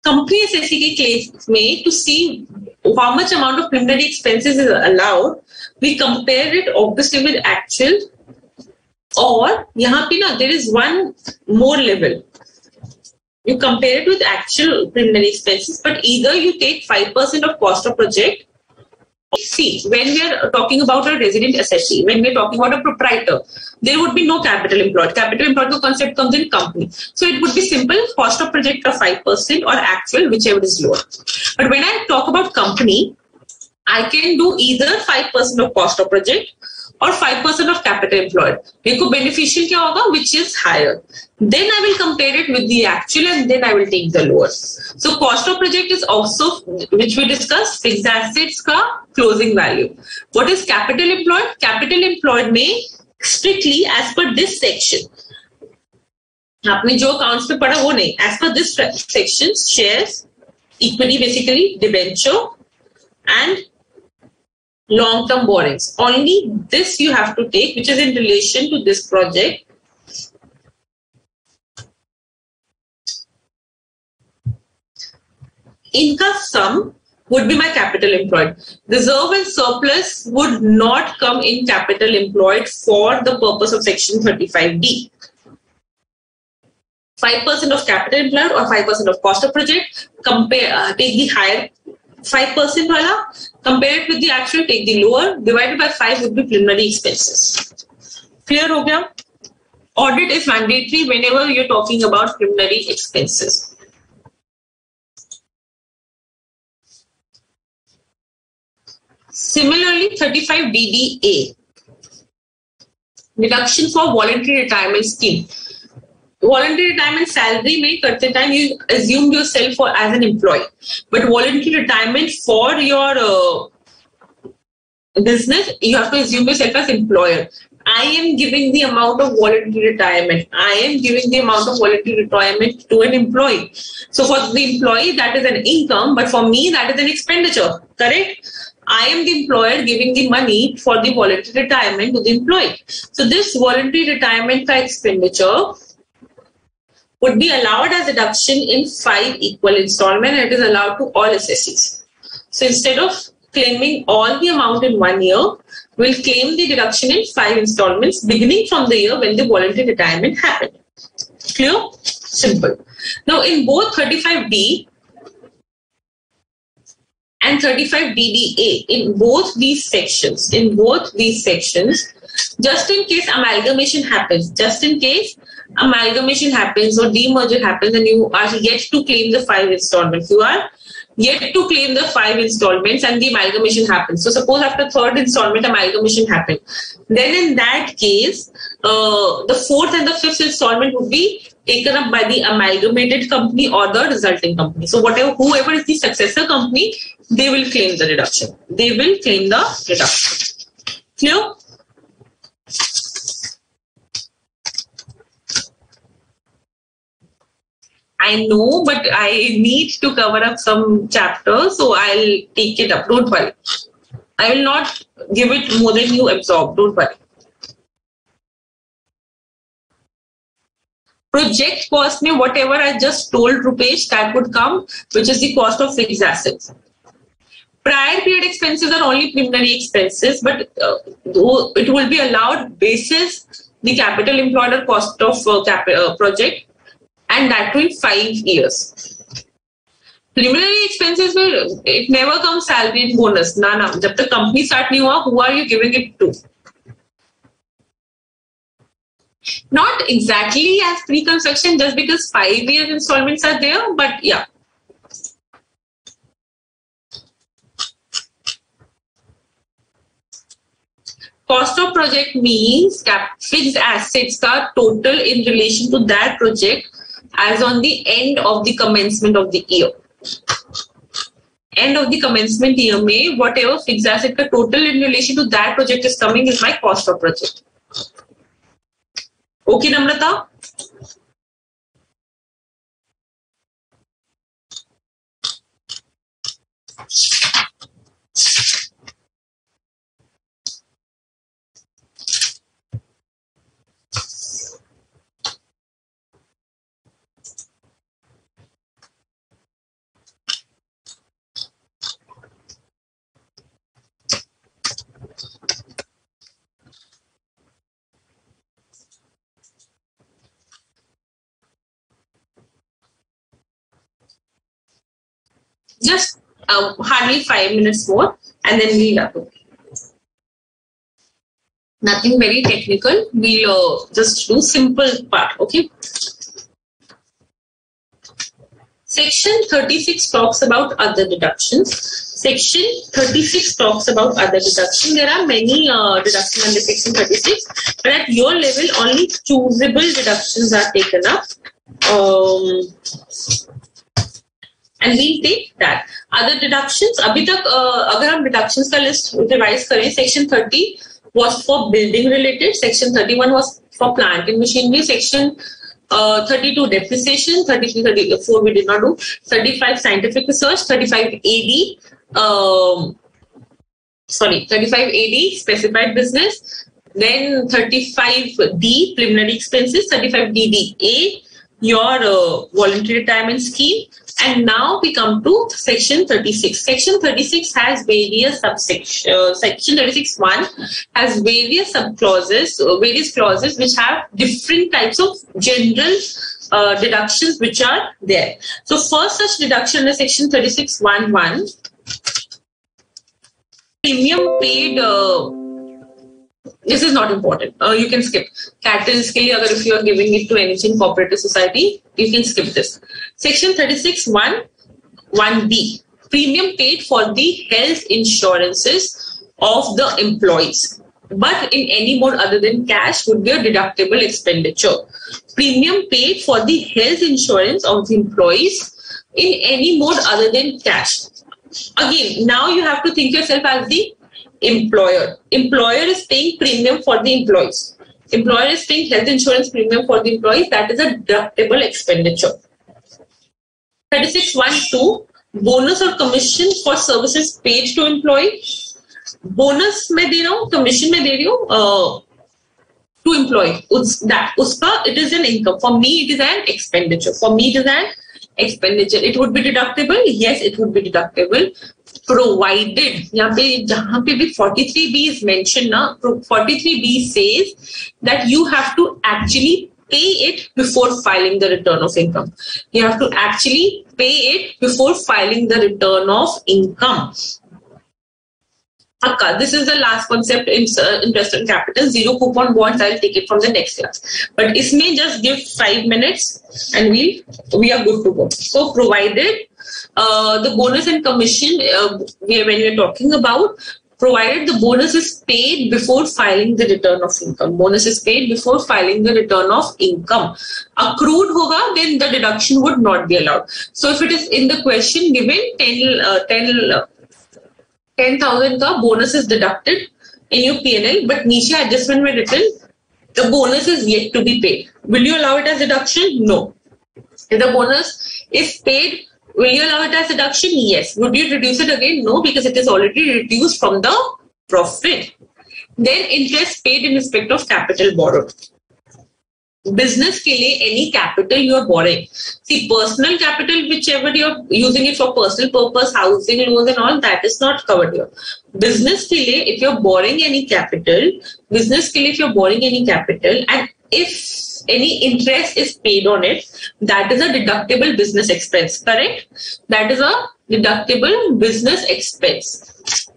company SSC के case में, to see how much amount of preliminary expenses is allowed, we compare it obviously with actual, or यहाँ पे ना there is one more level. You compare it with actual preliminary expenses, but either you take 5% of cost of project. See, when we are talking about a resident assessee, when we are talking about a proprietor, there would be no capital employed. Capital employed concept comes in company. So it would be simple, cost of project of 5% or actual, whichever is lower. But when I talk about company, I can do either 5% of cost of project or 5% of capital employed. Meko beneficial kya hoga, which is higher. Then I will compare it with the actual and then I will take the lower. So cost of project is also, which we discussed, fixed assets ka closing value. What is capital employed? Capital employed may strictly as per this section. आपने जो accounts पे पढ़ा वो नहीं. As per this section, shares, equity basically, debenture and long-term borrowings. Only this you have to take, which is in relation to this project. Income sum would be my capital employed. Reserve and surplus would not come in capital employed for the purpose of section 35D. 5% of capital employed or 5% of cost of project, compare, take the higher 5% wala, compare it with the actual, take the lower, divided by 5 would be preliminary expenses. Clear ho gaya? Audit is mandatory whenever you're talking about preliminary expenses. Similarly, 35DDA, deduction for voluntary retirement scheme. Voluntary retirement salary में करते time you assumed yourself as an employee, but voluntary retirement for your business you have to assume yourself as employer. I am giving the amount of voluntary retirement. I am giving the amount of voluntary retirement to an employee. So for the employee that is an income, but for me that is an expenditure. Correct? I am the employer giving the money for the voluntary retirement to the employee. So this voluntary retirement ka expenditure would be allowed as deduction in 5 equal installments, and it is allowed to all assessees. So instead of claiming all the amount in 1 year, we'll claim the deduction in 5 installments beginning from the year when the voluntary retirement happened. Clear? Simple. Now in both 35D and 35DDA, in both these sections, just in case amalgamation happens, or demerger happens and you are yet to claim the 5 installments, and the amalgamation happens. So suppose after 3rd installment amalgamation happened, then in that case the 4th and the 5th installment would be taken up by the amalgamated company or the resulting company. So whoever is the successor company, they will claim the deduction. Clear? I know, but I need to cover up some chapters, so I'll take it up. Don't worry. I will not give it more than you absorb. Don't worry. Project cost me, whatever I just told Rupesh, that would come, which is the cost of fixed assets. Prior period expenses are only preliminary expenses, but it will be allowed basis the capital employed or cost of project, and that will 5 years. Preliminary expenses will, it never comes salary and bonus. Nah. Jab tak company start nahi hua, who are you giving it to? Not exactly as pre-construction, just because 5 years installments are there, but yeah. Cost of project means fixed assets ka total in relation to that project as on the end of the commencement of the year. End of the commencement year mein, whatever fixed asset ka total in relation to that project is coming is my cost of project. Okay, Namrata? Just hardly 5 minutes more, and then we'll wrap up. Nothing very technical. We'll just do simple part. Okay. Section 36 talks about other deductions. Section 36 talks about other deductions. There are many deductions under Section 36, but at your level, only choosable deductions are taken up. And we'll take that. Other deductions, अभी तक अगर हम deductions का list revise करें, Section 30 was for building related, Section 31 was for plant and machinery, Section 32 depreciation, 33, 34 we did not do, 35 scientific research, 35 AD, 35 AD specified business, then 35D preliminary expenses, 35 DDA your voluntary retirement scheme, and now we come to Section 36. Section 36 has various subsections. Section 36(1) has various subclauses, various clauses which have different types of general deductions which are there. So first such deduction in Section 36(1)(1), premium paid. This is not important. You can skip. Cattle scale, if you are giving it to anything cooperative society, you can skip this. Section 36(1)(1)(b), premium paid for the health insurances of the employees, but in any mode other than cash would be a deductible expenditure. Premium paid for the health insurance of the employees in any mode other than cash. Again, now you have to think yourself as the employer. Employer is paying premium for the employees. Employer is paying health insurance premium for the employees. That is a deductible expenditure. 36(1)(2), bonus or commission for services paid to employee. Bonus में दे रहा हूँ, commission में दे रही हूँ to employee. उसका it is an income. For me, it is an expenditure. For me, it is an expenditure. It would be deductible. Yes, it would be deductible. Provided, यहाँ पे जहाँ पे भी 43B is mentioned ना, 43B says that you have to actually pay it before filing the return of income. You have to actually pay it before filing the return of income. This is the last concept in interest on capital. Zero coupon bonds, I'll take it from the next class. But isme just give 5 minutes and we are good to go. So provided the bonus and commission, when we are talking about, provided the bonus is paid before filing the return of income. Bonus is paid before filing the return of income. Accrued hoga, then the deduction would not be allowed. So if it is in the question given 10,000 ka bonus is deducted in your P&L, but niche adjustment mein written, the bonus is yet to be paid. Will you allow it as deduction? No. If the bonus is paid, will you allow it as deduction? Yes. Would you reduce it again? No, because it is already reduced from the profit. Then interest paid in respect of capital borrowed. Business के लिए any capital you are borrowing. See, personal capital, whichever you are using it for personal purpose, housing loans and all, that is not covered here. Business के लिए, if you are borrowing any capital, business के लिए if you are borrowing any capital, and if any interest is paid on it, that is a deductible business expense. Correct? That is a deductible business expense.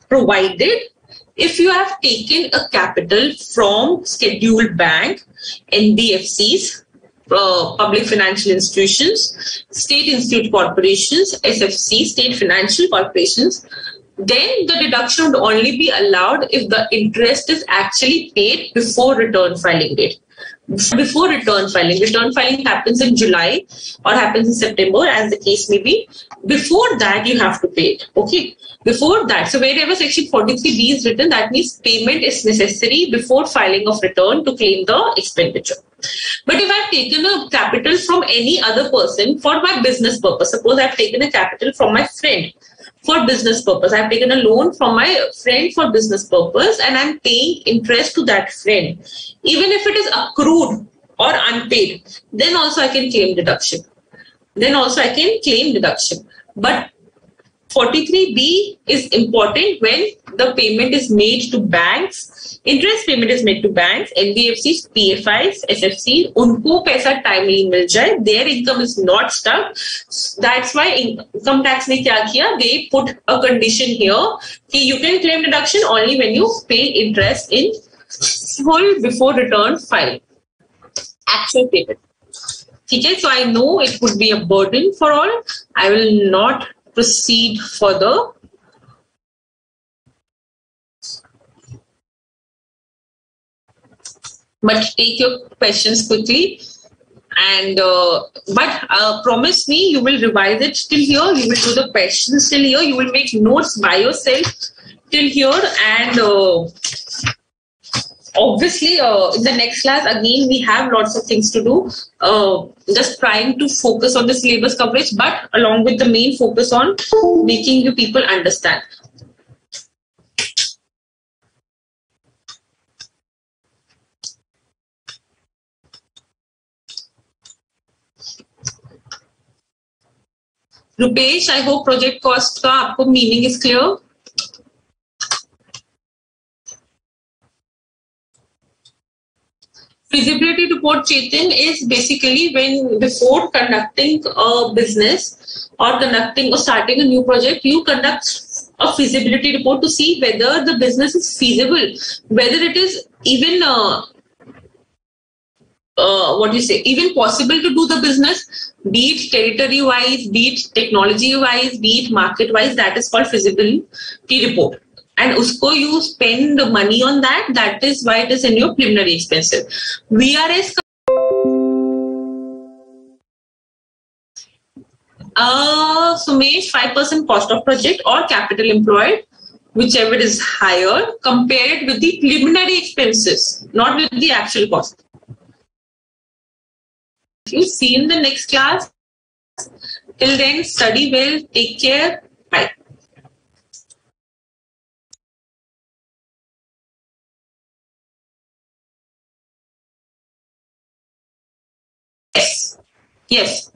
Provided if you have taken a capital from scheduled bank, NBFCs, public financial institutions, state institute corporations, SFC, state financial corporations, then the deduction would only be allowed if the interest is actually paid before return filing date. Before return filing happens in July or happens in September, as the case may be. Before that, you have to pay it. Okay. Before that, so wherever Section 43B is written, that means payment is necessary before filing of return to claim the expenditure. But if I've taken a capital from any other person for my business purpose, suppose I've taken a capital from my friend for business purpose, I've taken a loan from my friend for business purpose and I'm paying interest to that friend, even if it is accrued or unpaid, then also I can claim deduction. But 43B is important when the payment is made to banks, interest payment is made to banks, NBFCs, PFIs, SFCs, उनको पैसा timely मिल जाए, their income is not stuck. That's why income tax ने क्या किया? They put a condition here कि you can claim deduction only when you pay interest in full before return filing. Actual payment. Okay, so I know it would be a burden for all. I will not proceed further. But take your questions quickly. And but promise me you will revise it till here. You will do the questions till here. You will make notes by yourself till here. And obviously, in the next class, again, we have lots of things to do. Just trying to focus on the syllabus coverage, but along with the main focus on making you people understand. Rupesh, I hope project cost का आपको meaning is clear. Feasibility report, Chetan, is basically when before conducting a business or conducting or starting a new project, you conduct a feasibility report to see whether the business is feasible, whether it is even even possible to do the business, be it territory wise, be it technology wise, be it market wise. That is called feasibility report. And usko you spend money on that. That is why it is in your preliminary expenses. VRS, Sumesh, 5% cost of project or capital employed, whichever is higher, compared with the preliminary expenses, not with the actual cost. You see in the next class. Till then, study well. Take care. Bye. Yes. Yes.